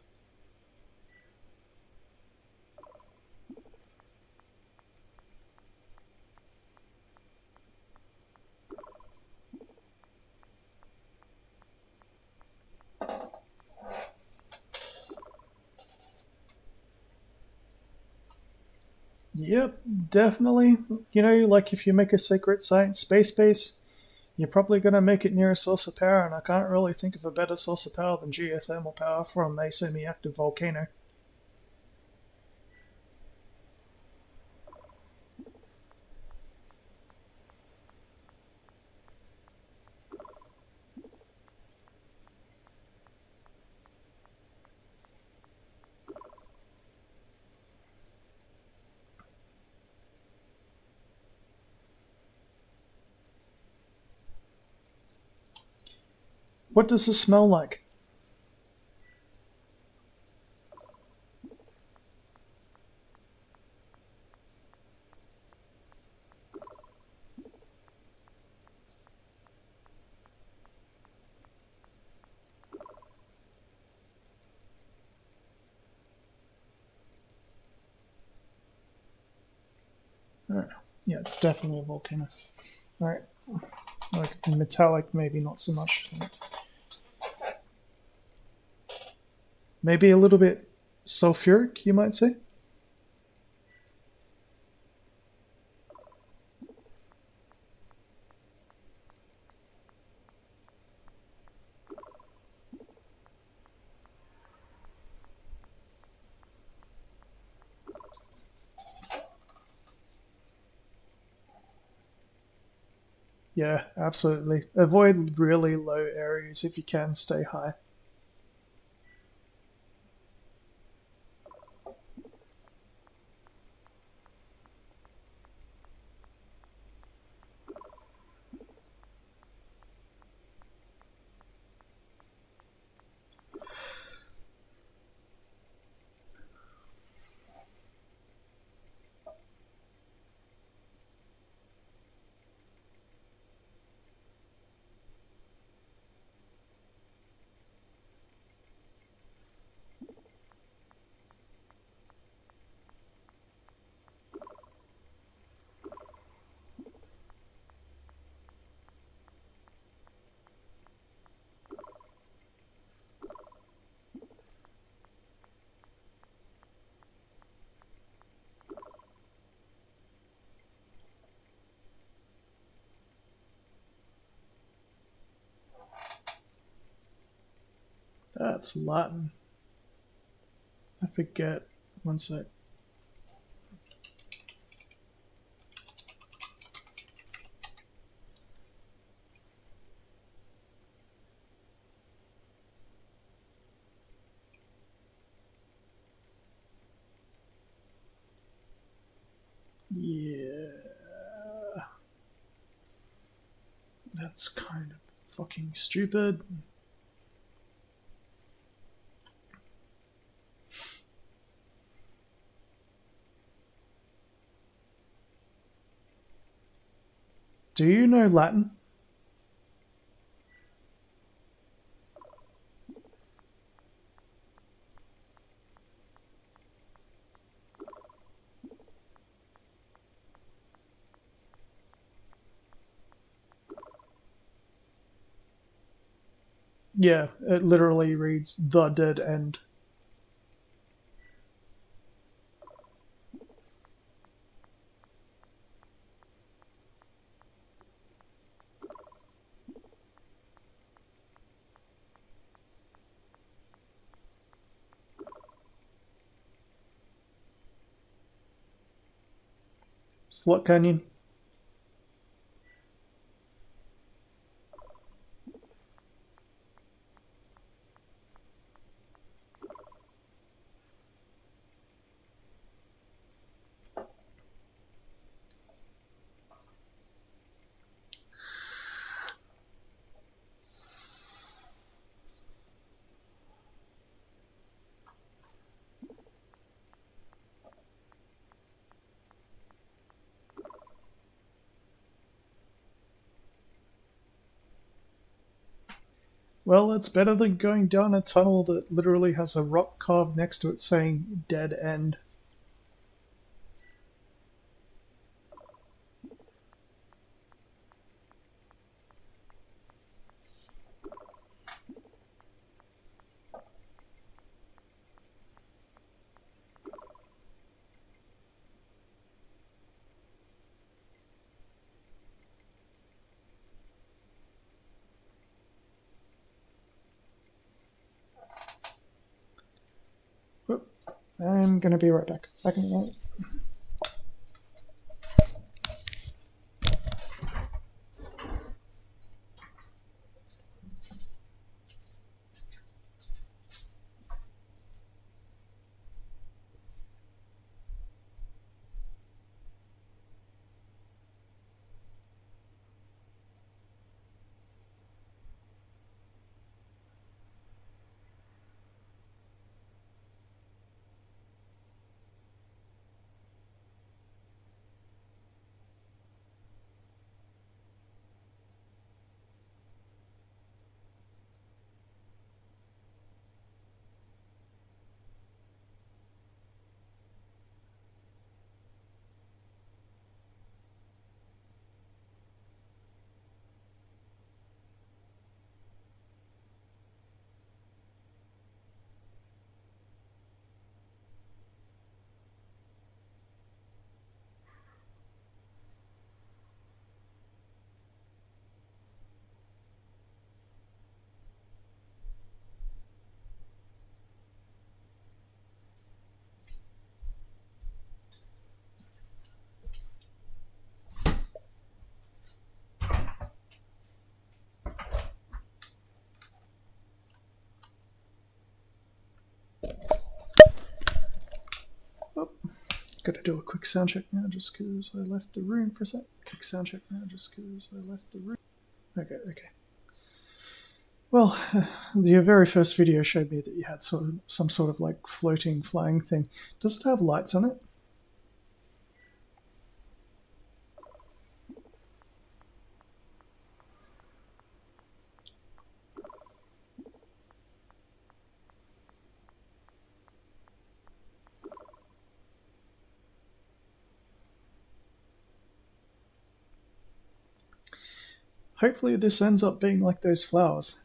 Yep, definitely. You know, like if you make a secret science space base, you're probably going to make it near a source of power, and I can't really think of a better source of power than geothermal power from a semi active volcano. What does it smell like? Alright. Yeah, it's definitely a volcano. Alright. Like metallic, maybe not so much. Maybe a little bit sulfuric, you might say? Yeah, absolutely. Avoid really low areas if you can. Stay high. That's Latin. I forget. One sec. Yeah. That's kind of fucking stupid. Do you know Latin? Yeah, it literally reads the dead end. Slot Canyon. Well, it's better than going down a tunnel that literally has a rock carved next to it saying dead end. Whoop. I'm gonna be right back. Back in a minute. Gotta do a quick sound check now just because I left the room for a sec. Quick sound check now just because I left the room. Okay. Well, your very first video showed me that you had some sort of like floating, flying thing. Does it have lights on it? Hopefully this ends up being like those flowers.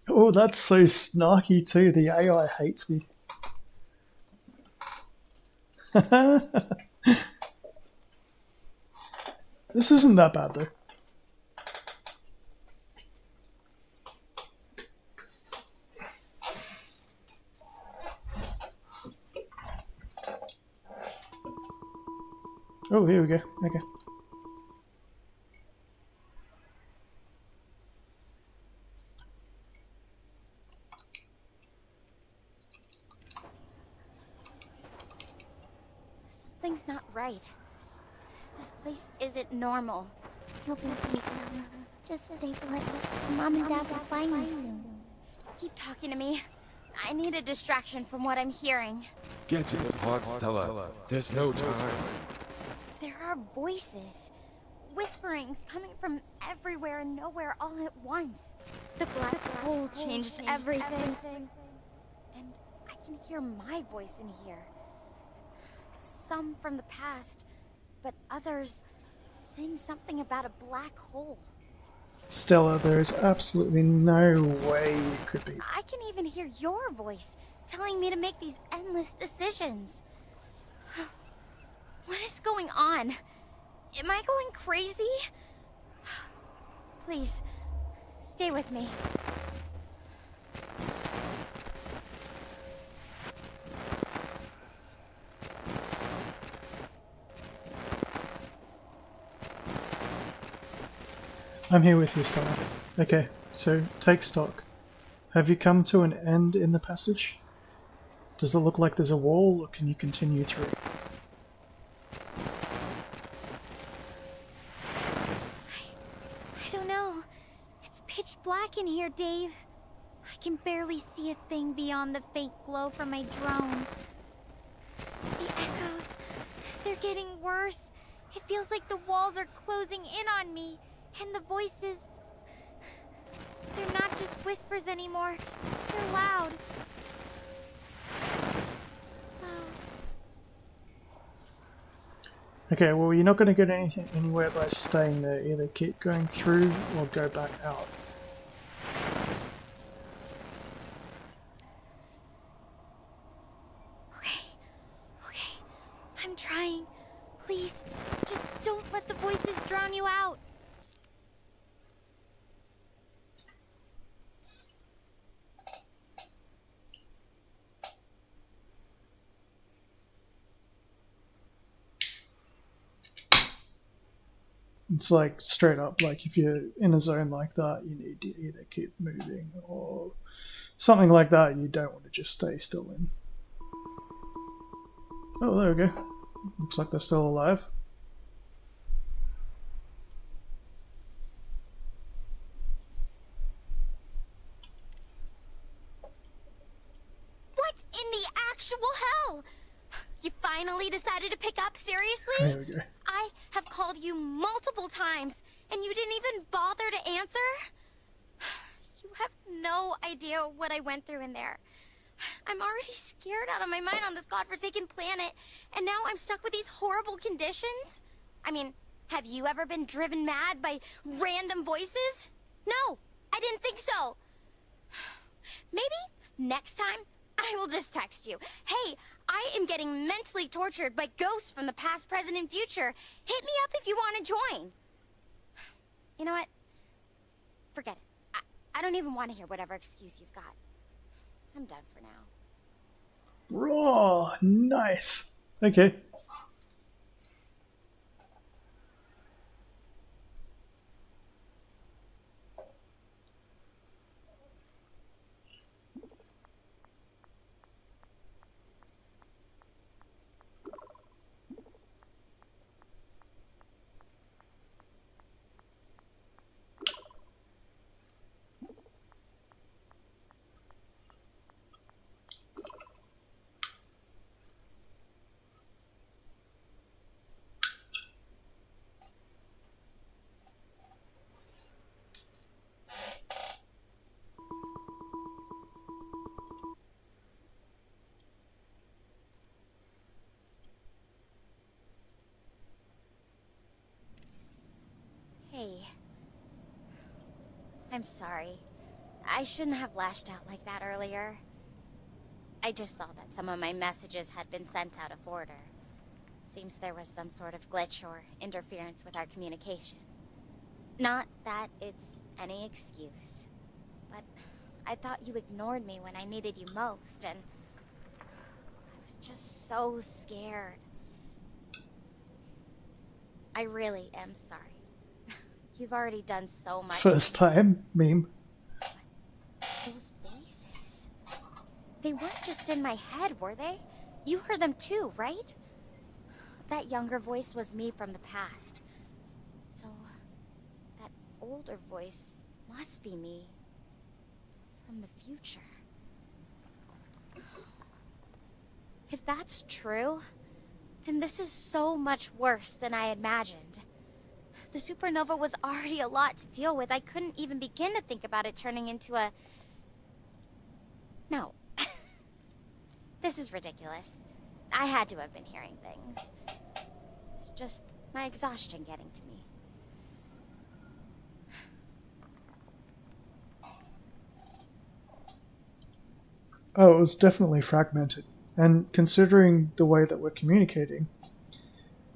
Oh, that's so snarky too. The AI hates me. This isn't that bad though. Oh, here we go. Okay. Something's not right. This place isn't normal. You'll be okay, Sam. Just stay put. Mom and Dad will find you soon. Keep talking to me. I need a distraction from what I'm hearing. Get to the pod, Stella. There's no time. There are voices. Whisperings coming from everywhere and nowhere all at once. The black hole changed everything. And I can hear my voice in here. Some from the past, but others saying something about a black hole. Stella, there is absolutely no way it could be. I can even hear your voice telling me to make these endless decisions. What is going on? Am I going crazy? Please, stay with me. I'm here with you, Stella. Okay, so take stock. Have you come to an end in the passage? Does it look like there's a wall, or can you continue through? I don't know. It's pitch black in here, Dave. I can barely see a thing beyond the faint glow from my drone. The echoes, they're getting worse. It feels like the walls are closing in on me. And the voices, they're not just whispers anymore. They're loud. So loud. Okay, well, you're not going to get anywhere by staying there. Either keep going through or go back out. Okay. I'm trying. Please, just don't let the voices drown you out. It's like straight up, like if you're in a zone like that, you need to either keep moving or something like that. You don't want to just stay still in. Oh, there we go. Looks like they're still alive. What in the actual hell? You finally decided to pick up, seriously? There we go. I have called you multiple times, and you didn't even bother to answer? You have no idea what I went through in there. I'm already scared out of my mind on this godforsaken planet, and now I'm stuck with these horrible conditions? I mean, have you ever been driven mad by random voices? No, I didn't think so. Maybe next time I will just text you. Hey, I am getting mentally tortured by ghosts from the past, present, and future. Hit me up if you want to join. You know what? Forget it. I don't even want to hear whatever excuse you've got. I'm done for now. Raw, nice. Okay. Hey. I'm sorry. I shouldn't have lashed out like that earlier. I just saw that some of my messages had been sent out of order. Seems there was some sort of glitch or interference with our communication. Not that it's any excuse, but I thought you ignored me when I needed you most, and I was just so scared. I really am sorry. You've already done so much. First time meme. Those voices. They weren't just in my head, were they? You heard them too, right? That younger voice was me from the past. So, that older voice must be me from the future. If that's true, then this is so much worse than I imagined. The supernova was already a lot to deal with. I couldn't even begin to think about it turning into a... No. This is ridiculous. I had to have been hearing things. It's just my exhaustion getting to me. Oh, it was definitely fragmented. And considering the way that we're communicating,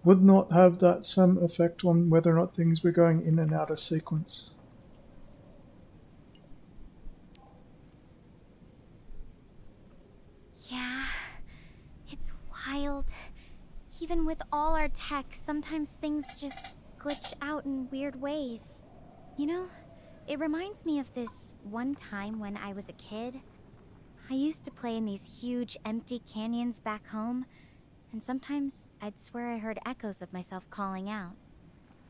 would not have that some effect on whether or not things were going in and out of sequence. Yeah, it's wild. Even with all our tech, sometimes things just glitch out in weird ways. You know, it reminds me of this one time when I was a kid. I used to play in these huge empty canyons back home, and sometimes I'd swear I heard echoes of myself calling out.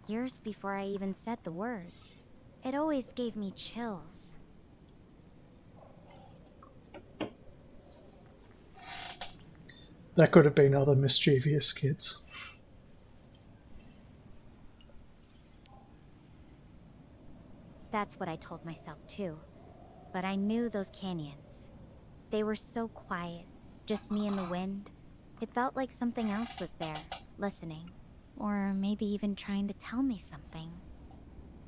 Years before I even said the words. It always gave me chills. That could have been other mischievous kids. That's what I told myself too. But I knew those canyons. They were so quiet, just me and the wind. It felt like something else was there, listening. Or maybe even trying to tell me something.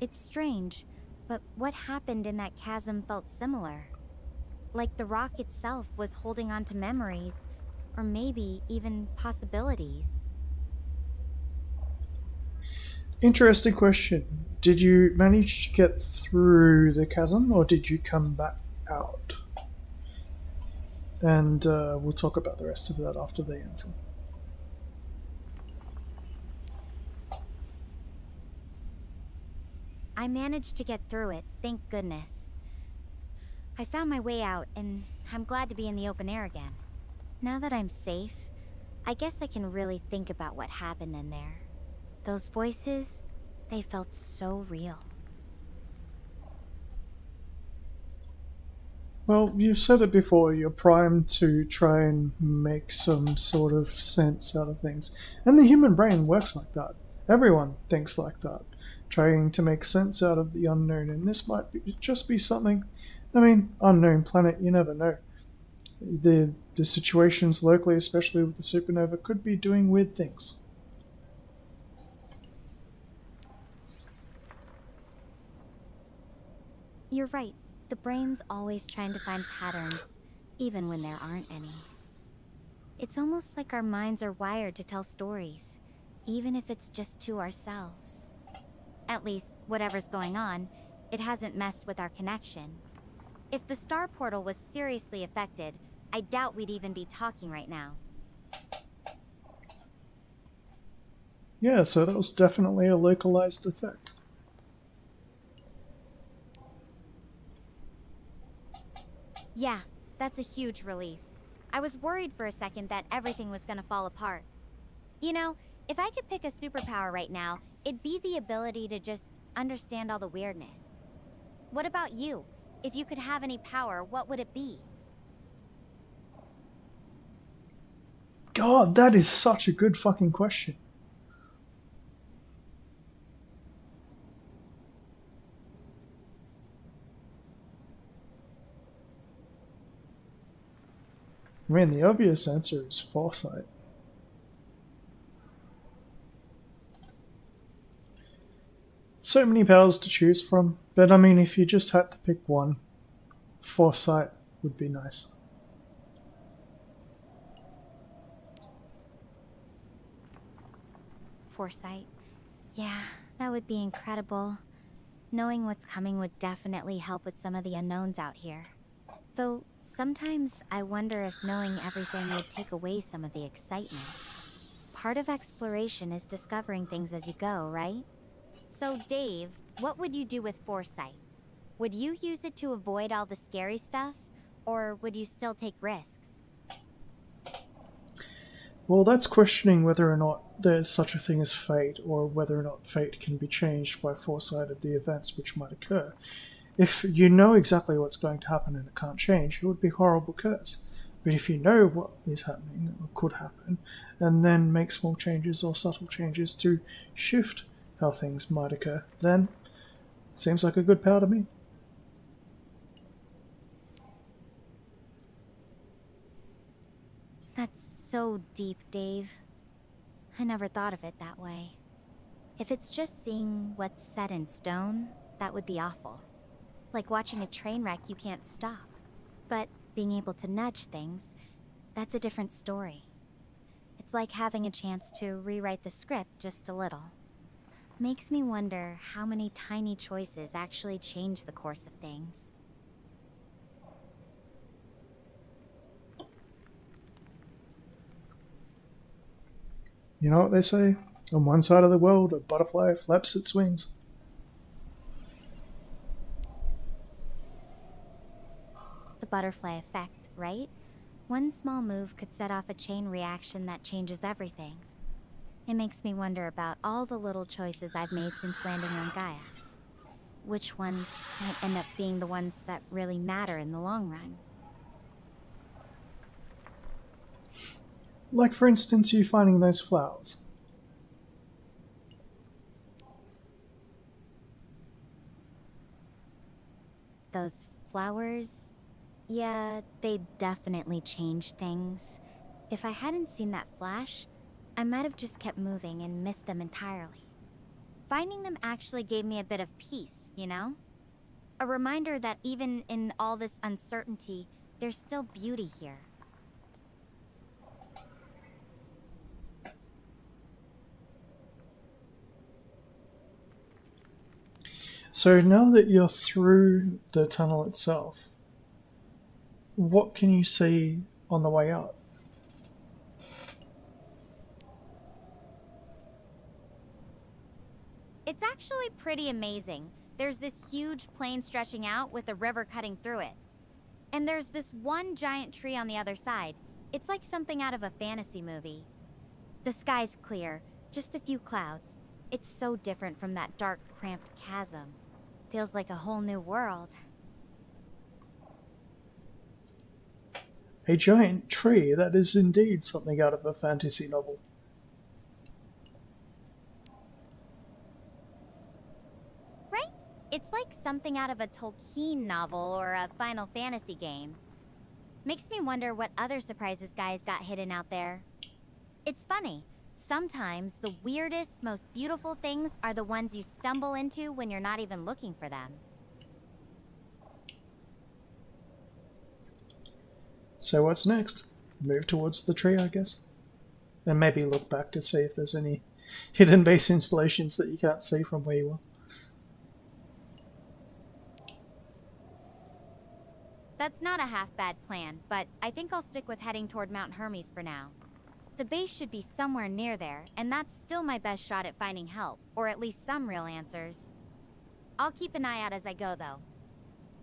It's strange, but what happened in that chasm felt similar. Like the rock itself was holding on to memories, or maybe even possibilities. Interesting question. Did you manage to get through the chasm, or did you come back out? And we'll talk about the rest of that after the answer. I managed to get through it, thank goodness. I found my way out, and I'm glad to be in the open air again. Now that I'm safe, I guess I can really think about what happened in there. Those voices, they felt so real. Well, you've said it before, you're primed to try and make some sort of sense out of things. And the human brain works like that. Everyone thinks like that, trying to make sense out of the unknown. And this might just be something, I mean, unknown planet, you never know. The situations locally, especially with the supernova, could be doing weird things. You're right. The brain's always trying to find patterns. even when there aren't any. It's almost like our minds are wired to tell stories, even if it's just to ourselves. At least, whatever's going on, it hasn't messed with our connection. If the star portal was seriously affected, I doubt we'd even be talking right now. Yeah, so that was definitely a localized effect. Yeah, that's a huge relief. I was worried for a second that everything was gonna fall apart. You know, if I could pick a superpower right now, it'd be the ability to just understand all the weirdness. What about you? If you could have any power, what would it be? God, that is such a good fucking question. I mean, the obvious answer is foresight. So many powers to choose from, but I mean, if you just had to pick one, foresight would be nice. Foresight. Yeah, that would be incredible. Knowing what's coming would definitely help with some of the unknowns out here. Though, sometimes I wonder if knowing everything would take away some of the excitement. Part of exploration is discovering things as you go, right? So, Dave, what would you do with foresight? Would you use it to avoid all the scary stuff? Or would you still take risks? Well, that's questioning whether or not there's such a thing as fate, or whether or not fate can be changed by foresight of the events which might occur. If you know exactly what's going to happen and it can't change, it would be a horrible curse. But if you know what is happening or could happen, and then make small changes or subtle changes to shift how things might occur, then seems like a good power to me. That's so deep, Dave. I never thought of it that way. If it's just seeing what's set in stone, that would be awful. Like watching a train wreck you can't stop. But being able to nudge things, that's a different story. It's like having a chance to rewrite the script just a little. Makes me wonder how many tiny choices actually change the course of things. You know what they say? On one side of the world, a butterfly flaps its wings. The butterfly effect, right? One small move could set off a chain reaction that changes everything. It makes me wonder about all the little choices I've made since landing on Gaia. Which ones might end up being the ones that really matter in the long run. Like, for instance, you finding those flowers. Those flowers... yeah, they definitely changed things. If I hadn't seen that flash, I might have just kept moving and missed them entirely. Finding them actually gave me a bit of peace, you know? A reminder that even in all this uncertainty, there's still beauty here. So now that you're through the tunnel itself, what can you see on the way out? It's actually pretty amazing. There's this huge plain stretching out with a river cutting through it. And there's this one giant tree on the other side. It's like something out of a fantasy movie. The sky's clear, just a few clouds. It's so different from that dark, cramped chasm. Feels like a whole new world. A giant tree, that is indeed something out of a fantasy novel. Right? It's like something out of a Tolkien novel or a Final Fantasy game. Makes me wonder what other surprises guys got hidden out there. It's funny. Sometimes the weirdest, most beautiful things are the ones you stumble into when you're not even looking for them. So what's next? Move towards the tree, I guess. And maybe look back to see if there's any hidden base installations that you can't see from where you are. That's not a half-bad plan, but I think I'll stick with heading toward Mount Hermes for now. The base should be somewhere near there, and that's still my best shot at finding help, or at least some real answers. I'll keep an eye out as I go, though.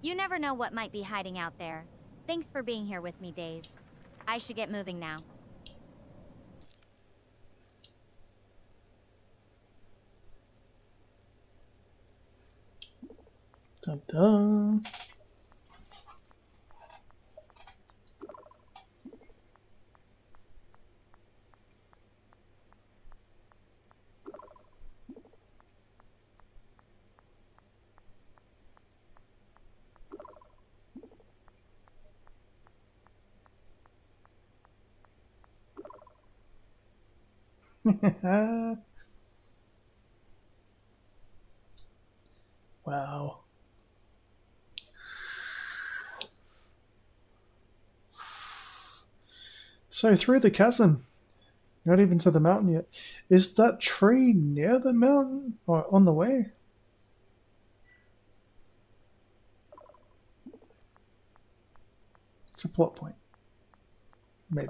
You never know what might be hiding out there. Thanks for being here with me, Dave. I should get moving now. Dun dun. Wow. So through the chasm, not even to the mountain yet. Is that tree near the mountain or on the way? It's a plot point. Maybe.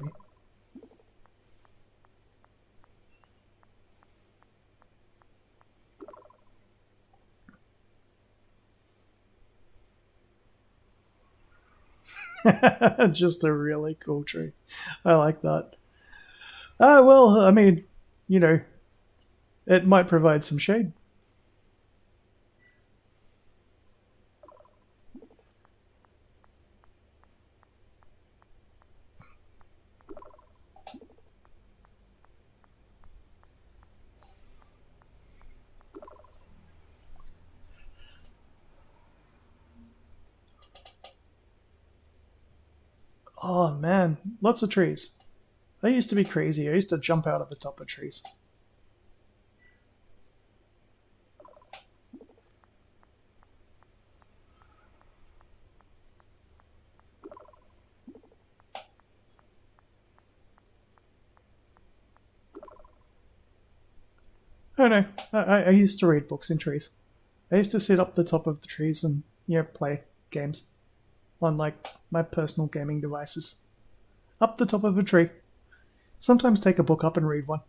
Just a really cool tree. I like that. Well, I mean, you know, it might provide some shade. Oh man, lots of trees. I used to be crazy. I used to jump out of the top of trees. I don't know. I used to read books in trees. I used to sit up the top of the trees and, play games on, like, my personal gaming devices. Up the top of a tree. Sometimes take a book up and read one.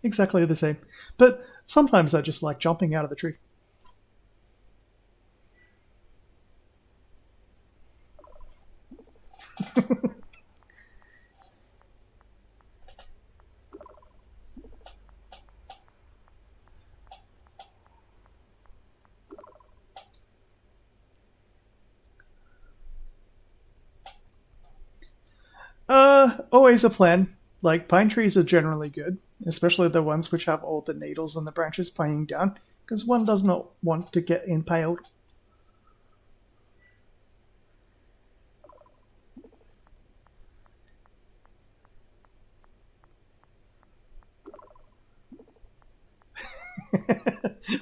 Exactly the same. But sometimes I just like jumping out of the tree. Always a plan. Like, pine trees are generally good, especially the ones which have all the needles on the branches pointing down, because one does not want to get impaled.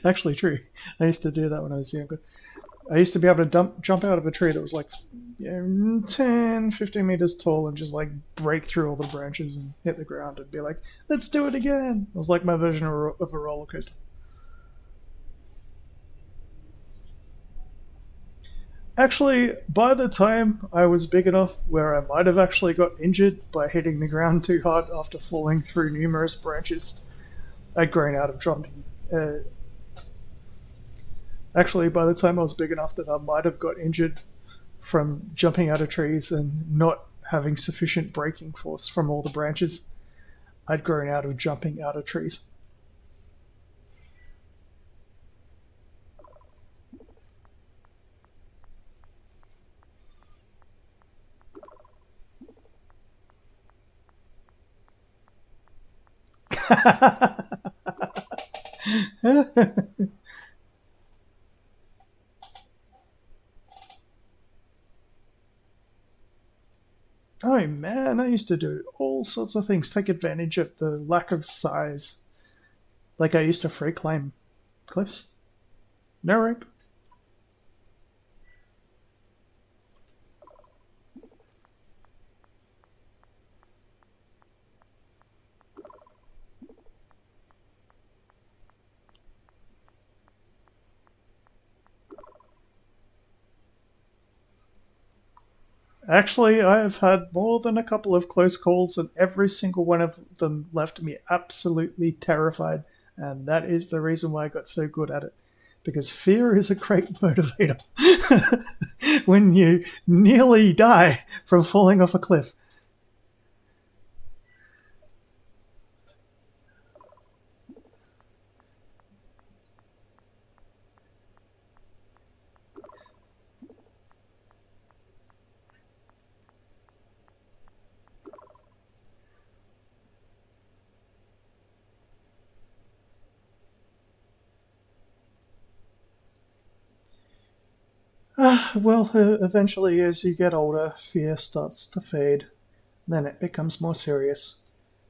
Actually true. I used to do that when I was younger. I used to be able to jump out of a tree that was like 10, 15 meters tall and just like break through all the branches and hit the ground and be like, let's do it again. It was like my version of a roller coaster. Actually, by the time I was big enough where I might have actually got injured by hitting the ground too hard after falling through numerous branches, I'd grown out of jumping. Actually, by the time I was big enough that I might have got injured from jumping out of trees and not having sufficient braking force from all the branches, I'd grown out of jumping out of trees. Oh man, I used to do all sorts of things, take advantage of the lack of size. Like I used to free climb cliffs. No rope. Actually, I've had more than a couple of close calls, and every single one of them left me absolutely terrified. And that is the reason why I got so good at it. Because fear is a great motivator. When you nearly die from falling off a cliff. Well, eventually, as you get older, fear starts to fade. Then it becomes more serious.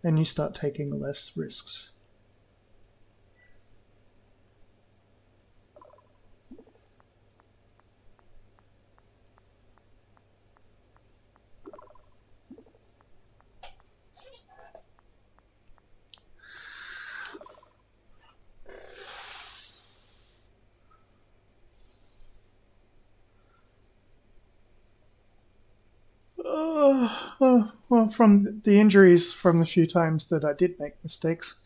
Then you start taking less risks. Well, from the injuries from the few times that I did make mistakes,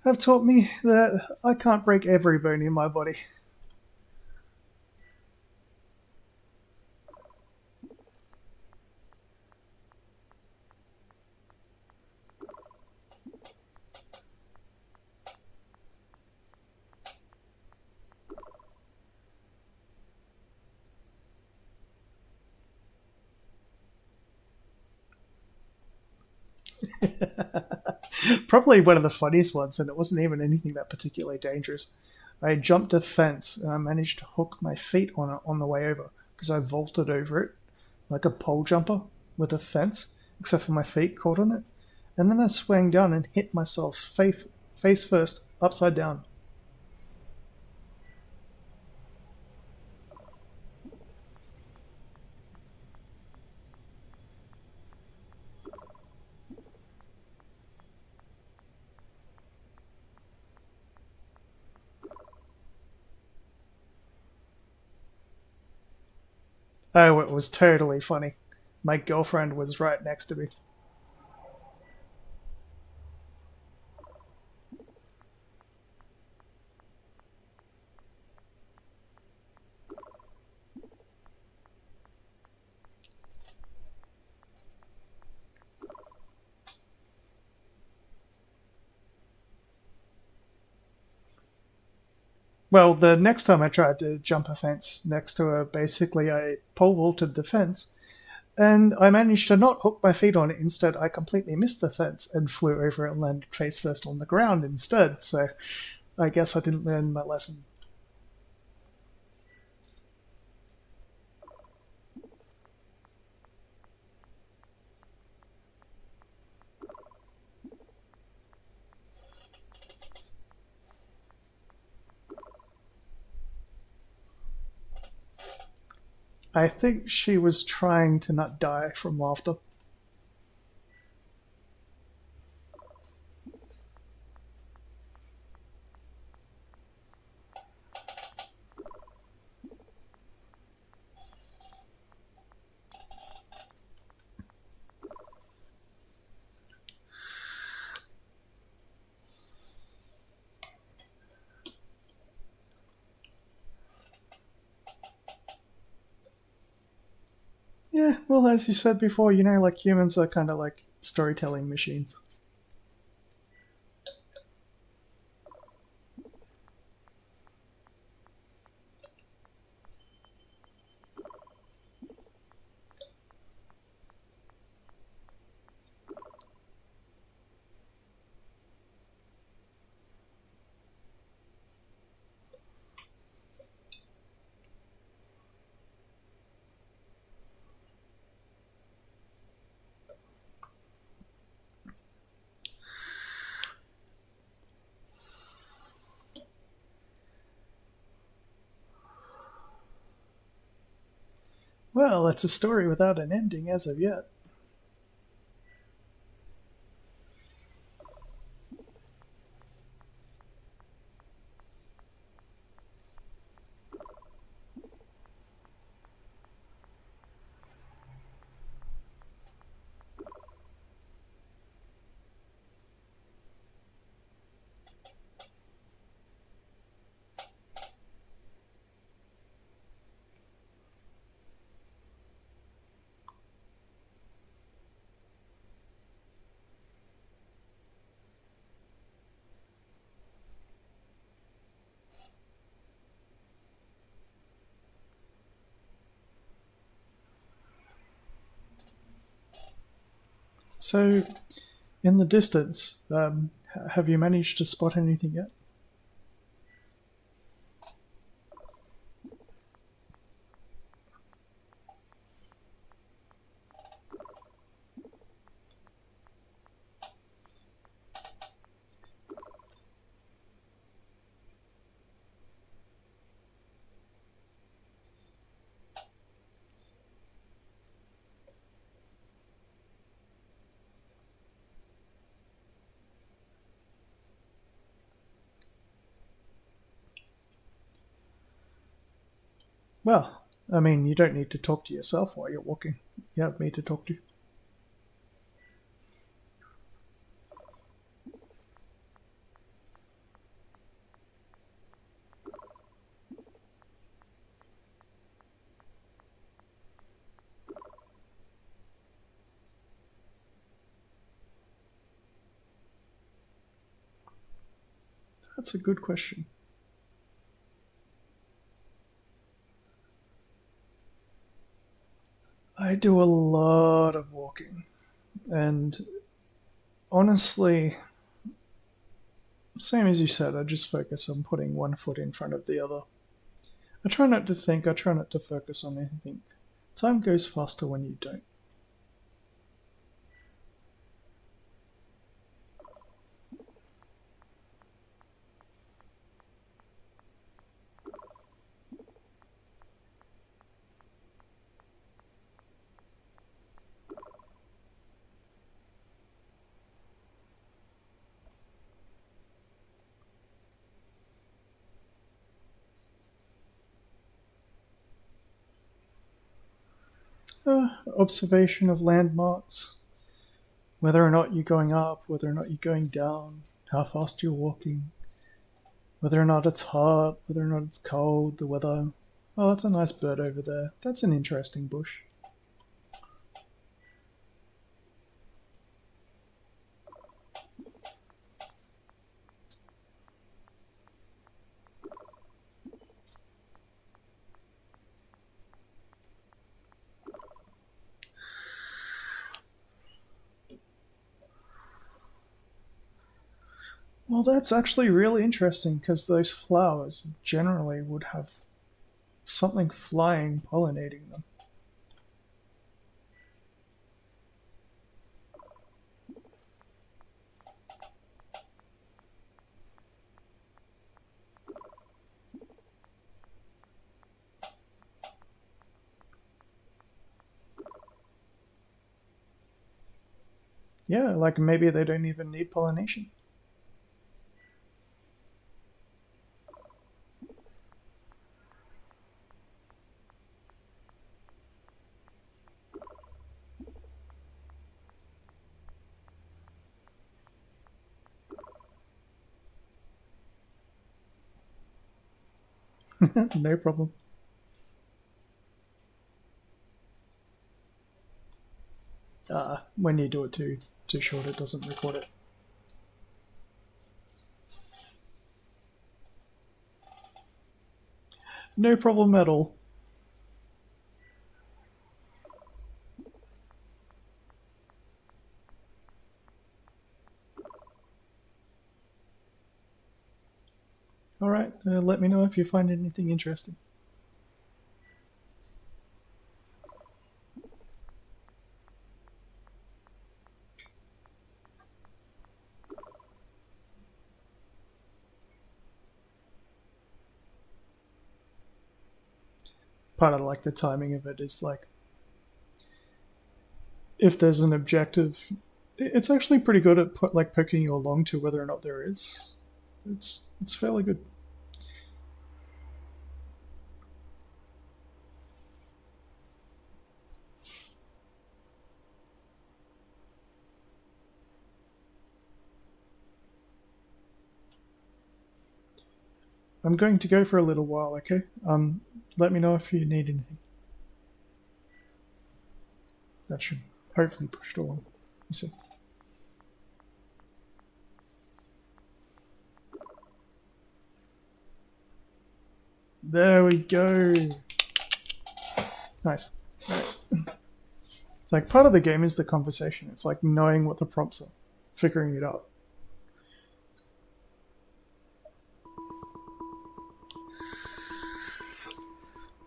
have taught me that I can't break every bone in my body. Probably one of the funniest ones, and it wasn't even anything that particularly dangerous. I jumped a fence and I managed to hook my feet on it on the way over because I vaulted over it like a pole jumper with a fence, except for my feet caught on it. And then I swang down and hit myself face first, upside down. Oh, it was totally funny. My girlfriend was right next to me. Well, the next time I tried to jump a fence next to her, basically I pole vaulted the fence, and I managed to not hook my feet on it. Instead, I completely missed the fence and flew over it and landed face first on the ground instead. So I guess I didn't learn my lesson. I think she was trying to not die from laughter. Yeah, well, as you said before, like humans are kind of like storytelling machines. Well, it's a story without an ending as of yet. So, in the distance, have you managed to spot anything yet? Well, I mean, you don't need to talk to yourself while you're walking. You have me to talk to. That's a good question. I do a lot of walking, and honestly, same as you said, I just focus on putting one foot in front of the other. I try not to think, I try not to focus on anything. Time goes faster when you don't. Observation of landmarks, whether or not you're going up, whether or not you're going down, how fast you're walking, whether or not it's hot, whether or not it's cold, the weather. Oh, that's a nice bird over there. That's an interesting bush. Well, that's actually really interesting because those flowers generally would have something flying pollinating them. Yeah, like maybe they don't even need pollination. No problem. When you do it too short, it doesn't record it. No problem at all. Alright, let me know if you find anything interesting. Part of like the timing of it is like if there's an objective, it's actually pretty good at poking you along to whether or not there is. It's fairly good. I'm going to go for a little while, okay? Let me know if you need anything. That should hopefully push it along. You see. There we go. Nice. All right. It's like part of the game is the conversation. It's like knowing what the prompts are, figuring it out.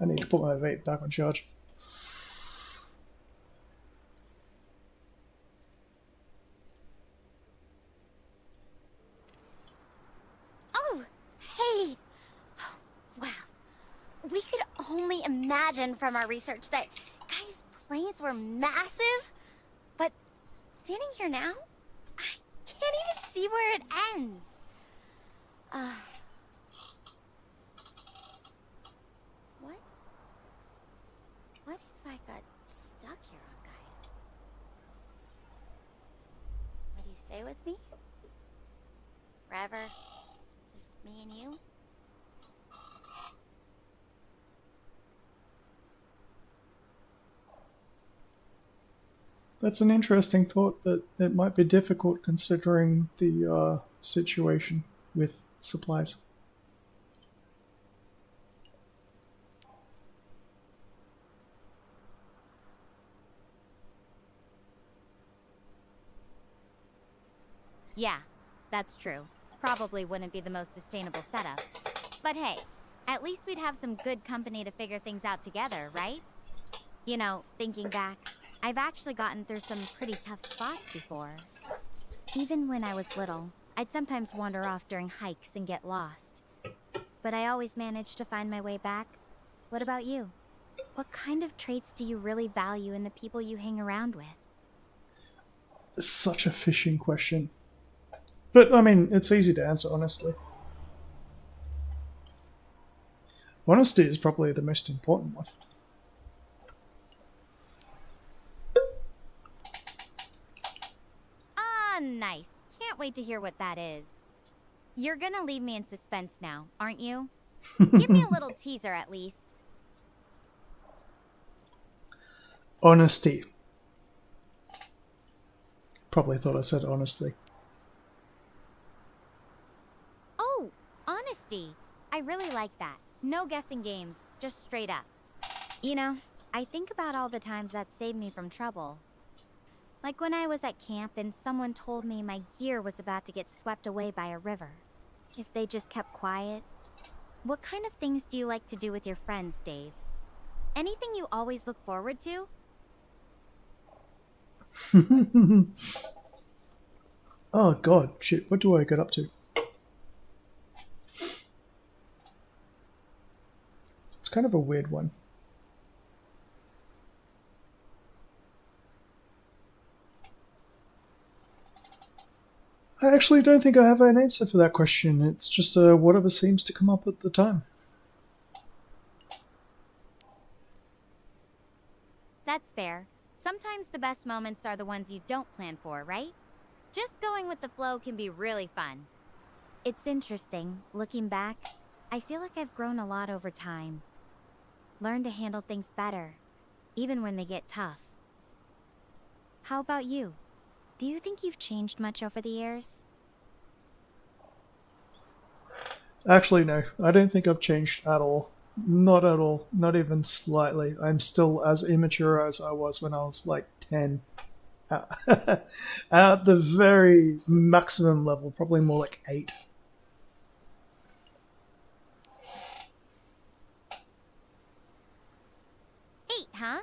I need to put my vape back on charge. Oh, hey! Wow. We could only imagine from our research that Gaia's planes were massive, but standing here now, I can't even see where it ends. What? What if I got stuck here on Gaia? Would you stay with me? Forever? Just me and you? That's an interesting thought, but it might be difficult considering the situation with supplies. Yeah, that's true. Probably wouldn't be the most sustainable setup. But hey, at least we'd have some good company to figure things out together, right? You know, thinking back, I've actually gotten through some pretty tough spots before. Even when I was little, I'd sometimes wander off during hikes and get lost. But I always managed to find my way back. What about you? What kind of traits do you really value in the people you hang around with? It's such a fishing question. But, I mean, it's easy to answer, honestly. Honesty is probably the most important one. Ah, nice. Can't wait to hear what that is. You're gonna leave me in suspense now, aren't you? Give me a little teaser at least. Honesty. Probably thought I said honestly. Oh, honesty. I really like that. No guessing games, just straight up. You know, I think about all the times that saved me from trouble. Like when I was at camp and someone told me my gear was about to get swept away by a river. If they just kept quiet. What kind of things do you like to do with your friends, Dave? Anything you always look forward to? Oh god, shit, what do I get up to? It's kind of a weird one. I actually don't think I have an answer for that question. It's just whatever seems to come up at the time. That's fair. Sometimes the best moments are the ones you don't plan for, right? Just going with the flow can be really fun. It's interesting, looking back, I feel like I've grown a lot over time. Learned to handle things better, even when they get tough. How about you? Do you think you've changed much over the years? Actually, no. I don't think I've changed at all. Not at all. Not even slightly. I'm still as immature as I was when I was like 10. At the very maximum level, probably more like 8. 8, huh?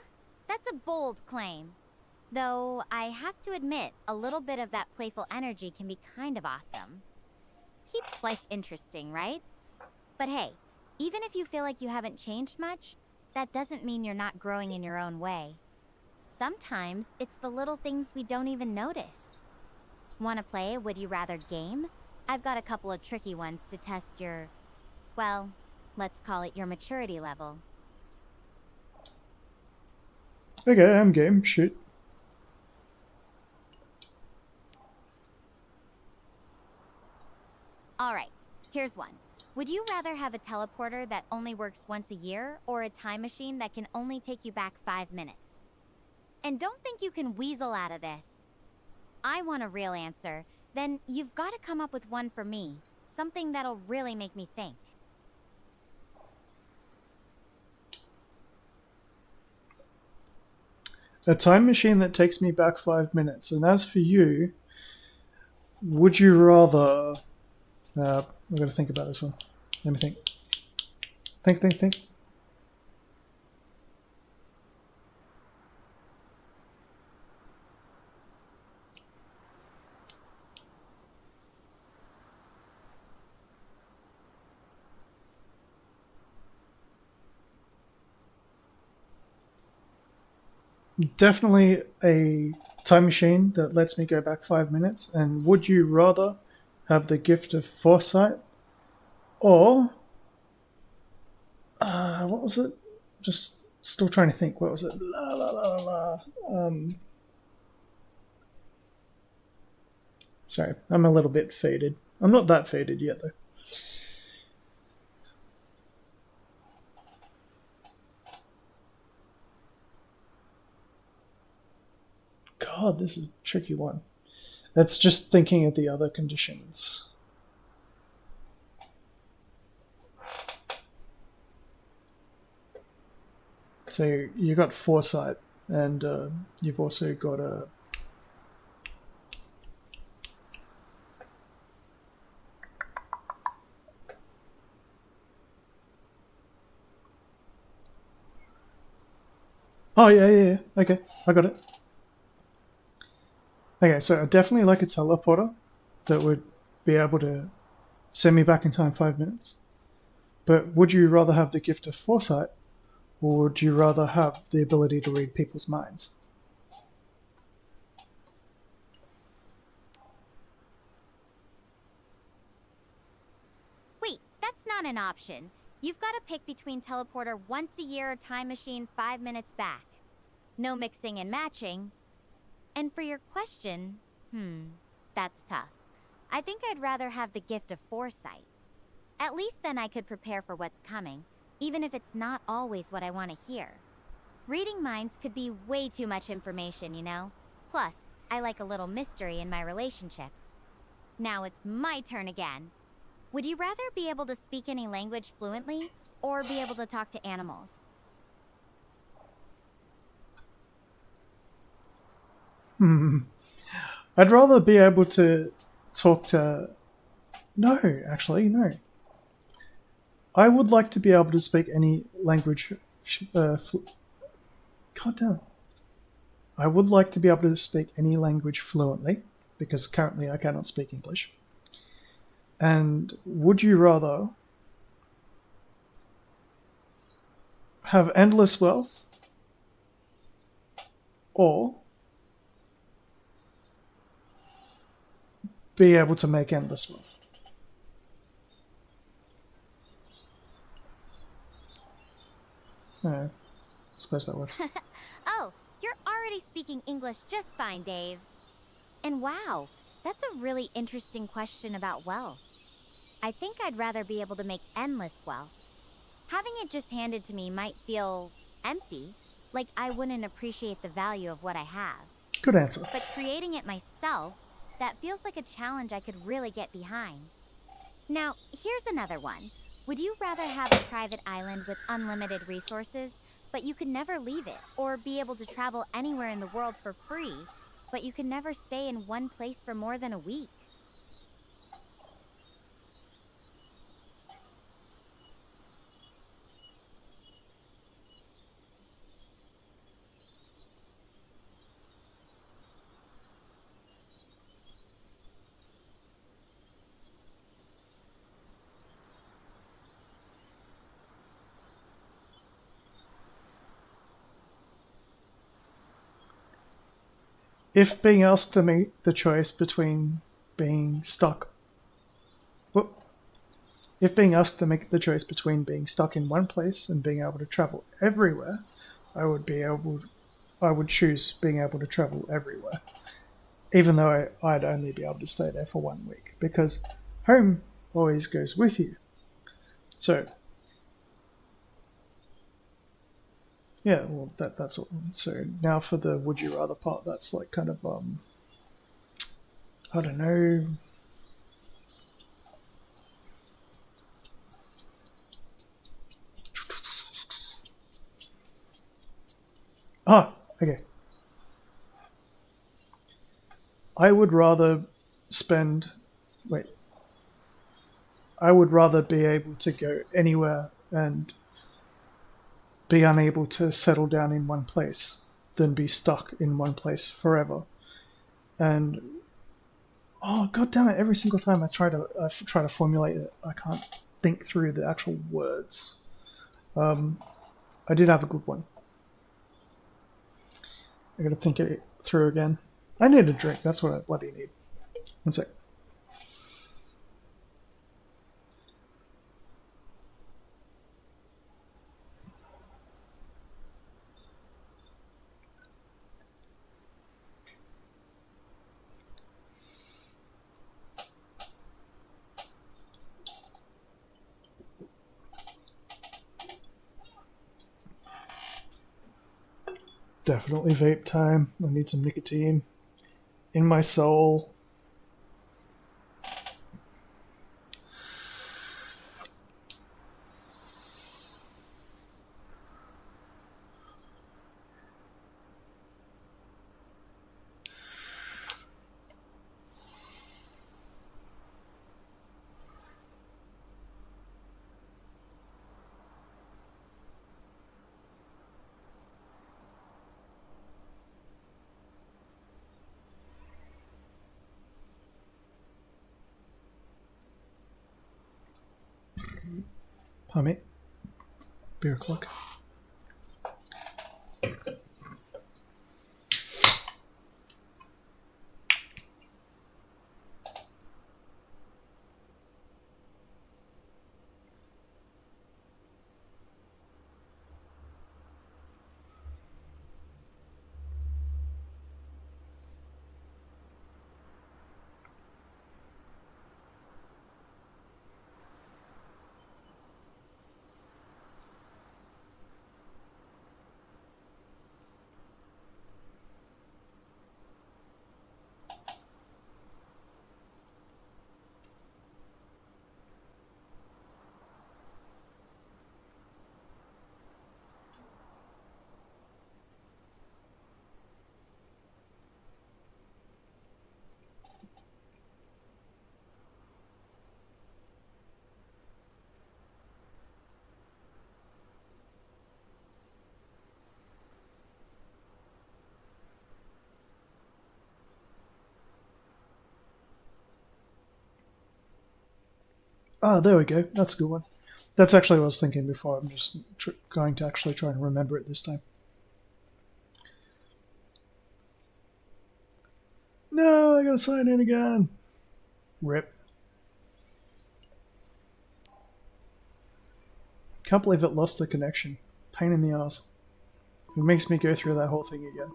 That's a bold claim. Though, I have to admit, a little bit of that playful energy can be kind of awesome. Keeps life interesting, right? But hey, even if you feel like you haven't changed much, that doesn't mean you're not growing in your own way. Sometimes, it's the little things we don't even notice. Wanna play a Would You Rather game? I've got a couple of tricky ones to test your, well, let's call it your maturity level. Okay, I'm game. Shoot. Alright, here's one. Would you rather have a teleporter that only works once a year, or a time machine that can only take you back 5 minutes? And don't think you can weasel out of this. I want a real answer. Then you've got to come up with one for me. Something that'll really make me think. a time machine that takes me back 5 minutes. And as for you, would you rather... I've got to think about this one. Let me think. Think. Definitely a time machine that lets me go back 5 minutes. And would you rather have the gift of foresight or what was it? Just still trying to think. What was it? La la la la la. Sorry, I'm a little bit faded. I'm not that faded yet though. God, this is a tricky one. That's just thinking of the other conditions. So you got foresight, and you've also got a... Oh, yeah. Okay, I got it. Okay, so I definitely like a teleporter that would be able to send me back in time 5 minutes. But would you rather have the gift of foresight, or would you rather have the ability to read people's minds? Wait, that's not an option. You've got to pick between teleporter once a year or time machine 5 minutes back. No mixing and matching. And for your question, that's tough. I think I'd rather have the gift of foresight. At least then I could prepare for what's coming, even if it's not always what I want to hear. Reading minds could be way too much information, you know? Plus, I like a little mystery in my relationships. Now it's my turn again. Would you rather be able to speak any language fluently, or be able to talk to animals? I'd rather be able to talk to... No, actually, no. I would like to be able to speak any language... God damn. I would like to be able to speak any language fluently, because currently I cannot speak English. And would you rather have endless wealth or be able to make endless wealth? I suppose that works. Oh, you're already speaking English just fine, Dave. And wow, that's a really interesting question about wealth. I think I'd rather be able to make endless wealth. Having it just handed to me might feel empty, like I wouldn't appreciate the value of what I have. Good answer. But creating it myself, that feels like a challenge I could really get behind. Now, here's another one. Would you rather have a private island with unlimited resources, but you could never leave it, or be able to travel anywhere in the world for free, but you could never stay in one place for more than a week? If being asked to make the choice between being stuck... If being asked to make the choice between being stuck in one place and being able to travel everywhere, I would choose being able to travel everywhere. Even though I'd only be able to stay there for 1 week, because home always goes with you. So, yeah, well, that's all. So now for the would you rather part, that's like kind of, I don't know. Ah, okay. I would rather spend. Wait. I would rather be able to go anywhere and be unable to settle down in one place than be stuck in one place forever. And oh god damn it! Every single time I try to formulate it, I can't think through the actual words. I did have a good one. I gotta think it through again. I need a drink. That's what I bloody need. One sec. Definitely vape time. I need some nicotine in my soul. Pardon me. Beer o'clock. Ah, there we go. That's a good one. That's actually what I was thinking before. I'm just going to actually try and remember it this time. No, I gotta sign in again. Rip. Can't believe it lost the connection. Pain in the ass. It makes me go through that whole thing again.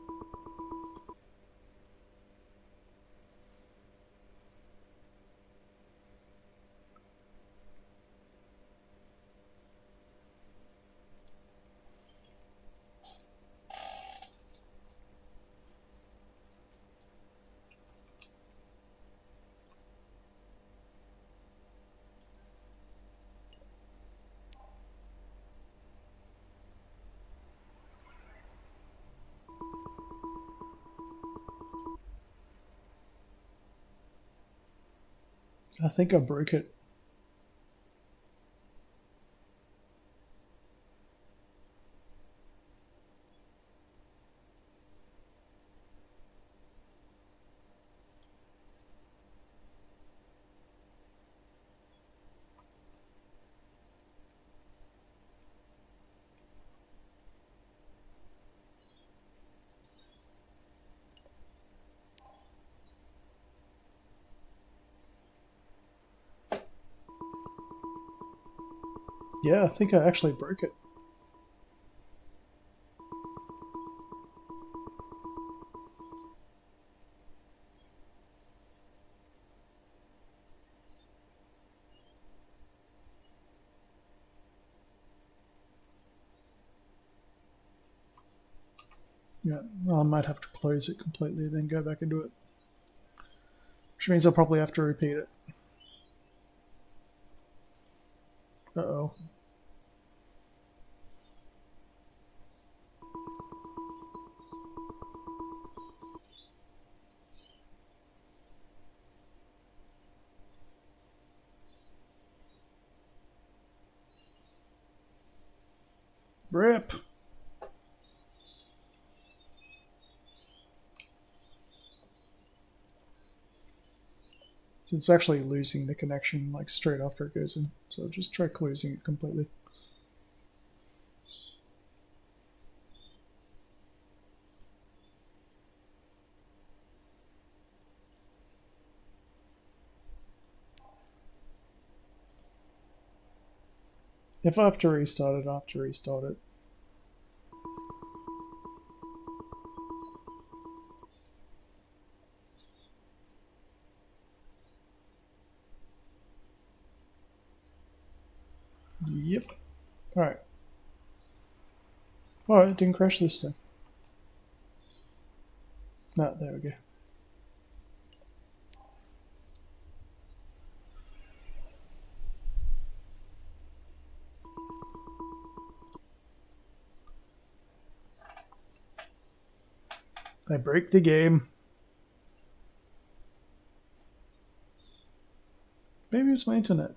I think I broke it. Yeah, I think I actually broke it. Yeah, well, I might have to close it completely, then go back into it. Which means I'll probably have to repeat it. Uh-oh. Rip. So it's actually losing the connection like straight after it goes in. So just try closing it completely. If I have to restart it, I have to restart it. Yep. Alright. Alright, it didn't crash this time. No, there we go. I break the game. Maybe it's my internet.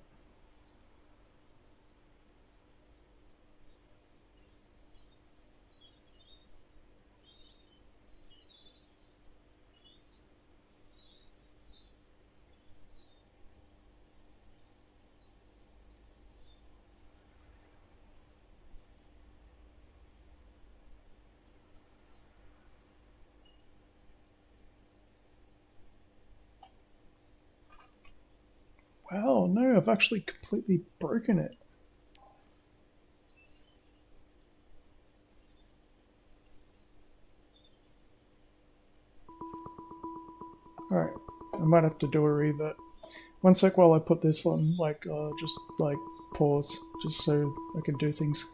Wow, no, I've actually completely broken it. Alright, I might have to do a revert. One sec while I put this on, like, just, like, pause, just so I can do things.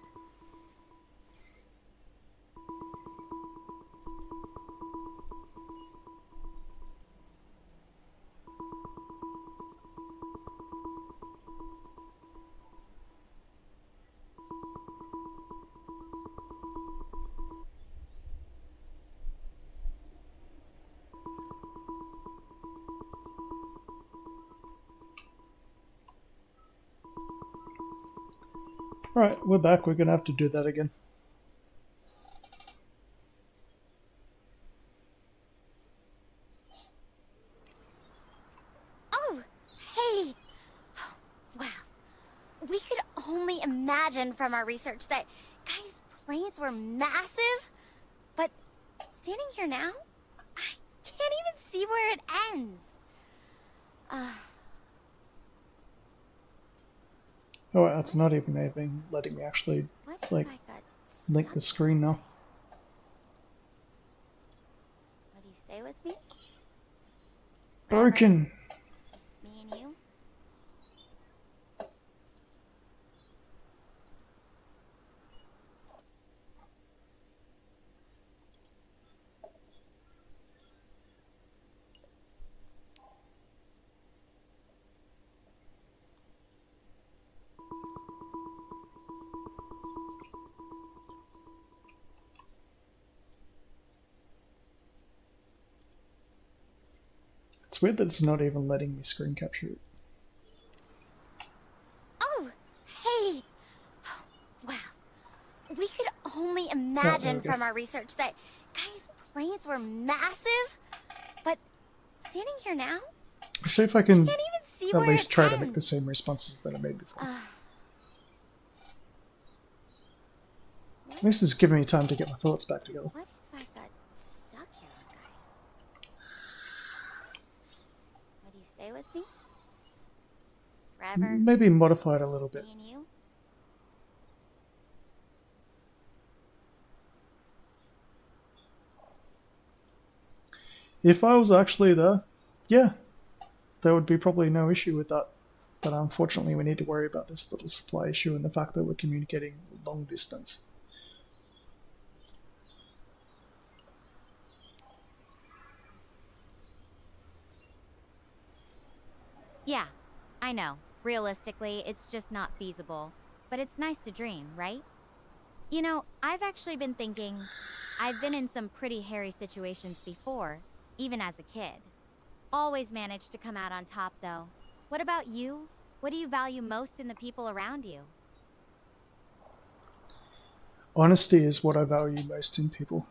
Alright, we're back. We're gonna have to do that again. Oh, hey! Wow. We could only imagine from our research that Gaia's planes were massive, but standing here now, I can't even see where it ends. Oh, that's not even letting me actually, What if like, I got link stuck? the screen now. Would you stay with me? Broken! Just me and you? It's weird that it's not even letting me screen capture it. Oh, hey! Wow. We could only imagine go. from our research that Gaia's planes were massive, but standing here now, See if I can can't even see at where least it try ends. to make the same responses that I made before. At least it's giving me time to get my thoughts back together. What if I got stuck here on Gaia? Would you stay with me? Forever? Maybe modify it a Just little bit. me and you? If I was actually there, yeah, there would be probably no issue with that. But unfortunately, we need to worry about this little supply issue and the fact that we're communicating long distance. Yeah, I know. Realistically, it's just not feasible. But it's nice to dream, right? You know, I've actually been thinking, I've been in some pretty hairy situations before, even as a kid. Always managed to come out on top, though. What about you? What do you value most in the people around you? honesty is what I value most in people.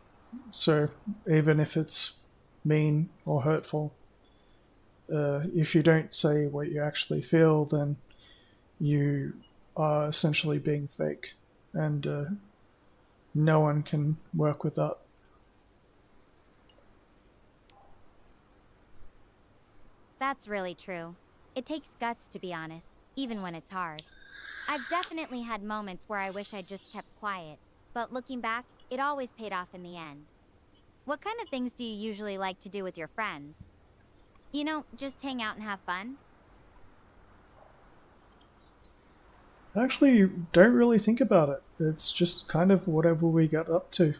So even if it's mean or hurtful, if you don't say what you actually feel, then you are essentially being fake, and no one can work with that. That's really true. It takes guts to be honest, even when it's hard. I've definitely had moments where I wish I'd just kept quiet, but looking back, it always paid off in the end. What kind of things do you usually like to do with your friends? You know, just hang out and have fun? I actually don't really think about it. It's just kind of whatever we get up to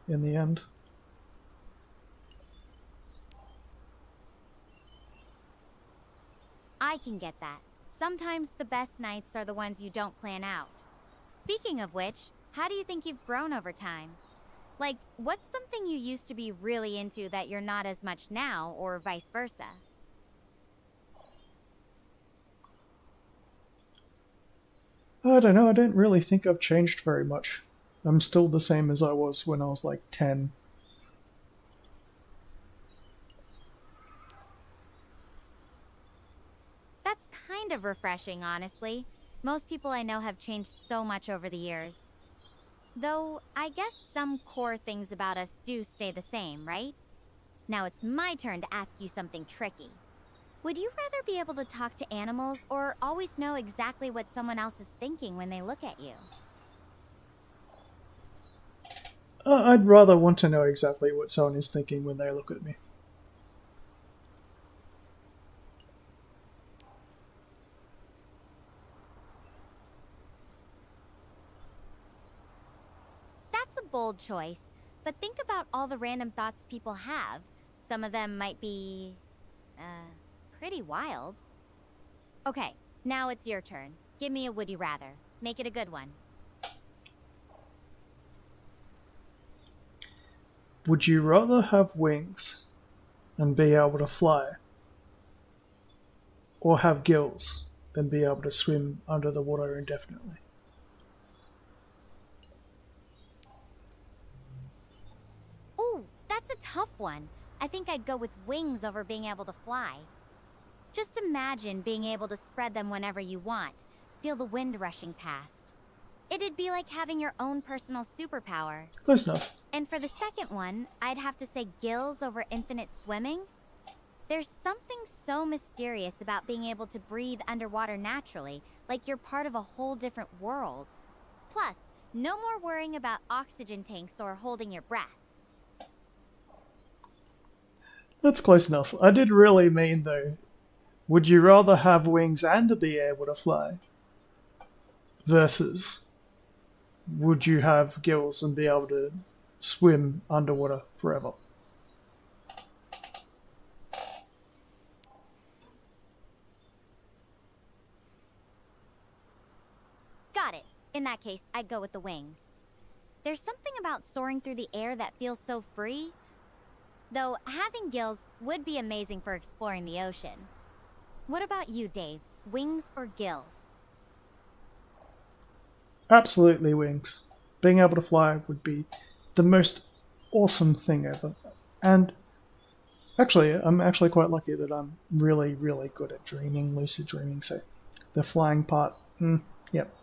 in the end. I can get that. Sometimes the best nights are the ones you don't plan out. Speaking of which, how do you think you've grown over time? Like, what's something you used to be really into that you're not as much now, or vice versa? I don't know, I don't really think I've changed very much. I'm still the same as I was when I was like 10. That's kind of refreshing, honestly. Most people I know have changed so much over the years. Though, I guess some core things about us do stay the same, right? Now it's my turn to ask you something tricky. Would you rather be able to talk to animals or always know exactly what someone else is thinking when they look at you? I'd rather want to know exactly what someone is thinking when they look at me. That's a bold choice, but think about all the random thoughts people have. Some of them might be, pretty wild. Okay, now it's your turn. Give me a would you rather. Make it a good one. Would you rather have wings and be able to fly, or have gills and be able to swim under the water indefinitely? Ooh, that's a tough one. I think I'd go with wings over being able to fly. Just imagine being able to spread them whenever you want. Feel the wind rushing past. It'd be like having your own personal superpower. Close enough. And for the second one, I'd have to say gills over infinite swimming. There's something so mysterious about being able to breathe underwater naturally, like you're part of a whole different world. Plus, no more worrying about oxygen tanks or holding your breath. That's close enough. I did really mean, though, would you rather have wings and be able to fly? Versus, would you have gills and be able to swim underwater forever? Got it. In that case, I'd go with the wings. There's something about soaring through the air that feels so free. Though having gills would be amazing for exploring the ocean. What about you, Dave? Wings or gills? Absolutely wings. Being able to fly would be the most awesome thing ever. And actually, I'm actually quite lucky that I'm really, really good at dreaming, lucid dreaming, so the flying part, yep.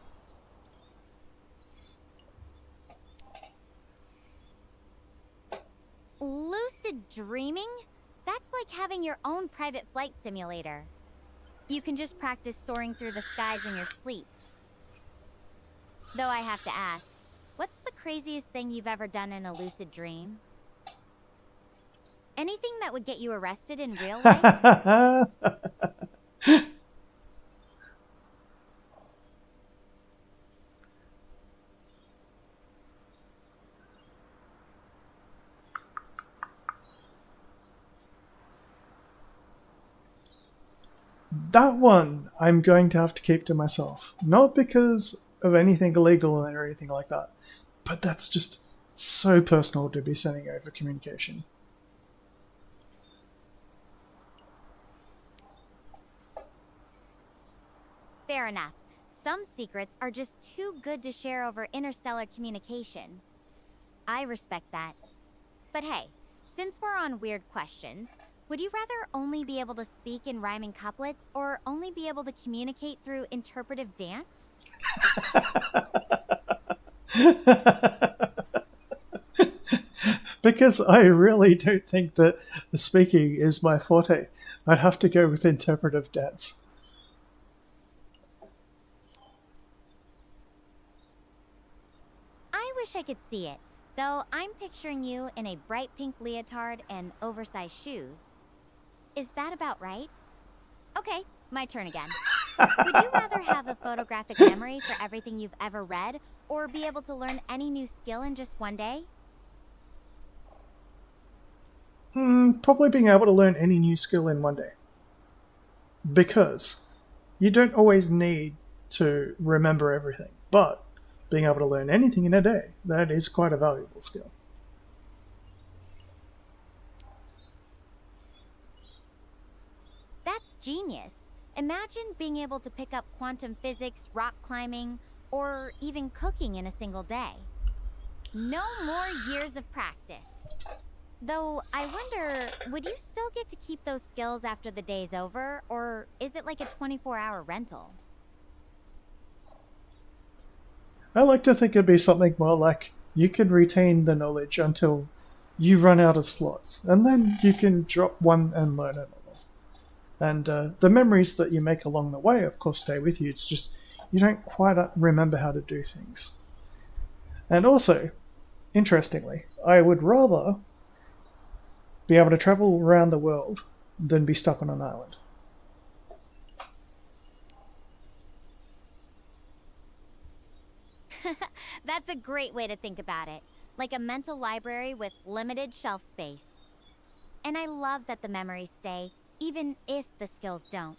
Lucid dreaming? That's like having your own private flight simulator. You can just practice soaring through the skies in your sleep. Though I have to ask, what's the craziest thing you've ever done in a lucid dream? Anything that would get you arrested in real life? That one I'm going to have to keep to myself. Not because of anything illegal or anything like that, but that's just so personal to be sending over communication. Fair enough. Some secrets are just too good to share over interstellar communication. I respect that. But hey, since we're on weird questions, would you rather only be able to speak in rhyming couplets or only be able to communicate through interpretive dance? Because I really don't think that the speaking is my forte. I'd have to go with interpretive dance. I wish I could see it, though I'm picturing you in a bright pink leotard and oversized shoes. Is that about right? Okay, my turn again. Would you rather have a photographic memory for everything you've ever read, or be able to learn any new skill in just one day? Probably being able to learn any new skill in one day. Because you don't always need to remember everything, but being able to learn anything in a day, that is quite a valuable skill. That's genius. Imagine being able to pick up quantum physics, rock climbing, or even cooking in a single day. No more years of practice. Though, I wonder, would you still get to keep those skills after the day's over, or is it like a 24-hour rental? I like to think it'd be something more like you could retain the knowledge until you run out of slots, and then you can drop one and learn another. And the memories that you make along the way, of course, stay with you. It's just you don't quite remember how to do things. And also, interestingly, I would rather be able to travel around the world than be stuck on an island. That's a great way to think about it. Like a mental library with limited shelf space. And I love that the memories stay, even if the skills don't.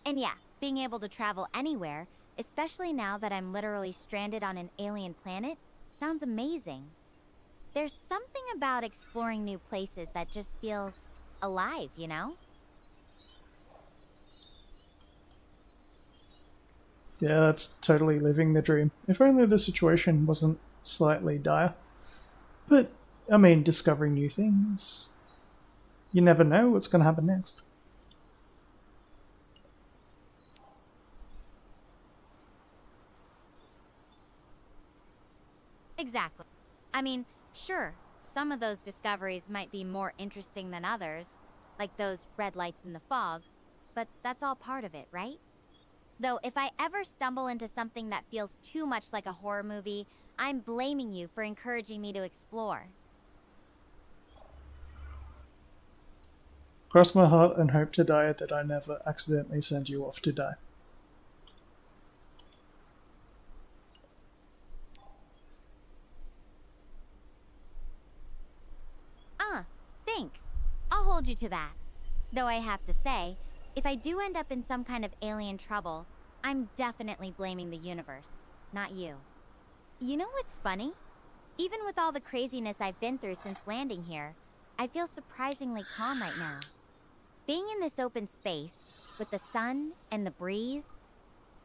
And yeah, being able to travel anywhere, especially now that I'm literally stranded on an alien planet, sounds amazing. There's something about exploring new places that just feels alive, you know? Yeah, that's totally living the dream. If only the situation wasn't slightly dire. But, I mean, discovering new things. You never know what's going to happen next. Exactly. I mean, sure, some of those discoveries might be more interesting than others, like those red lights in the fog, but that's all part of it, right? Though if I ever stumble into something that feels too much like a horror movie, I'm blaming you for encouraging me to explore. Cross my heart and hope to die that I never accidentally send you off to die. Thanks. I'll hold you to that. Though I have to say, if I do end up in some kind of alien trouble, I'm definitely blaming the universe, not you. You know what's funny? Even with all the craziness I've been through since landing here, I feel surprisingly calm right now. Being in this open space, with the sun and the breeze,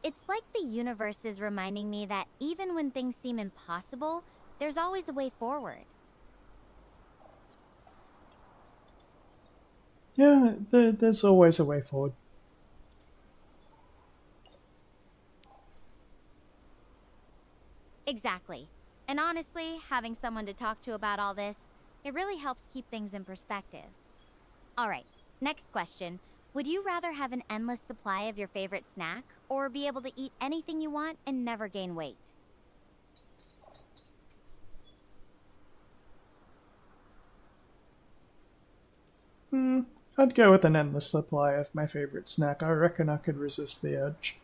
it's like the universe is reminding me that even when things seem impossible, there's always a way forward. Yeah, there's always a way forward. Exactly. And honestly, having someone to talk to about all this, it really helps keep things in perspective. Alright, next question. Would you rather have an endless supply of your favorite snack, or be able to eat anything you want and never gain weight? I'd go with an endless supply of my favorite snack. I reckon I could resist the urge.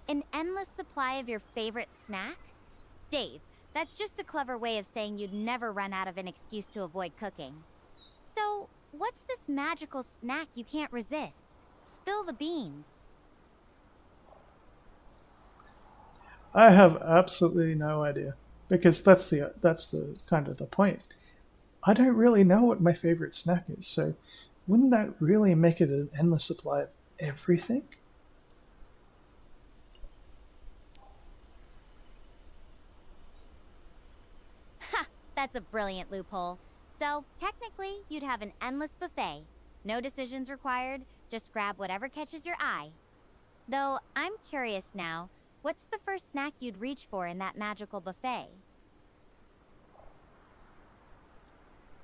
An endless supply of your favorite snack? Dave, that's just a clever way of saying you'd never run out of an excuse to avoid cooking. So, what's this magical snack you can't resist? Spill the beans. I have absolutely no idea. Because that's the kind of the point. I don't really know what my favorite snack is, so wouldn't that really make it an endless supply of everything? Ha! That's a brilliant loophole. So, technically, you'd have an endless buffet. No decisions required, just grab whatever catches your eye. Though, I'm curious now, what's the first snack you'd reach for in that magical buffet?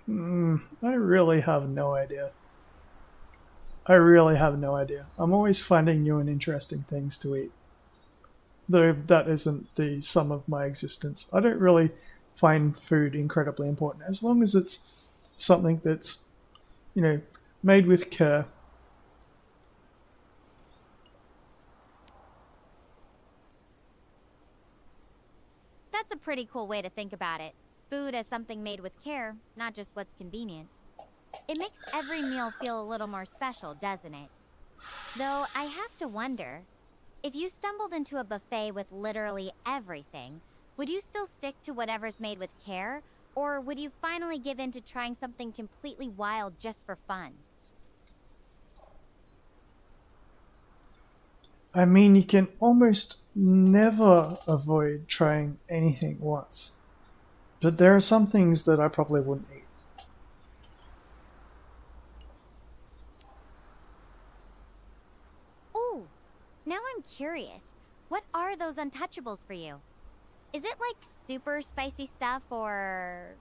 I really have no idea. I really have no idea. I'm always finding new and interesting things to eat. Though that isn't the sum of my existence. I don't really find food incredibly important, as long as it's something that's, made with care. That's a pretty cool way to think about it. Food as something made with care, not just what's convenient. It makes every meal feel a little more special, doesn't it? Though I have to wonder, if you stumbled into a buffet with literally everything, would you still stick to whatever's made with care? Or would you finally give in to trying something completely wild just for fun? I mean, you can almost never avoid trying anything once. But there are some things that I probably wouldn't eat. Ooh, now I'm curious. What are those untouchables for you? Is it like super spicy stuff or,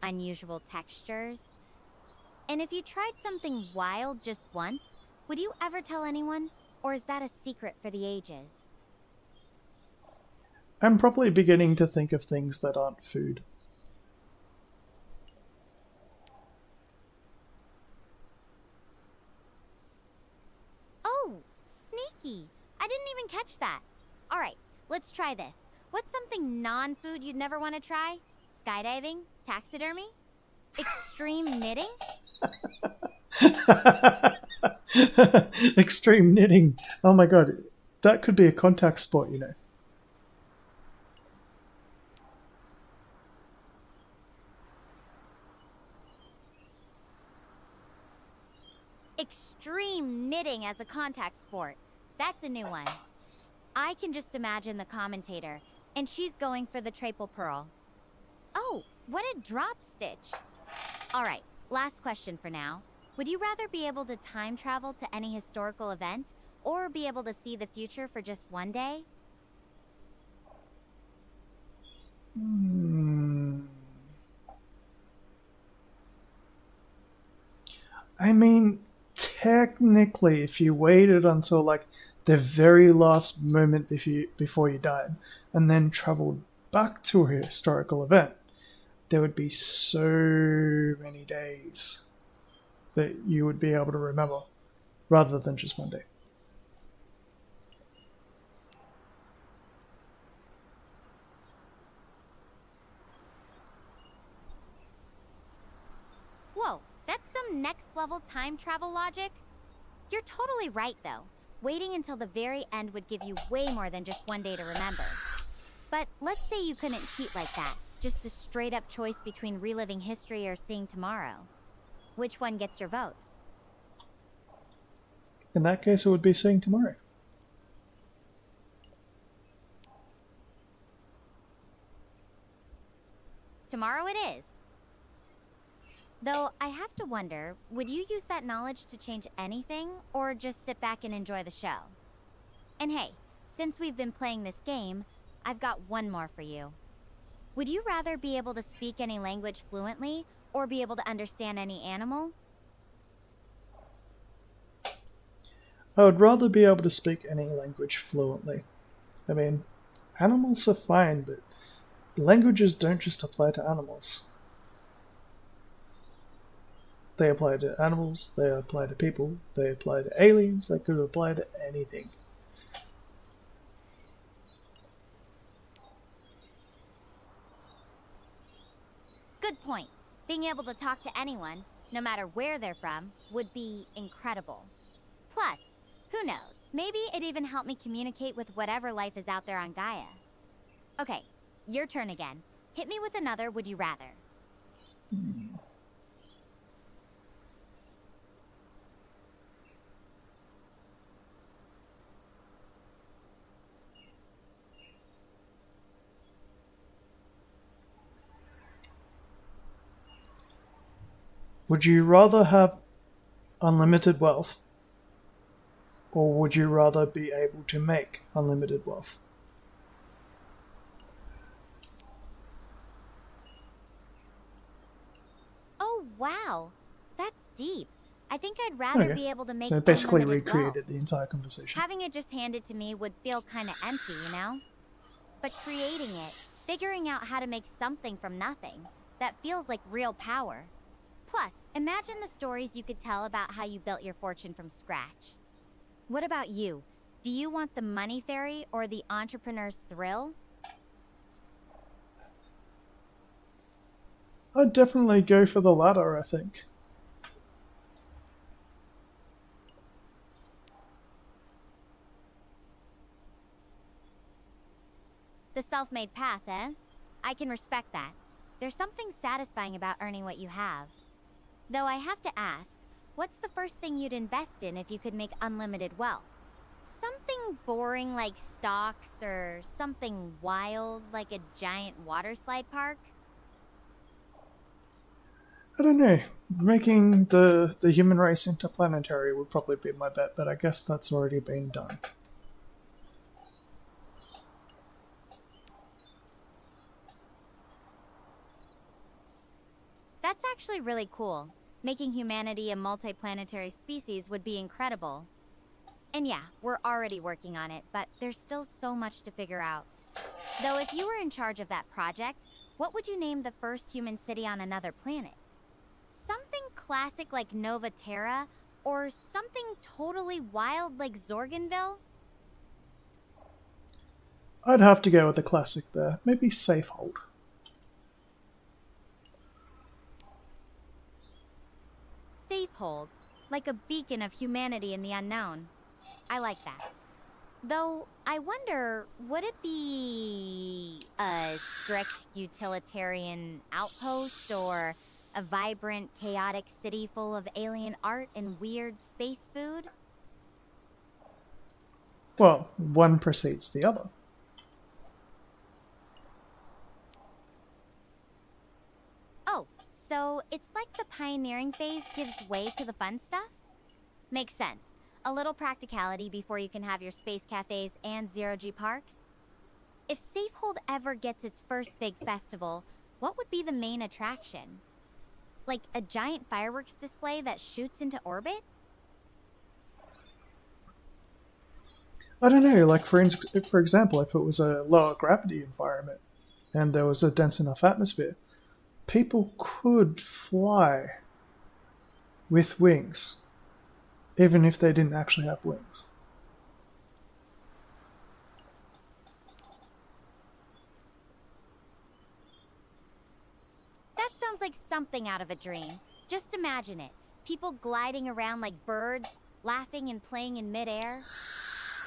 unusual textures? And if you tried something wild just once, would you ever tell anyone? Or is that a secret for the ages? I'm probably beginning to think of things that aren't food. Oh, sneaky. I didn't even catch that. All right, let's try this. What's something non-food you'd never want to try? Skydiving? Taxidermy? Extreme knitting? Extreme knitting. Oh my god, that could be a contact sport, Extreme knitting as a contact sport. That's a new one. I can just imagine the commentator, and she's going for the triple pearl. Oh, what a drop stitch. All right, last question for now. Would you rather be able to time travel to any historical event, or be able to see the future for just one day? I mean, technically, if you waited until like the very last moment before you died, and then traveled back to a historical event, there would be so many days that you would be able to remember, rather than just one day. Whoa, that's some next level time travel logic. You're totally right though. Waiting until the very end would give you way more than just one day to remember. But let's say you couldn't cheat like that. Just a straight up choice between reliving history or seeing tomorrow. Which one gets your vote? In that case, it would be seeing tomorrow. Tomorrow it is. Though I have to wonder, would you use that knowledge to change anything, or just sit back and enjoy the show? And hey, since we've been playing this game, I've got one more for you. Would you rather be able to speak any language fluently, or be able to understand any animal? I would rather be able to speak any language fluently. I mean, animals are fine, but languages don't just apply to animals. They apply to animals, they apply to people, they apply to aliens, they could apply to anything. Good point. Being able to talk to anyone, no matter where they're from, would be incredible. Plus, who knows, maybe it even helped me communicate with whatever life is out there on Gaia. Okay, your turn again. Hit me with another would you rather. Would you rather have unlimited wealth, or would you rather be able to make unlimited wealth? Oh, wow. That's deep. I think I'd rather Okay. be able to make So basically unlimited recreated wealth. the entire conversation. Having it just handed to me would feel kind of empty, you know? But creating it, figuring out how to make something from nothing, that feels like real power. Plus, imagine the stories you could tell about how you built your fortune from scratch. What about you? Do you want the money fairy or the entrepreneur's thrill? I'd definitely go for the latter, I think. The self-made path, eh? I can respect that. There's something satisfying about earning what you have. Though I have to ask, what's the first thing you'd invest in if you could make unlimited wealth? Something boring like stocks, or something wild like a giant water slide park? I don't know. Making the human race interplanetary would probably be my bet, but I guess that's already been done. That's actually really cool. Making humanity a multiplanetary species would be incredible. And yeah, we're already working on it, but there's still so much to figure out. Though if you were in charge of that project, what would you name the first human city on another planet? Something classic like Nova Terra, or something totally wild like Zorgonville? I'd have to go with the classic there. Maybe Safehold. Safehold, like a beacon of humanity in the unknown. I like that. Though, I wonder, would it be a strict utilitarian outpost or a vibrant, chaotic city full of alien art and weird space food? Well, one precedes the other. Oh, so it's like the pioneering phase gives way to the fun stuff? Makes sense. A little practicality before you can have your space cafes and zero-G parks. If Safehold ever gets its first big festival, what would be the main attraction? Like a giant fireworks display that shoots into orbit? I don't know, like for example, if it was a lower gravity environment and there was a dense enough atmosphere, people could fly with wings, even if they didn't actually have wings. That sounds like something out of a dream. Just imagine it. People gliding around like birds, laughing and playing in midair.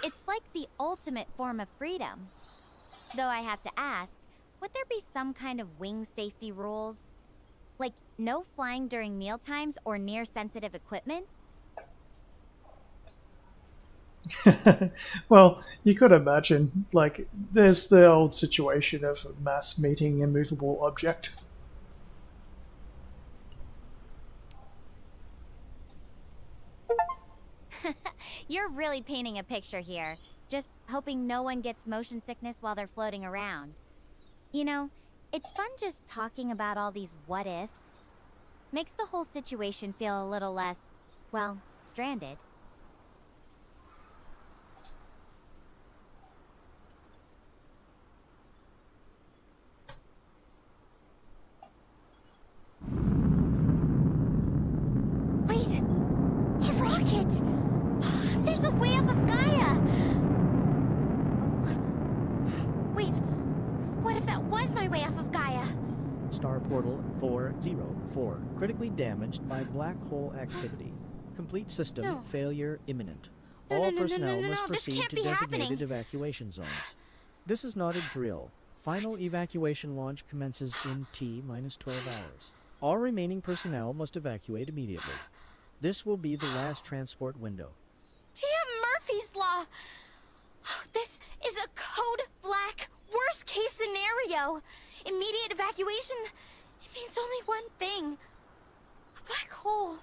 It's like the ultimate form of freedom. Though I have to ask, would there be some kind of wing safety rules? Like no flying during mealtimes or near sensitive equipment? Well, you could imagine, like, there's the old situation of mass meeting immovable object. You're really painting a picture here. Just hoping no one gets motion sickness while they're floating around. You know, it's fun just talking about all these what-ifs. Makes the whole situation feel a little less, well, stranded. Wait! A rocket! There's a way up of Gaia! Wait, what if that was my way off of Gaia? Star Portal 404, critically damaged by black hole activity. Complete system No. failure imminent. No, All no, no, no, personnel no, must no, this proceed can't to be designated happening. evacuation zones. This is not a drill. Final evacuation launch commences in T-12 hours. All remaining personnel must evacuate immediately. This will be the last transport window. Damn Murphy's Law! This is a code black worst case scenario. Immediate evacuation, it means only one thing. black hole.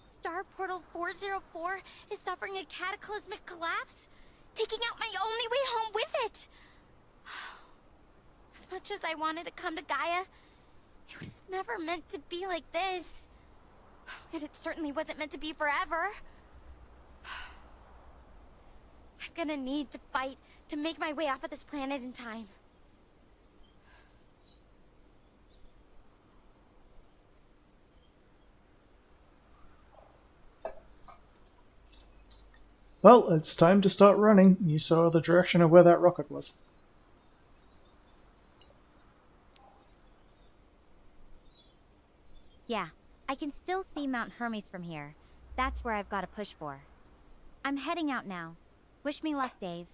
Star Portal 404 is suffering a cataclysmic collapse, taking out my only way home with it. As much as I wanted to come to Gaia, it was never meant to be like this. And it certainly wasn't meant to be forever. I'm gonna need to fight to make my way off of this planet in time. Well, it's time to start running. You saw the direction of where that rocket was. Yeah, I can still see Mount Hermes from here. That's where I've got to push for. I'm heading out now. Wish me luck, Dave.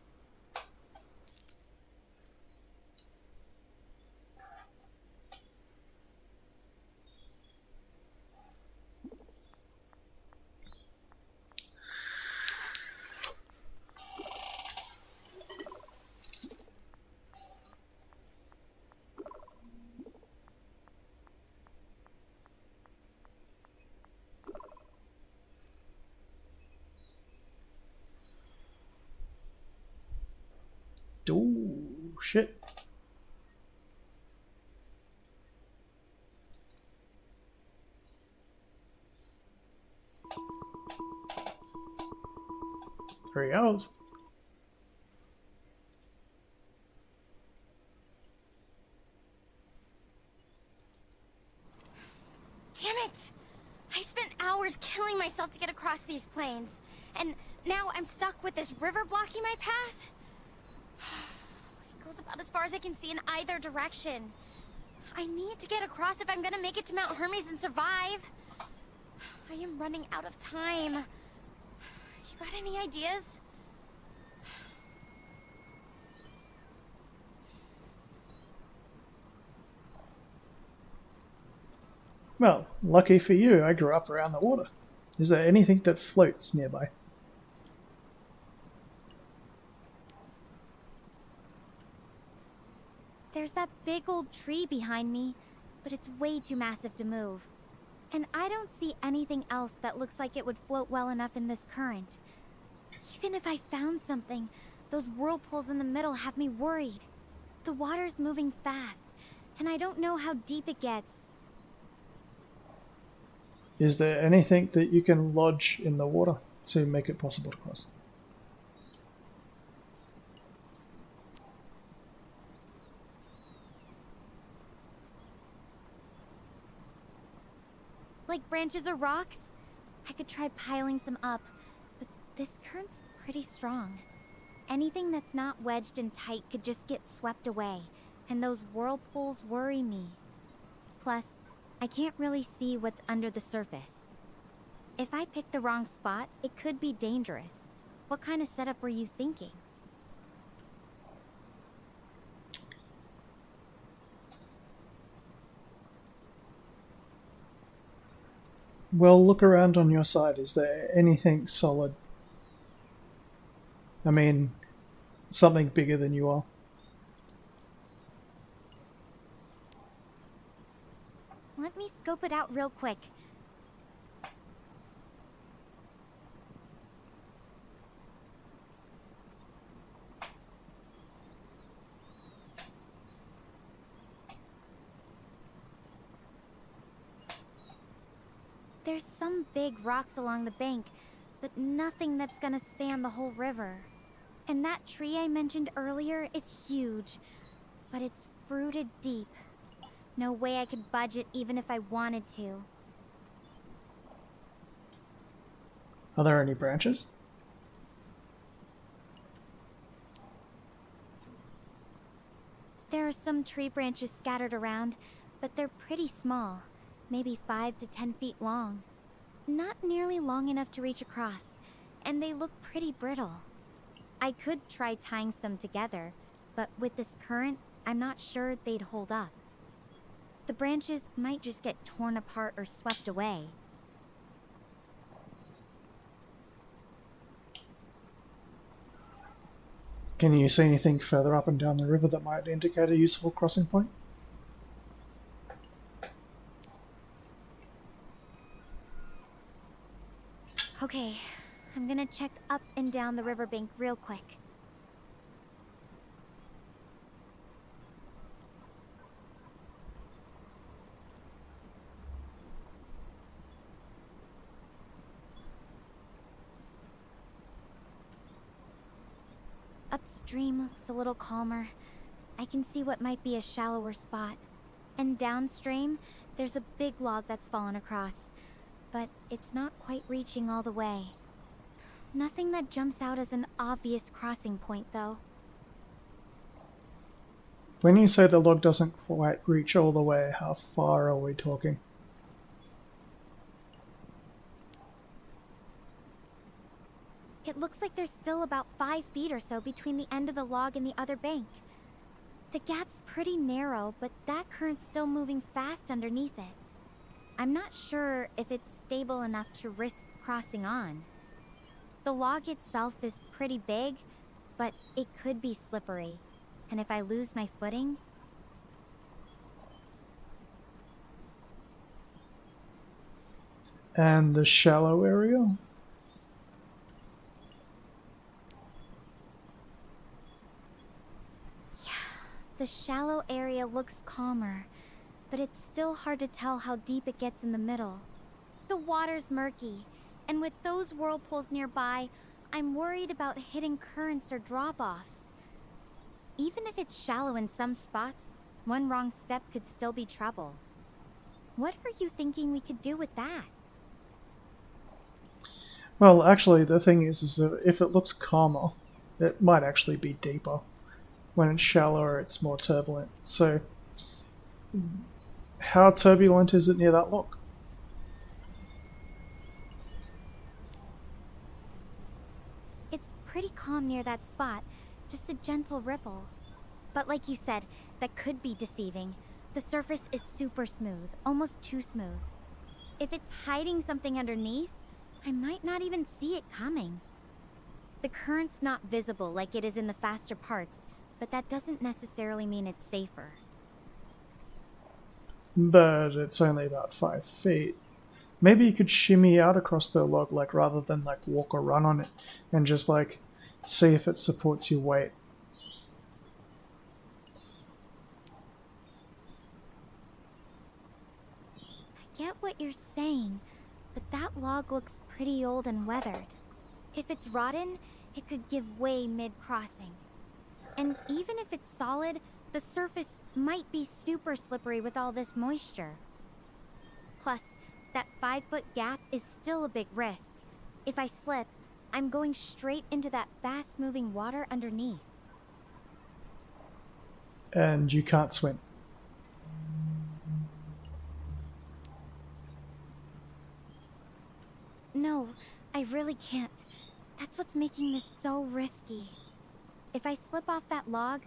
Ooh, shit. Three hours. Damn it! I spent hours killing myself to get across these plains, and now I'm stuck with this river blocking my path. It goes about as far as I can see in either direction. I need to get across if I'm gonna make it to Mount Hermes and survive. I am running out of time. You got any ideas? Well, lucky for you, I grew up around the water. Is there anything that floats nearby? There's that big old tree behind me, but it's way too massive to move. And I don't see anything else that looks like it would float well enough in this current. Even if I found something, those whirlpools in the middle have me worried. The water's moving fast, and I don't know how deep it gets. Is there anything that you can lodge in the water to make it possible to cross? Like branches or rocks? I could try piling some up, but this current's pretty strong. Anything that's not wedged and tight could just get swept away, and those whirlpools worry me. Plus, I can't really see what's under the surface. If I pick the wrong spot, it could be dangerous. What kind of setup were you thinking? Well, look around on your side. Is there anything solid? I mean, something bigger than you are. Let me scope it out real quick. There's some big rocks along the bank, but nothing that's gonna span the whole river. And that tree I mentioned earlier is huge, but it's rooted deep. No way I could budge it even if I wanted to. Are there any branches? There are some tree branches scattered around, but they're pretty small. Maybe 5 to 10 feet long. Not nearly long enough to reach across, and they look pretty brittle. I could try tying some together, but with this current, I'm not sure they'd hold up. The branches might just get torn apart or swept away. Can you see anything further up and down the river that might indicate a useful crossing point? want to check up and down the riverbank real quick. Upstream looks a little calmer. I can see what might be a shallower spot. And downstream, there's a big log that's fallen across. But it's not quite reaching all the way. Nothing that jumps out as an obvious crossing point, though. When you say the log doesn't quite reach all the way, how far are we talking? It looks like there's still about 5 feet or so between the end of the log and the other bank. The gap's pretty narrow, but that current's still moving fast underneath it. I'm not sure if it's stable enough to risk crossing on. The log itself is pretty big, but it could be slippery. And if I lose my footing... And the shallow area? The shallow area looks calmer, but it's still hard to tell how deep it gets in the middle. The water's murky, and with those whirlpools nearby, I'm worried about hidden currents or drop-offs. Even if it's shallow in some spots, one wrong step could still be trouble. What are you thinking we could do with that? Well, actually, the thing is that if it looks calmer, it might actually be deeper. When it's shallower, it's more turbulent. So, how turbulent is it near that log? It's pretty calm near that spot, just a gentle ripple. But like you said, that could be deceiving. The surface is super smooth, almost too smooth. If it's hiding something underneath, I might not even see it coming. The current's not visible like it is in the faster parts, but that doesn't necessarily mean it's safer. But it's only about 5 feet. Maybe you could shimmy out across the log, like rather than like walk or run on it, and just like see if it supports your weight. I get what you're saying, but that log looks pretty old and weathered. If it's rotten, it could give way mid-crossing. And even if it's solid, the surface might be super slippery with all this moisture. Plus, that 5-foot gap is still a big risk. If I slip, I'm going straight into that fast-moving water underneath. And you can't swim. No, I really can't. That's what's making this so risky. If I slip off that log,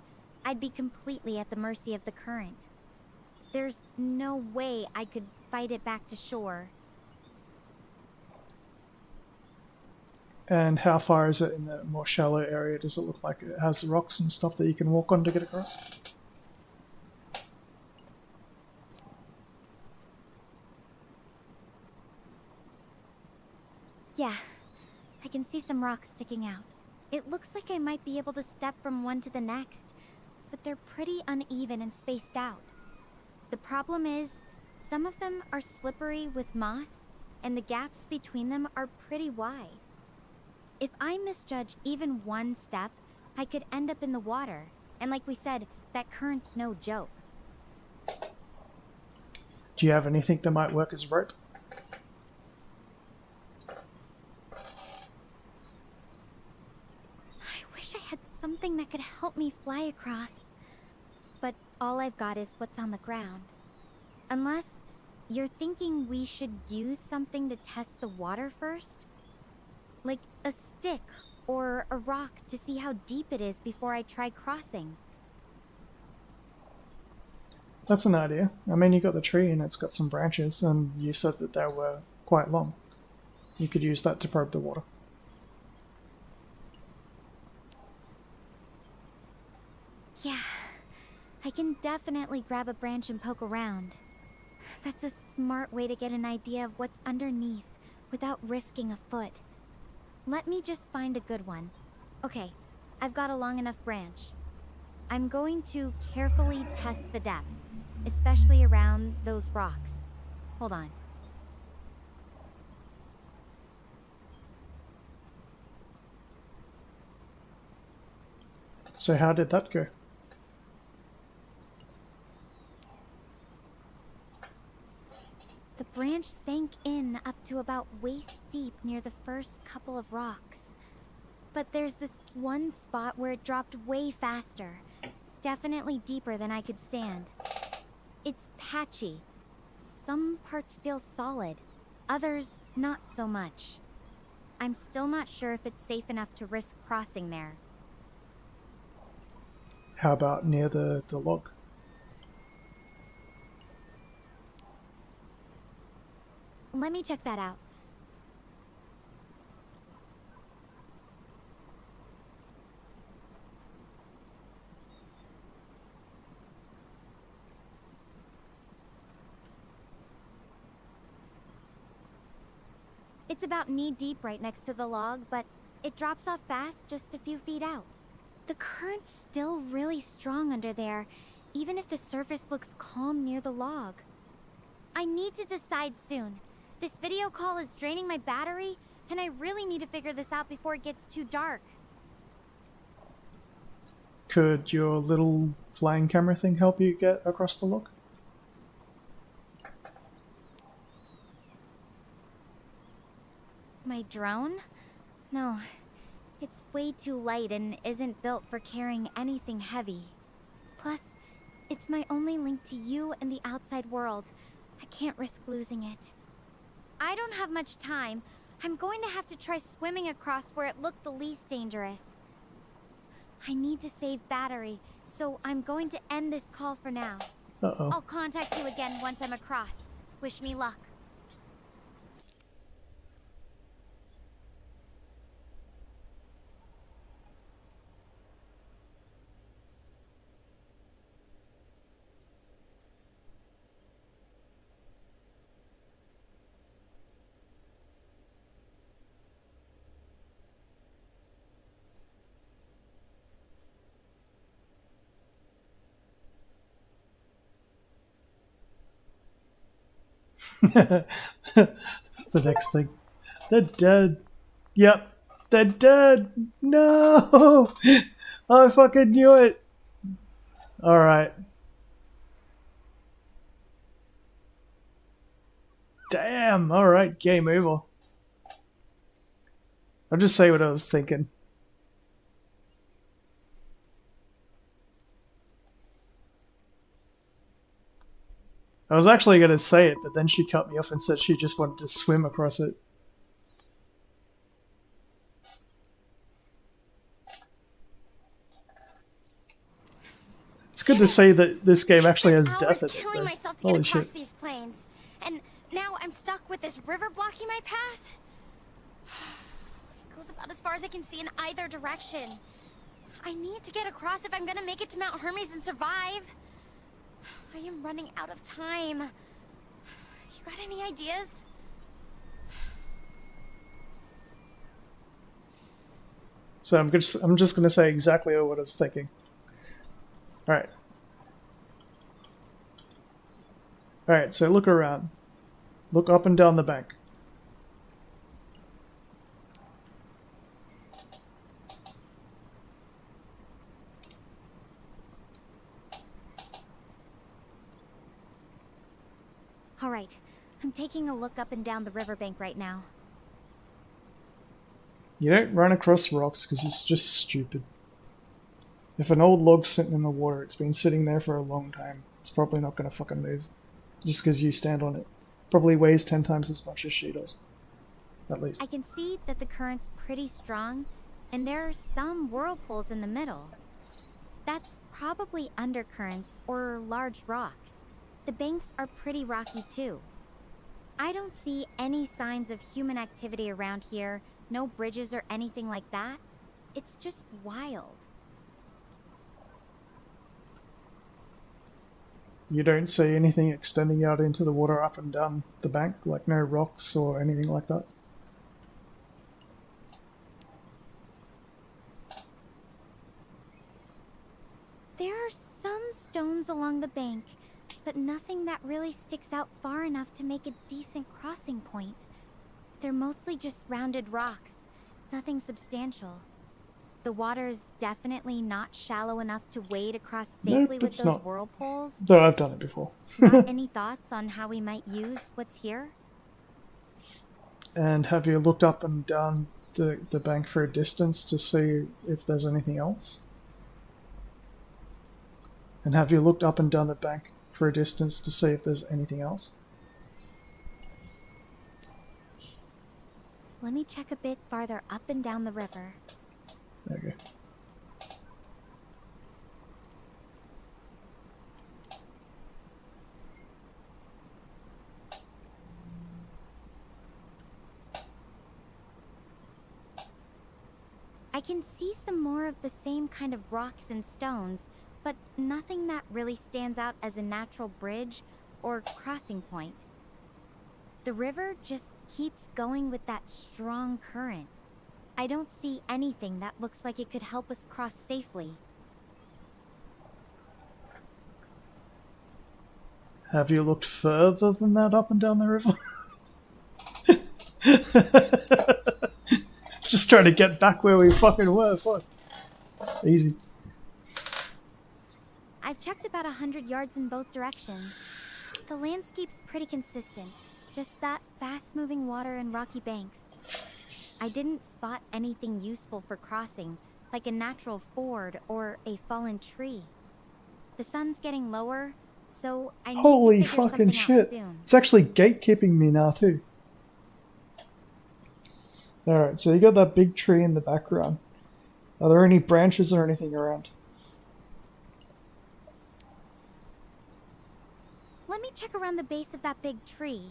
I'd be completely at the mercy of the current. There's no way I could fight it back to shore. And how far is it in the more shallow area? Does it look like it has rocks and stuff that you can walk on to get across? Yeah, I can see some rocks sticking out. It looks like I might be able to step from one to the next, but they're pretty uneven and spaced out. The problem is, some of them are slippery with moss, and the gaps between them are pretty wide. If I misjudge even one step, I could end up in the water, and like we said, that current's no joke. Do you have anything that might work as rope? Something that could help me fly across. But all I've got is what's on the ground. Unless you're thinking we should use something to test the water first? Like a stick or a rock to see how deep it is before I try crossing. That's an idea. I mean, you got the tree and it's got some branches, and you said that they were quite long. You could use that to probe the water. Yeah, I can definitely grab a branch and poke around. That's a smart way to get an idea of what's underneath without risking a foot. Let me just find a good one. Okay, I've got a long enough branch. I'm going to carefully test the depth, especially around those rocks. Hold on. So how did that go? The branch sank in up to about waist deep near the first couple of rocks. But there's this one spot where it dropped way faster. Definitely deeper than I could stand. It's patchy. Some parts feel solid, others not so much. I'm still not sure if it's safe enough to risk crossing there. How about near the log? Let me check that out. It's about knee-deep right next to the log, but it drops off fast just a few feet out. The current's still really strong under there, even if the surface looks calm near the log. I need to decide soon. This video call is draining my battery, and I really need to figure this out before it gets too dark. Could your little flying camera thing help you get across the log? My drone? No, it's way too light and isn't built for carrying anything heavy. Plus, it's my only link to you and the outside world. I can't risk losing it. I don't have much time. I'm going to have to try swimming across where it looked the least dangerous. I need to save battery, so I'm going to end this call for now. Uh-oh. I'll contact you again once I'm across. Wish me luck. The next thing. They're dead. Yep. They're dead. No! I fucking knew it. Alright. Damn. Alright. Game over. I'll just say what I was thinking. I was actually going to say it, but then she cut me off and said she just wanted to swim across it. It's good to see that this game actually has death in it, killing though. myself to Holy get across shit. these plains, and now I'm stuck with this river blocking my path. It goes about as far as I can see in either direction. I need to get across if I'm gonna make it to Mount Hermes and survive. I am running out of time. You got any ideas? So I'm just going to say exactly what I was thinking. Alright. Alright, so look around. Look up and down the bank. All right, I'm taking a look up and down the riverbank right now. You don't run across rocks because it's just stupid. If an old log's sitting in the water, it's been sitting there for a long time. It's probably not going to fucking move. Just because you stand on it. Probably weighs 10 times as much as she does. At least. I can see that the current's pretty strong, and there are some whirlpools in the middle. That's probably undercurrents or large rocks. The banks are pretty rocky too. I don't see any signs of human activity around here, no bridges or anything like that. It's just wild. You don't see anything extending out into the water up and down the bank? Like no rocks or anything like that? bank, but nothing that really sticks out far enough to make a decent crossing point. They're mostly just rounded rocks, nothing substantial. The water's definitely not shallow enough to wade across safely Nope, with it's those not. whirlpools. Though I've done it before. Got any thoughts on how we might use what's here? And have you looked up and down the bank for a distance to see if there's anything else? And have you looked up and down the bank for a distance to see if there's anything else? Let me check a bit farther up and down the river. There you go. I can see some more of the same kind of rocks and stones, but nothing that really stands out as a natural bridge or crossing point. The river just keeps going with that strong current. I don't see anything that looks like it could help us cross safely. Have you looked further than that up and down the river? Just trying to get back where we fucking were. Fuck. Easy. I've checked about 100 yards in both directions. The landscape's pretty consistent, just that fast-moving water and rocky banks. I didn't spot anything useful for crossing, like a natural ford or a fallen tree. The sun's getting lower, so I need Holy to figure fucking something shit. out soon. It's actually gatekeeping me now too. Alright, so you got that big tree in the background. Are there any branches or anything around? Let me check around the base of that big tree.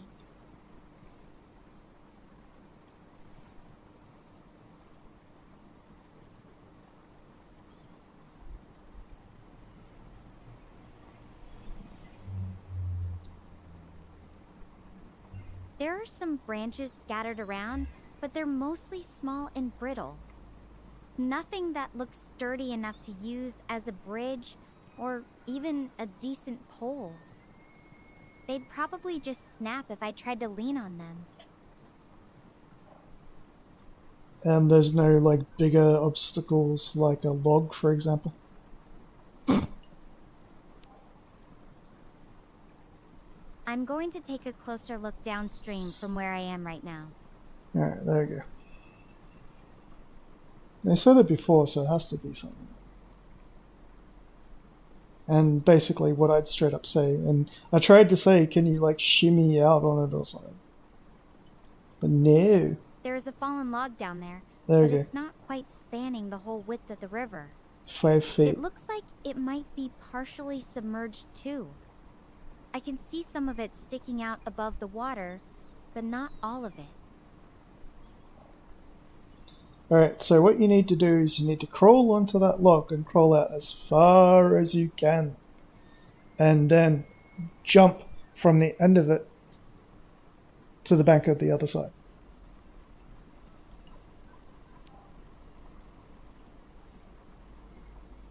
There are some branches scattered around, but they're mostly small and brittle. Nothing that looks sturdy enough to use as a bridge or even a decent pole. They'd probably just snap if I tried to lean on them. And there's no like bigger obstacles like a log, for example? I'm going to take a closer look downstream from where I am right now. Alright, there we go. They said it before, so it has to be something. And basically what I'd straight up say, and I tried to say, can you like shimmy out on it or something? But no. There is a fallen log down there, There we but go. it's not quite spanning the whole width of the river. 5 feet. It looks like it might be partially submerged too. I can see some of it sticking out above the water, but not all of it. Alright, so what you need to do is you need to crawl onto that log and crawl out as far as you can. And then jump from the end of it to the bank of the other side.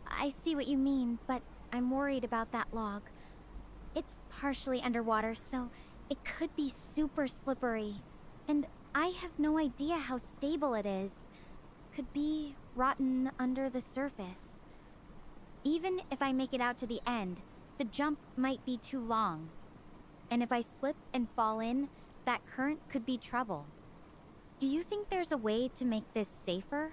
I see what you mean, but I'm worried about that log. It's partially underwater, so it could be super slippery. And I have no idea how stable it is. Could be rotten under the surface. Even if I make it out to the end, the jump might be too long. And if I slip and fall in, that current could be trouble. Do you think there's a way to make this safer?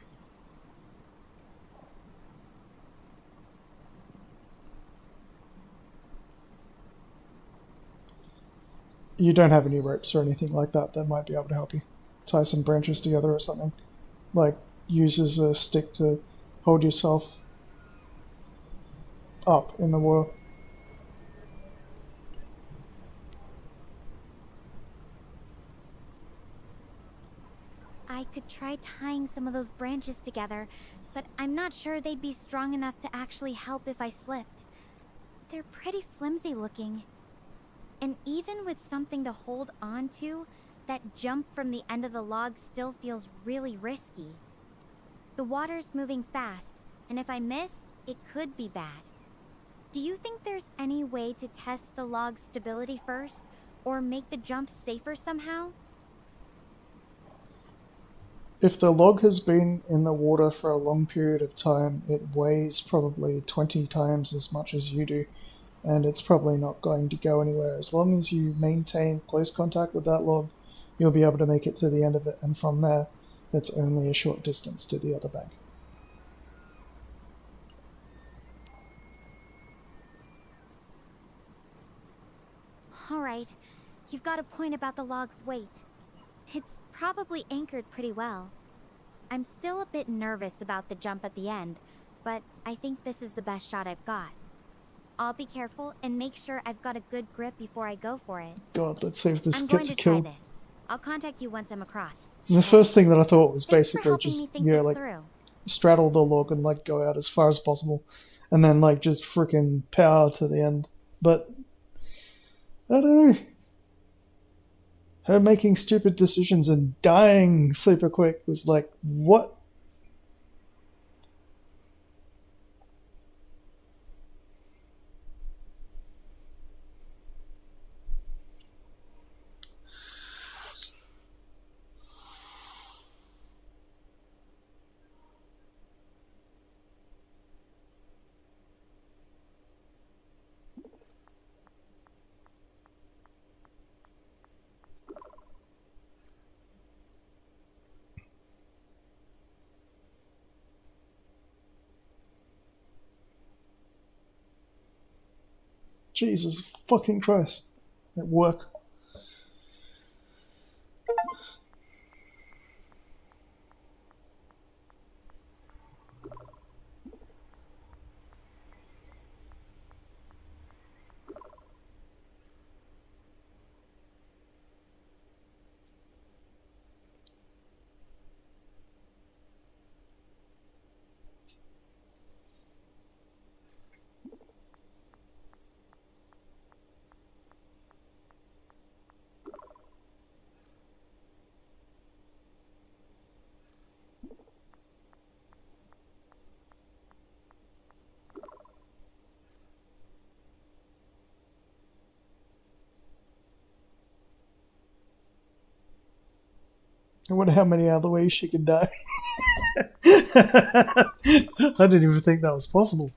You don't have any ropes or anything like that that might be able to help you. Tie some branches together or something. Like, use as a stick to hold yourself up in the water. I could try tying some of those branches together, but I'm not sure they'd be strong enough to actually help if I slipped. They're pretty flimsy looking. And even with something to hold on to, that jump from the end of the log still feels really risky. The water's moving fast, and if I miss, it could be bad. Do you think there's any way to test the log's stability first? Or make the jump safer somehow? If the log has been in the water for a long period of time, it weighs probably 20 times as much as you do, and it's probably not going to go anywhere. As long as you maintain close contact with that log, you'll be able to make it to the end of it, and from there, it's only a short distance to the other bank. Alright, you've got a point about the log's weight. It's probably anchored pretty well. I'm still a bit nervous about the jump at the end, but I think this is the best shot I've got. I'll be careful and make sure I've got a good grip before I go for it. God, let's see if this I'm going gets to a kill. try this. I'll contact you once I'm across. And the first thing that I thought was Thanks for basically helping me just, think yeah, this like, through. straddle the log and, like, go out as far as possible. And then, like, just freaking power to the end. But, I don't know. Her making stupid decisions and dying super quick was like, what? Jesus fucking Christ. It worked. I wonder how many other ways she could die. I didn't even think that was possible.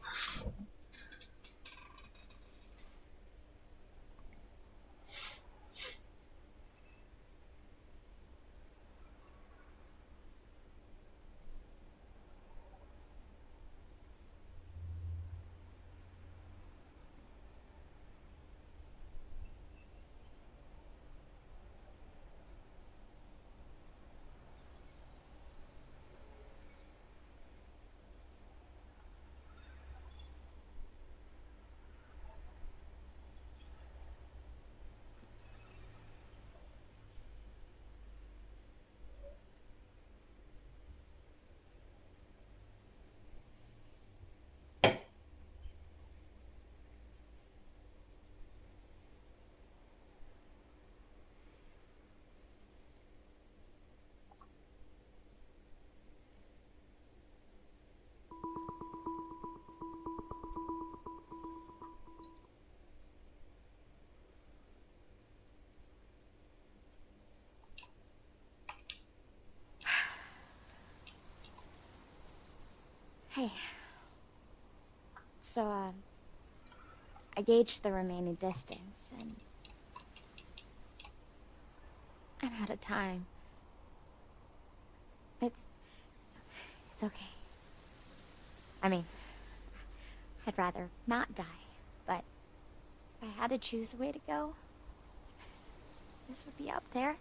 Hey. So, I gauged the remaining distance, and I'm out of time. It's okay. I mean, I'd rather not die, but if I had to choose a way to go, this would be up there.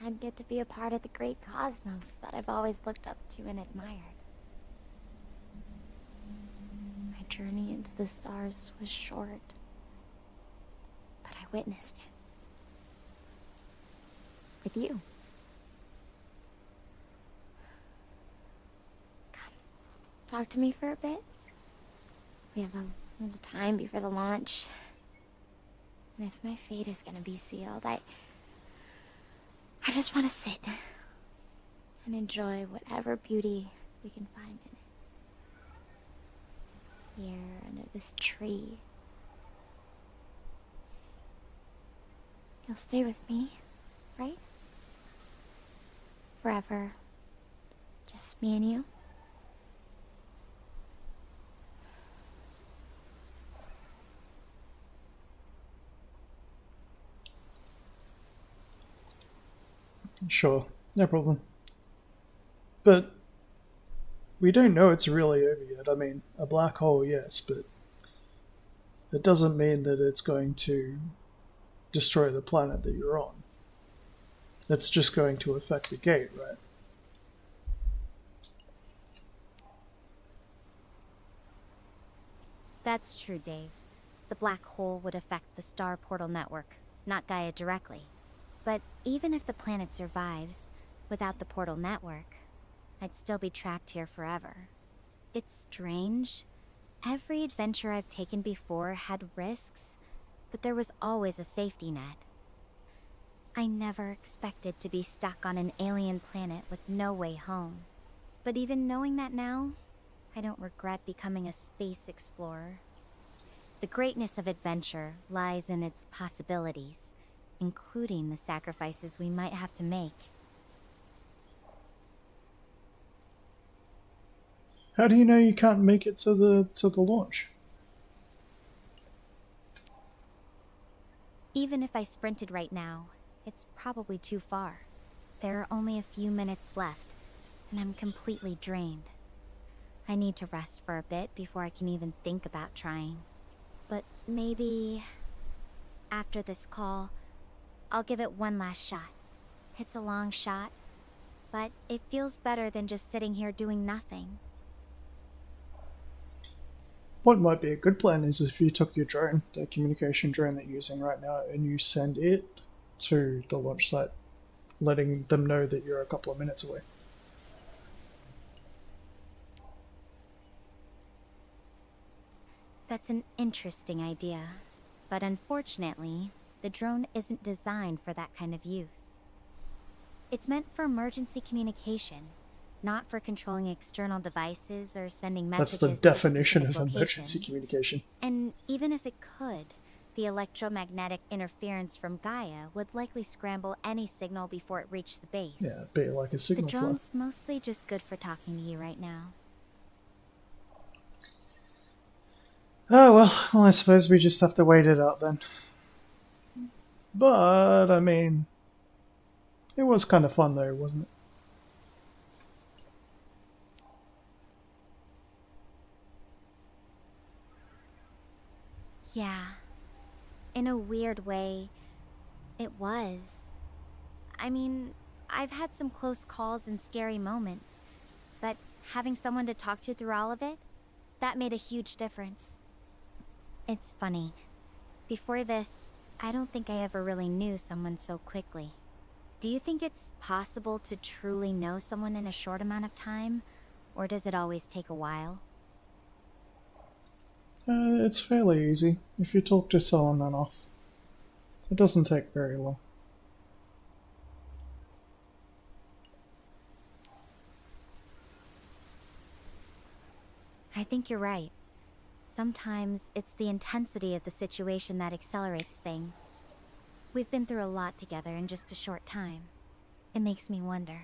I'd get to be a part of the great cosmos that I've always looked up to and admired. My journey into the stars was short, but I witnessed it. With you. Come, talk to me for a bit. We have a little time before the launch. And if my fate is gonna be sealed, I just want to sit and enjoy whatever beauty we can find in it. Here, under this tree. You'll stay with me, right? Forever. Just me and you? Sure, no problem. But we don't know it's really over yet. I mean, a black hole, yes, but it doesn't mean that it's going to destroy the planet that you're on. It's just going to affect the gate, right? That's true, Dave. The black hole would affect the star portal network, not Gaia directly. But even if the planet survives, without the portal network, I'd still be trapped here forever. It's strange. Every adventure I've taken before had risks, but there was always a safety net. I never expected to be stuck on an alien planet with no way home. But even knowing that now, I don't regret becoming a space explorer. The greatness of adventure lies in its possibilities, including the sacrifices we might have to make. How do you know you can't make it to the launch? Even if I sprinted right now, it's probably too far. There are only a few minutes left, and I'm completely drained. I need to rest for a bit before I can even think about trying. But maybe after this call, I'll give it one last shot. It's a long shot, but it feels better than just sitting here doing nothing. What might be a good plan is if you took your drone, the communication drone that you're using right now, and you send it to the launch site, letting them know that you're a couple of minutes away. That's an interesting idea, but unfortunately, the drone isn't designed for that kind of use. It's meant for emergency communication, not for controlling external devices or sending That's messages the definition to of specific emergency locations. communication. And even if it could, the electromagnetic interference from Gaia would likely scramble any signal before it reached the base. Yeah, it'd be like a The signal flow. drone's mostly just good for talking to you right now. Oh well, I suppose we just have to wait it out then. But, I mean, it was kind of fun though, wasn't it? Yeah. In a weird way, it was. I mean, I've had some close calls and scary moments, but having someone to talk to through all of it, that made a huge difference. It's funny. Before this, I don't think I ever really knew someone so quickly. Do you think it's possible to truly know someone in a short amount of time, or does it always take a while? It's fairly easy if you talk to someone enough. It doesn't take very long. I think you're right. Sometimes it's the intensity of the situation that accelerates things. We've been through a lot together in just a short time. It makes me wonder,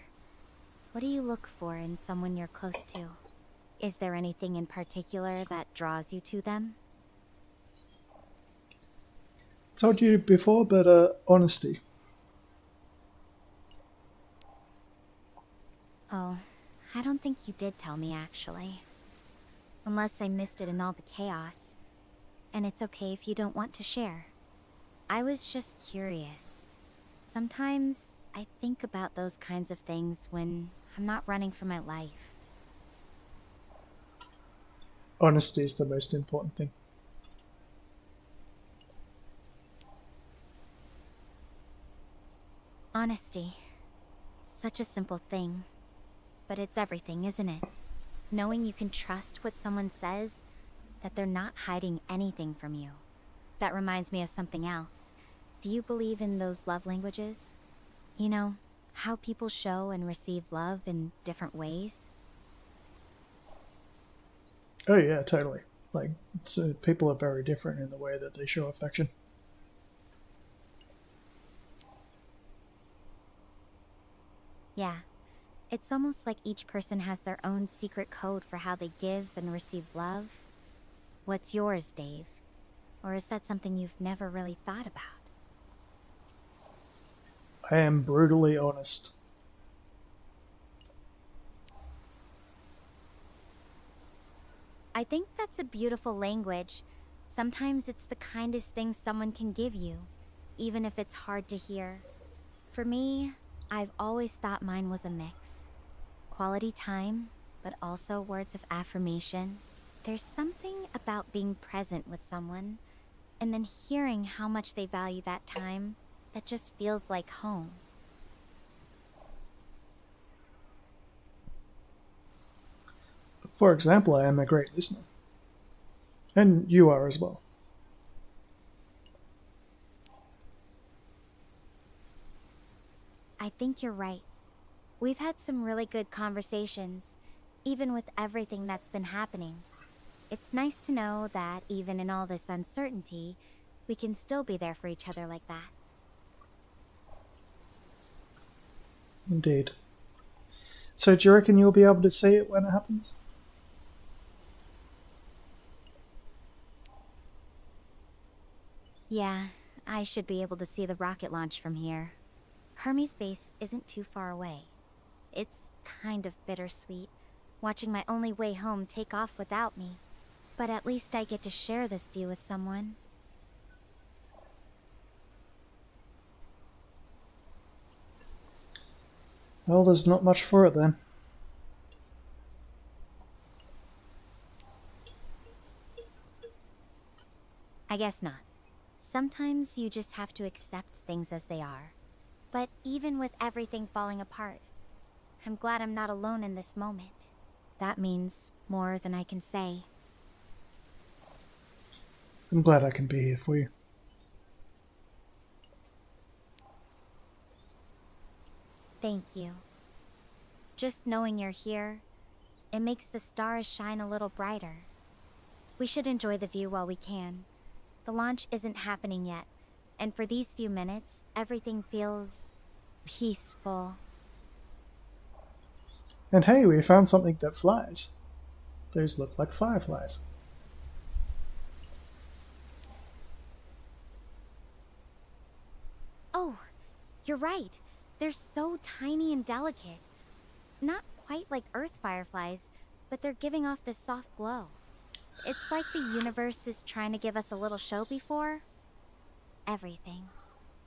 what do you look for in someone you're close to? Is there anything in particular that draws you to them? Told you before, but honesty. Oh, I don't think you did tell me actually. Unless I missed it in all the chaos. And it's okay if you don't want to share. I was just curious. Sometimes I think about those kinds of things when I'm not running for my life. Honesty is the most important thing. Honesty. Such a simple thing. But it's everything, isn't it? Knowing you can trust what someone says, that they're not hiding anything from you. That reminds me of something else. Do you believe in those love languages? You know, how people show and receive love in different ways. Oh yeah, totally. Like, people are very different in the way that they show affection. Yeah, it's almost like each person has their own secret code for how they give and receive love. What's yours, Dave? Or is that something you've never really thought about? I am brutally honest. I think that's a beautiful language. Sometimes it's the kindest thing someone can give you, even if it's hard to hear. For me, I've always thought mine was a mix. Quality time, but also words of affirmation. There's something about being present with someone, and then hearing how much they value that time, that just feels like home. For example, I am a great listener. And you are as well. I think you're right. We've had some really good conversations, even with everything that's been happening. It's nice to know that even in all this uncertainty, we can still be there for each other like that. Indeed. So do you reckon you'll be able to see it when it happens? Yeah, I should be able to see the rocket launch from here. Hermes base isn't too far away. It's kind of bittersweet, watching my only way home take off without me. But at least I get to share this view with someone. Well, there's not much for it then. I guess not. Sometimes you just have to accept things as they are. But even with everything falling apart, I'm glad I'm not alone in this moment. That means more than I can say. I'm glad I can be here for you. Thank you. Just knowing you're here, it makes the stars shine a little brighter. We should enjoy the view while we can. The launch isn't happening yet, and for these few minutes, everything feels peaceful. And hey, we found something that flies. Those look like fireflies. Oh, you're right. They're so tiny and delicate. Not quite like Earth fireflies, but they're giving off this soft glow. It's like the universe is trying to give us a little show before everything.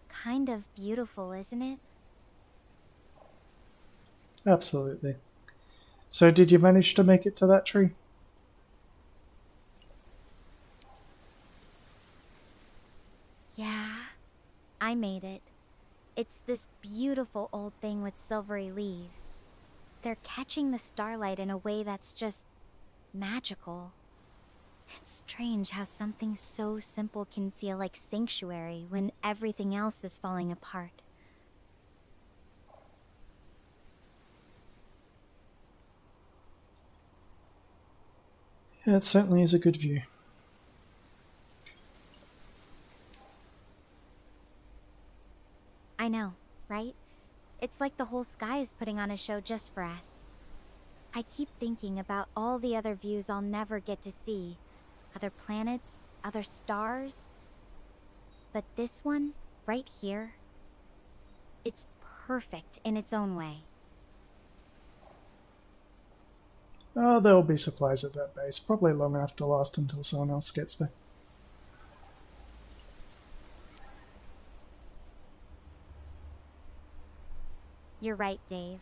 Kind of beautiful, isn't it? Absolutely. So did you manage to make it to that tree? Yeah, I made it. It's this beautiful old thing with silvery leaves. They're catching the starlight in a way that's just magical. It's strange how something so simple can feel like sanctuary when everything else is falling apart. Yeah, it certainly is a good view. I know, right? It's like the whole sky is putting on a show just for us. I keep thinking about all the other views I'll never get to see. Other planets, other stars. But this one, right here, it's perfect in its own way. Oh, there'll be supplies at that base, probably long enough to last until someone else gets there. You're right, Dave.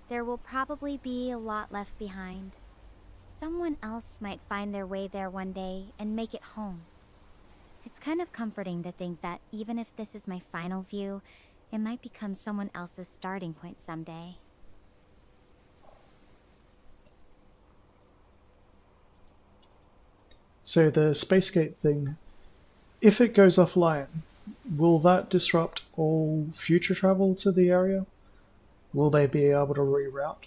There will probably be a lot left behind. Someone else might find their way there one day and make it home. It's kind of comforting to think that even if this is my final view, it might become someone else's starting point someday. So the Spacegate thing, if it goes offline, will that disrupt all future travel to the area? Will they be able to reroute?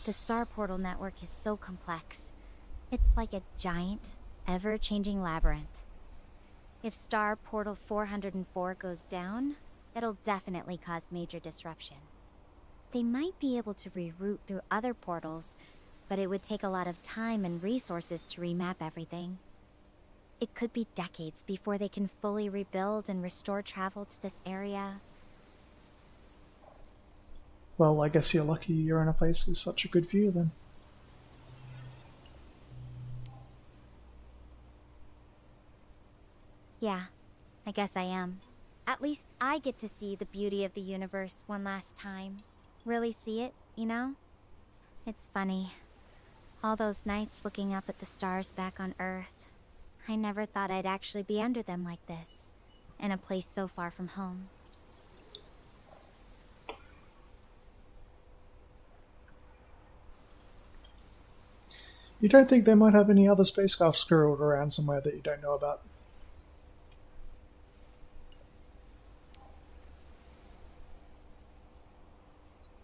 The Star Portal network is so complex. It's like a giant, ever-changing labyrinth. If Star Portal 404 goes down, it'll definitely cause major disruptions. They might be able to reroute through other portals, but it would take a lot of time and resources to remap everything. It could be decades before they can fully rebuild and restore travel to this area. Well, I guess you're lucky you're in a place with such a good view then. Yeah, I guess I am. At least I get to see the beauty of the universe one last time. Really see it, you know? It's funny. All those nights looking up at the stars back on Earth. I never thought I'd actually be under them like this, in a place so far from home. You don't think they might have any other spacecraft squirreled around somewhere that you don't know about?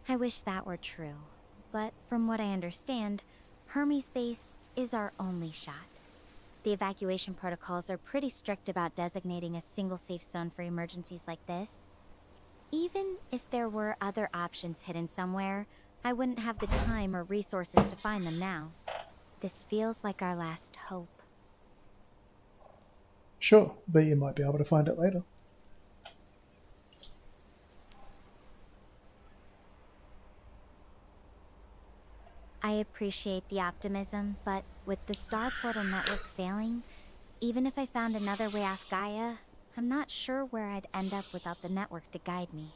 I wish that were true, but from what I understand, Hermes Base is our only shot. The evacuation protocols are pretty strict about designating a single safe zone for emergencies like this. Even if there were other options hidden somewhere, I wouldn't have the time or resources to find them now. This feels like our last hope. Sure, but you might be able to find it later. I appreciate the optimism, but with the Star Portal network failing, even if I found another way off Gaia, I'm not sure where I'd end up without the network to guide me.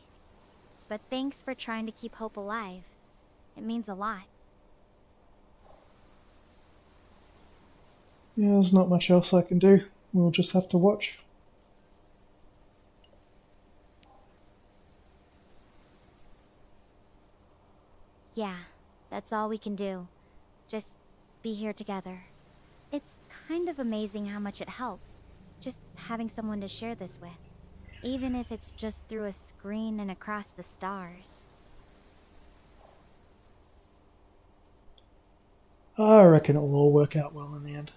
But thanks for trying to keep hope alive. It means a lot. Yeah, there's not much else I can do. We'll just have to watch. Yeah, that's all we can do. Just be here together. It's kind of amazing how much it helps, just having someone to share this with. Even if it's just through a screen and across the stars. I reckon it'll all work out well in the end.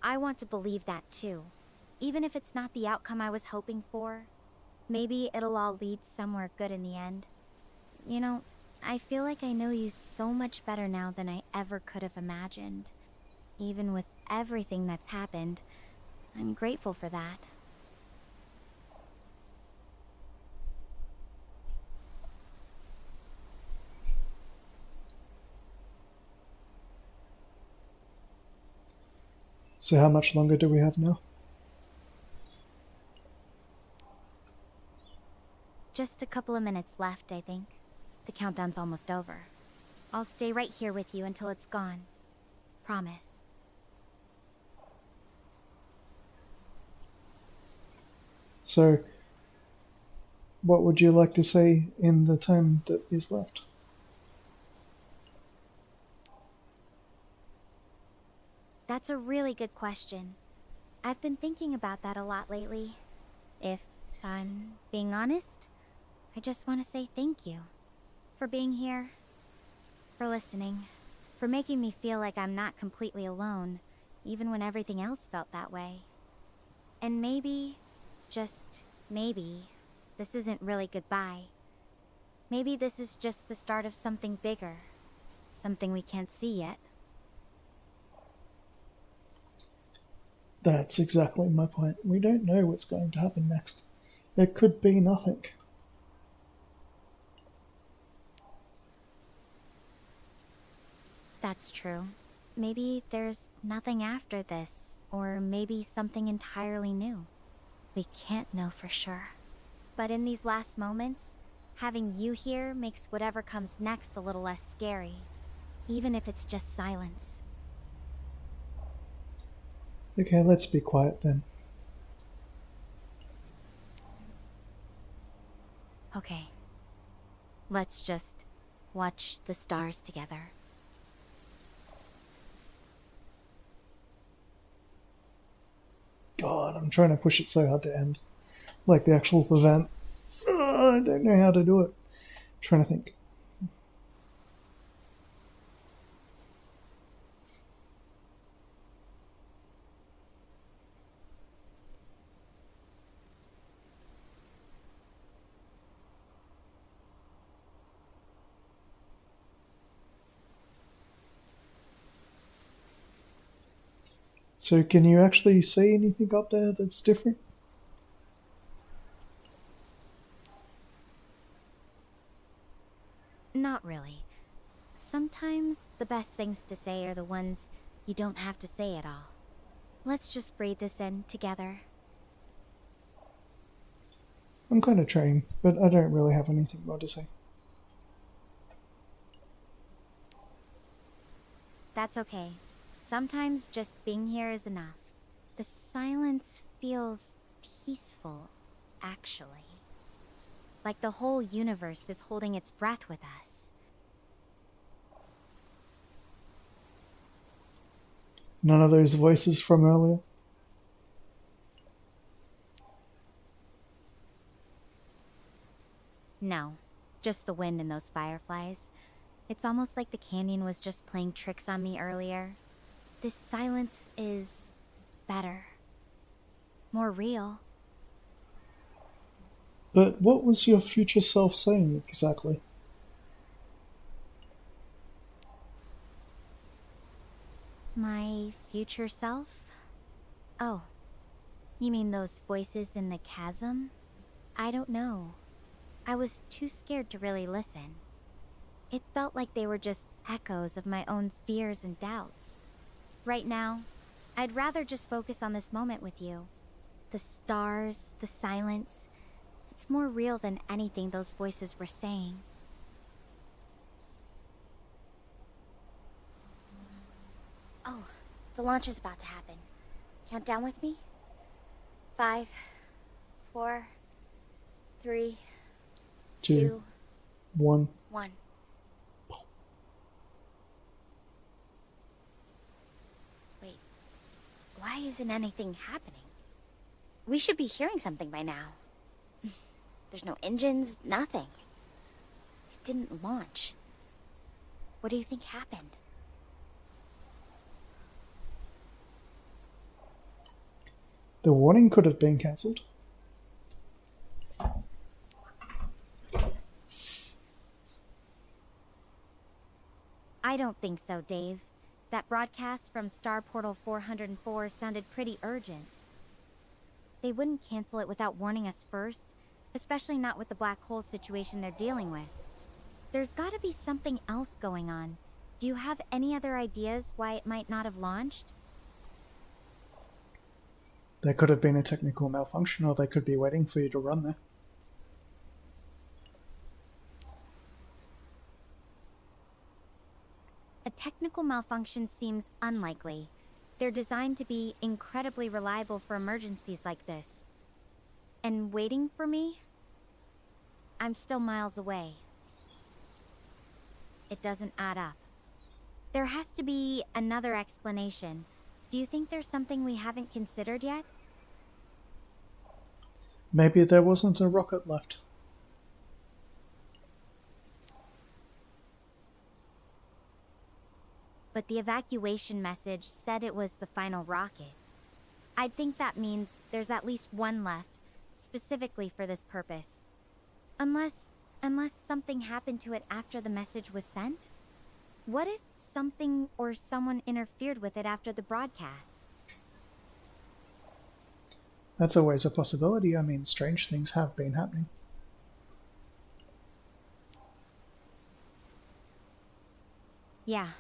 I want to believe that too. Even if it's not the outcome I was hoping for, maybe it'll all lead somewhere good in the end. You know, I feel like I know you so much better now than I ever could have imagined. Even with everything that's happened, I'm grateful for that. So how much longer do we have now? Just a couple of minutes left, I think. The countdown's almost over. I'll stay right here with you until it's gone. Promise. So, what would you like to say in the time that is left? That's a really good question. I've been thinking about that a lot lately. If I'm being honest, I just want to say thank you. For being here. For listening. For making me feel like I'm not completely alone, even when everything else felt that way. And maybe, just maybe, this isn't really goodbye. Maybe this is just the start of something bigger. Something we can't see yet. That's exactly my point. We don't know what's going to happen next. It could be nothing. That's true. Maybe there's nothing after this, or maybe something entirely new. We can't know for sure. But in these last moments, having you here makes whatever comes next a little less scary, even if it's just silence. Okay, let's be quiet then. Okay. Let's just watch the stars together. I'm trying to push it so hard to end. Like the actual event. I don't know how to do it. Trying to think. So can you actually see anything up there that's different? Not really. Sometimes the best things to say are the ones you don't have to say at all. Let's just breathe this in together. I'm kind of trying, but I don't really have anything more to say. That's okay. Sometimes just being here is enough. The silence feels peaceful, actually. Like the whole universe is holding its breath with us. None of those voices from earlier? No, just the wind and those fireflies. It's almost like the canyon was just playing tricks on me earlier. This silence is better. More real. But what was your future self saying exactly? My future self? Oh, you mean those voices in the chasm? I don't know. I was too scared to really listen. It felt like they were just echoes of my own fears and doubts. Right now, I'd rather just focus on this moment with you. The stars, the silence. It's more real than anything those voices were saying. Oh, the launch is about to happen. Count down with me? 5, 4, 3, 2, 1. 1. Wait, why isn't anything happening? We should be hearing something by now. There's no engines, nothing. It didn't launch. What do you think happened? The warning could have been cancelled. I don't think so, Dave. That broadcast from Star Portal 404 sounded pretty urgent. They wouldn't cancel it without warning us first, especially not with the black hole situation they're dealing with. There's gotta be something else going on. Do you have any other ideas why it might not have launched? There could have been a technical malfunction, or they could be waiting for you to run there. A technical malfunction seems unlikely. They're designed to be incredibly reliable for emergencies like this. And waiting for me? I'm still miles away. It doesn't add up. There has to be another explanation. Do you think there's something we haven't considered yet? Maybe there wasn't a rocket left. But the evacuation message said it was the final rocket. I think that means there's at least one left, specifically for this purpose. Unless something happened to it after the message was sent? What if something or someone interfered with it after the broadcast? That's always a possibility. I mean, strange things have been happening. Yeah.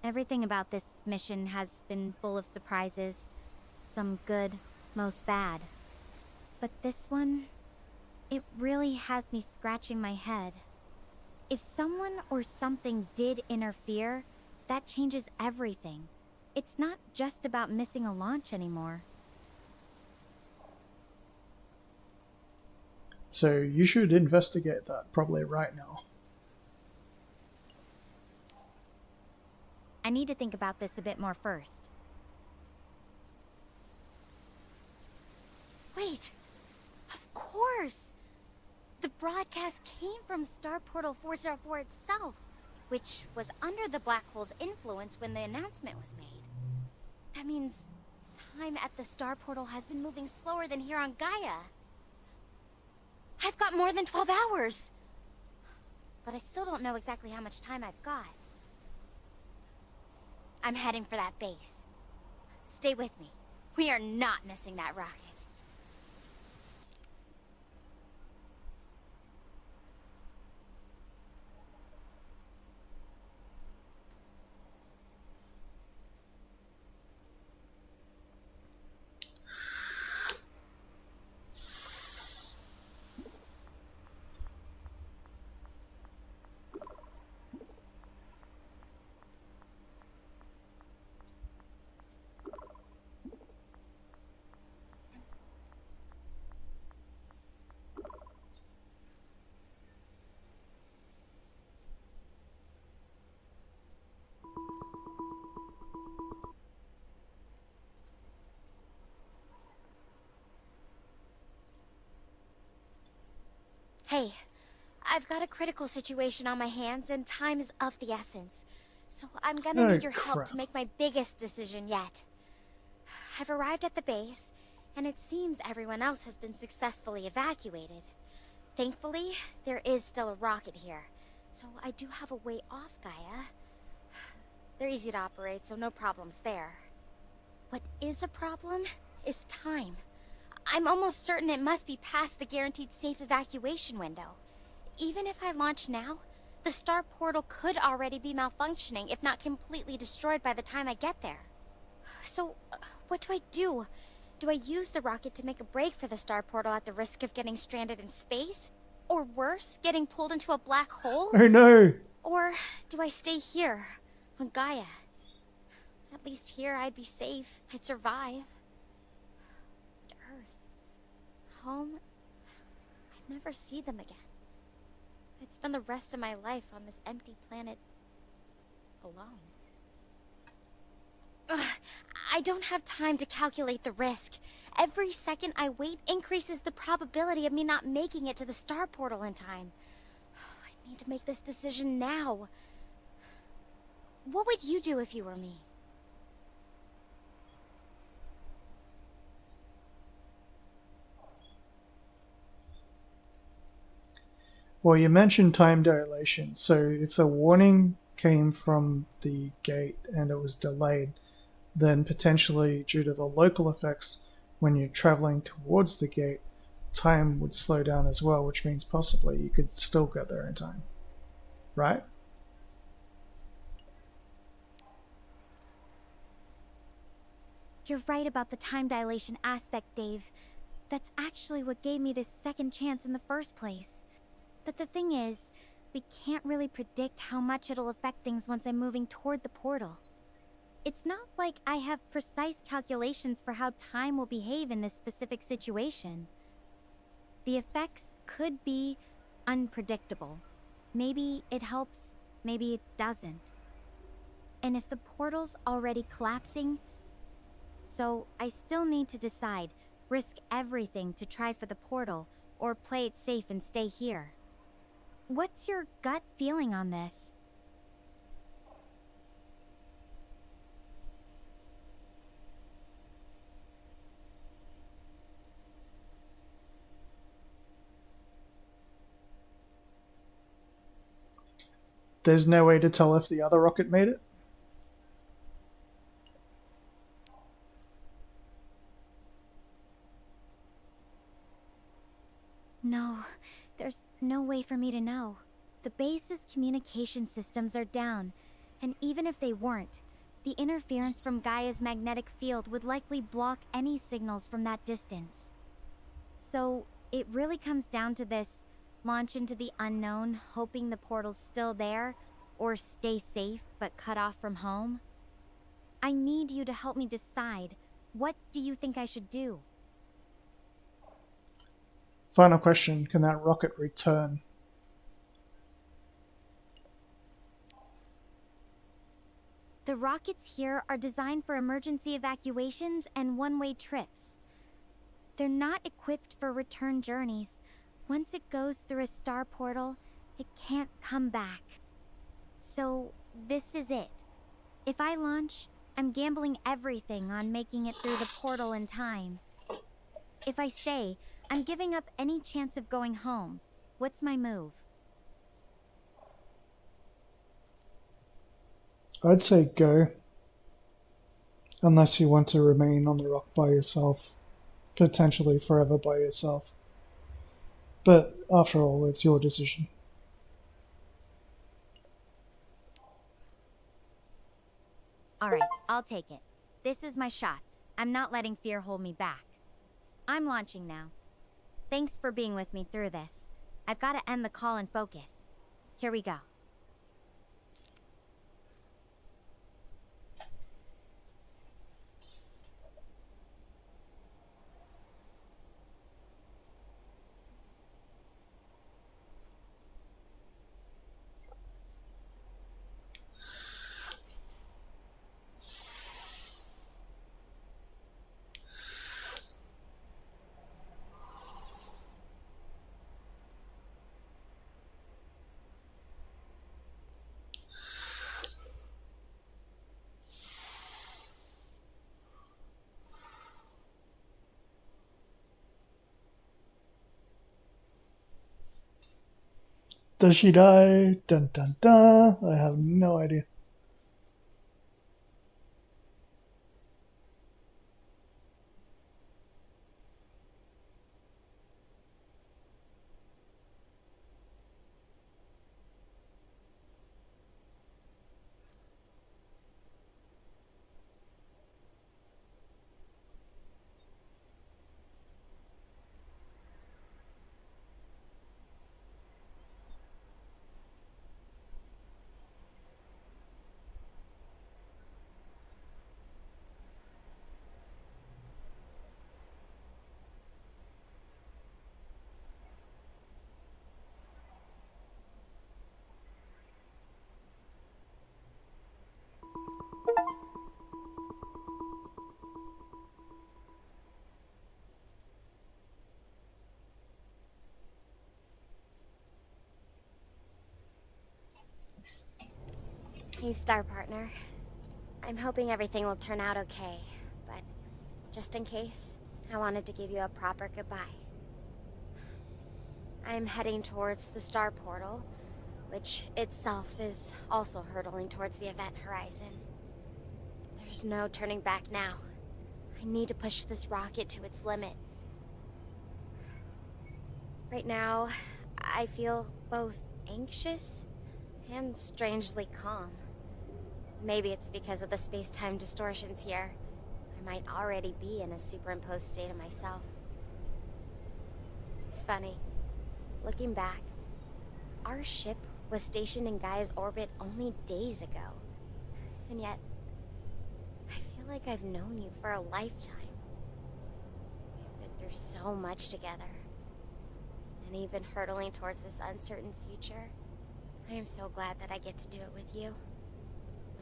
Everything about this mission has been full of surprises. Some good, most bad. But this one, it really has me scratching my head. If someone or something did interfere, that changes everything. It's not just about missing a launch anymore. So you should investigate that probably right now. I need to think about this a bit more first. course. The broadcast came from Star Portal 404 itself, which was under the black hole's influence when the announcement was made. That means time at the Star Portal has been moving slower than here on Gaia. I've got more than 12 hours! But I still don't know exactly how much time I've got. I'm heading for that base. Stay with me. We are not missing that rocket. Hey, I've got a critical situation on my hands and time is of the essence. So I'm gonna Oh, need your help crap. to make my biggest decision yet. I've arrived at the base, and it seems everyone else has been successfully evacuated. Thankfully, there is still a rocket here, so I do have a way off Gaia. They're easy to operate, so no problems there. What is a problem is time. I'm almost certain it must be past the guaranteed safe evacuation window. Even if I launch now, the Star Portal could already be malfunctioning, if not completely destroyed by the time I get there. So, what do I do? Do I use the rocket to make a break for the Star Portal at the risk of getting stranded in space? Or worse, getting pulled into a black hole? Oh no! Or do I stay here, on Gaia? At least here I'd be safe. I'd survive. But Earth, home, I'd never see them again. I'd spend the rest of my life on this empty planet alone. Ugh, I don't have time to calculate the risk. Every second I wait increases the probability of me not making it to the Star Portal in time. I need to make this decision now. What would you do if you were me? Well, you mentioned time dilation, so if the warning came from the gate and it was delayed, then potentially due to the local effects when you're traveling towards the gate, time would slow down as well, which means possibly you could still get there in time. Right? You're right about the time dilation aspect, Dave. That's actually what gave me this second chance in the first place. But the thing is, we can't really predict how much it'll affect things once I'm moving toward the portal. It's not like I have precise calculations for how time will behave in this specific situation. The effects could be unpredictable. Maybe it helps, maybe it doesn't. And if the portal's already collapsing, so I still need to decide, risk everything to try for the portal, or play it safe and stay here. What's your gut feeling on this? There's no way to tell if the other rocket made it? No, there's no way for me to know. The base's communication systems are down, and even if they weren't, the interference from Gaia's magnetic field would likely block any signals from that distance. So, it really comes down to this: launch into the unknown, hoping the portal's still there, or stay safe but cut off from home. I need you to help me decide. What do you think I should do? Final question, can that rocket return? The rockets here are designed for emergency evacuations and one-way trips. They're not equipped for return journeys, Once it goes through a star portal, it can't come back. So, this is it. If I launch, I'm gambling everything on making it through the portal in time. If I stay, I'm giving up any chance of going home. What's my move? I'd say go. Unless you want to remain on the rock by yourself. Potentially forever by yourself. But after all, it's your decision. Alright, I'll take it. This is my shot. I'm not letting fear hold me back. I'm launching now. Thanks for being with me through this. I've got to end the call and focus. Here we go. Does she die? Dun dun dun. I have no idea. Hey, Star Partner. I'm hoping everything will turn out okay, but just in case, I wanted to give you a proper goodbye. I'm heading towards the Star Portal, which itself is also hurtling towards the event horizon. There's no turning back now. I need to push this rocket to its limit. Right now, I feel both anxious and strangely calm. Maybe it's because of the space-time distortions here. I might already be in a superimposed state of myself. It's funny. Looking back, our ship was stationed in Gaia's orbit only days ago. And yet, I feel like I've known you for a lifetime. We've been through so much together. And even hurtling towards this uncertain future, I am so glad that I get to do it with you.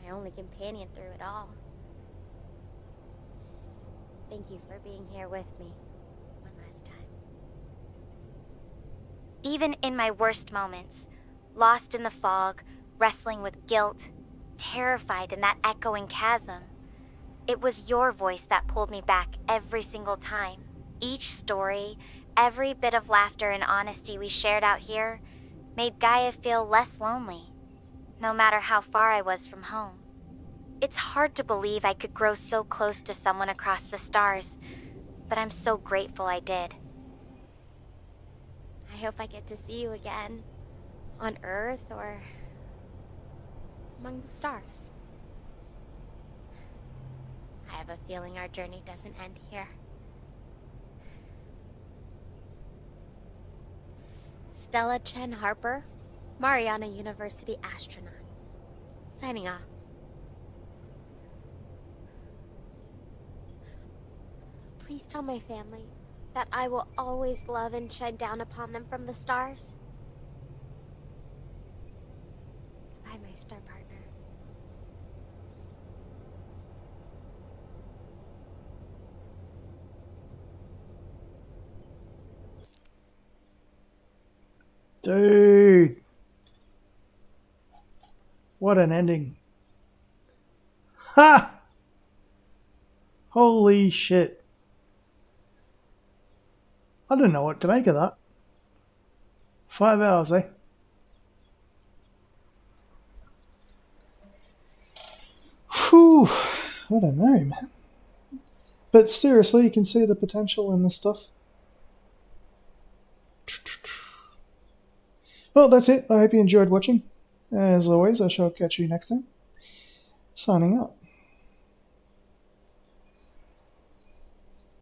My only companion through it all. Thank you for being here with me one last time. Even in my worst moments, lost in the fog, wrestling with guilt, terrified in that echoing chasm, it was your voice that pulled me back every single time. Each story, every bit of laughter and honesty we shared out here made Gaia feel less lonely, no matter how far I was from home. It's hard to believe I could grow so close to someone across the stars, but I'm so grateful I did. I hope I get to see you again, on Earth or among the stars. I have a feeling our journey doesn't end here. Stella Chen Harper, Mariana University astronaut. Signing off. Please tell my family that I will always love and shine down upon them from the stars. Goodbye, my star partner. Dude. What an ending. Ha! Holy shit. I don't know what to make of that. 5 hours, eh? Whew. I don't know, man. But seriously, you can see the potential in this stuff. Well, that's it. I hope you enjoyed watching. As always, I shall catch you next time. Signing out.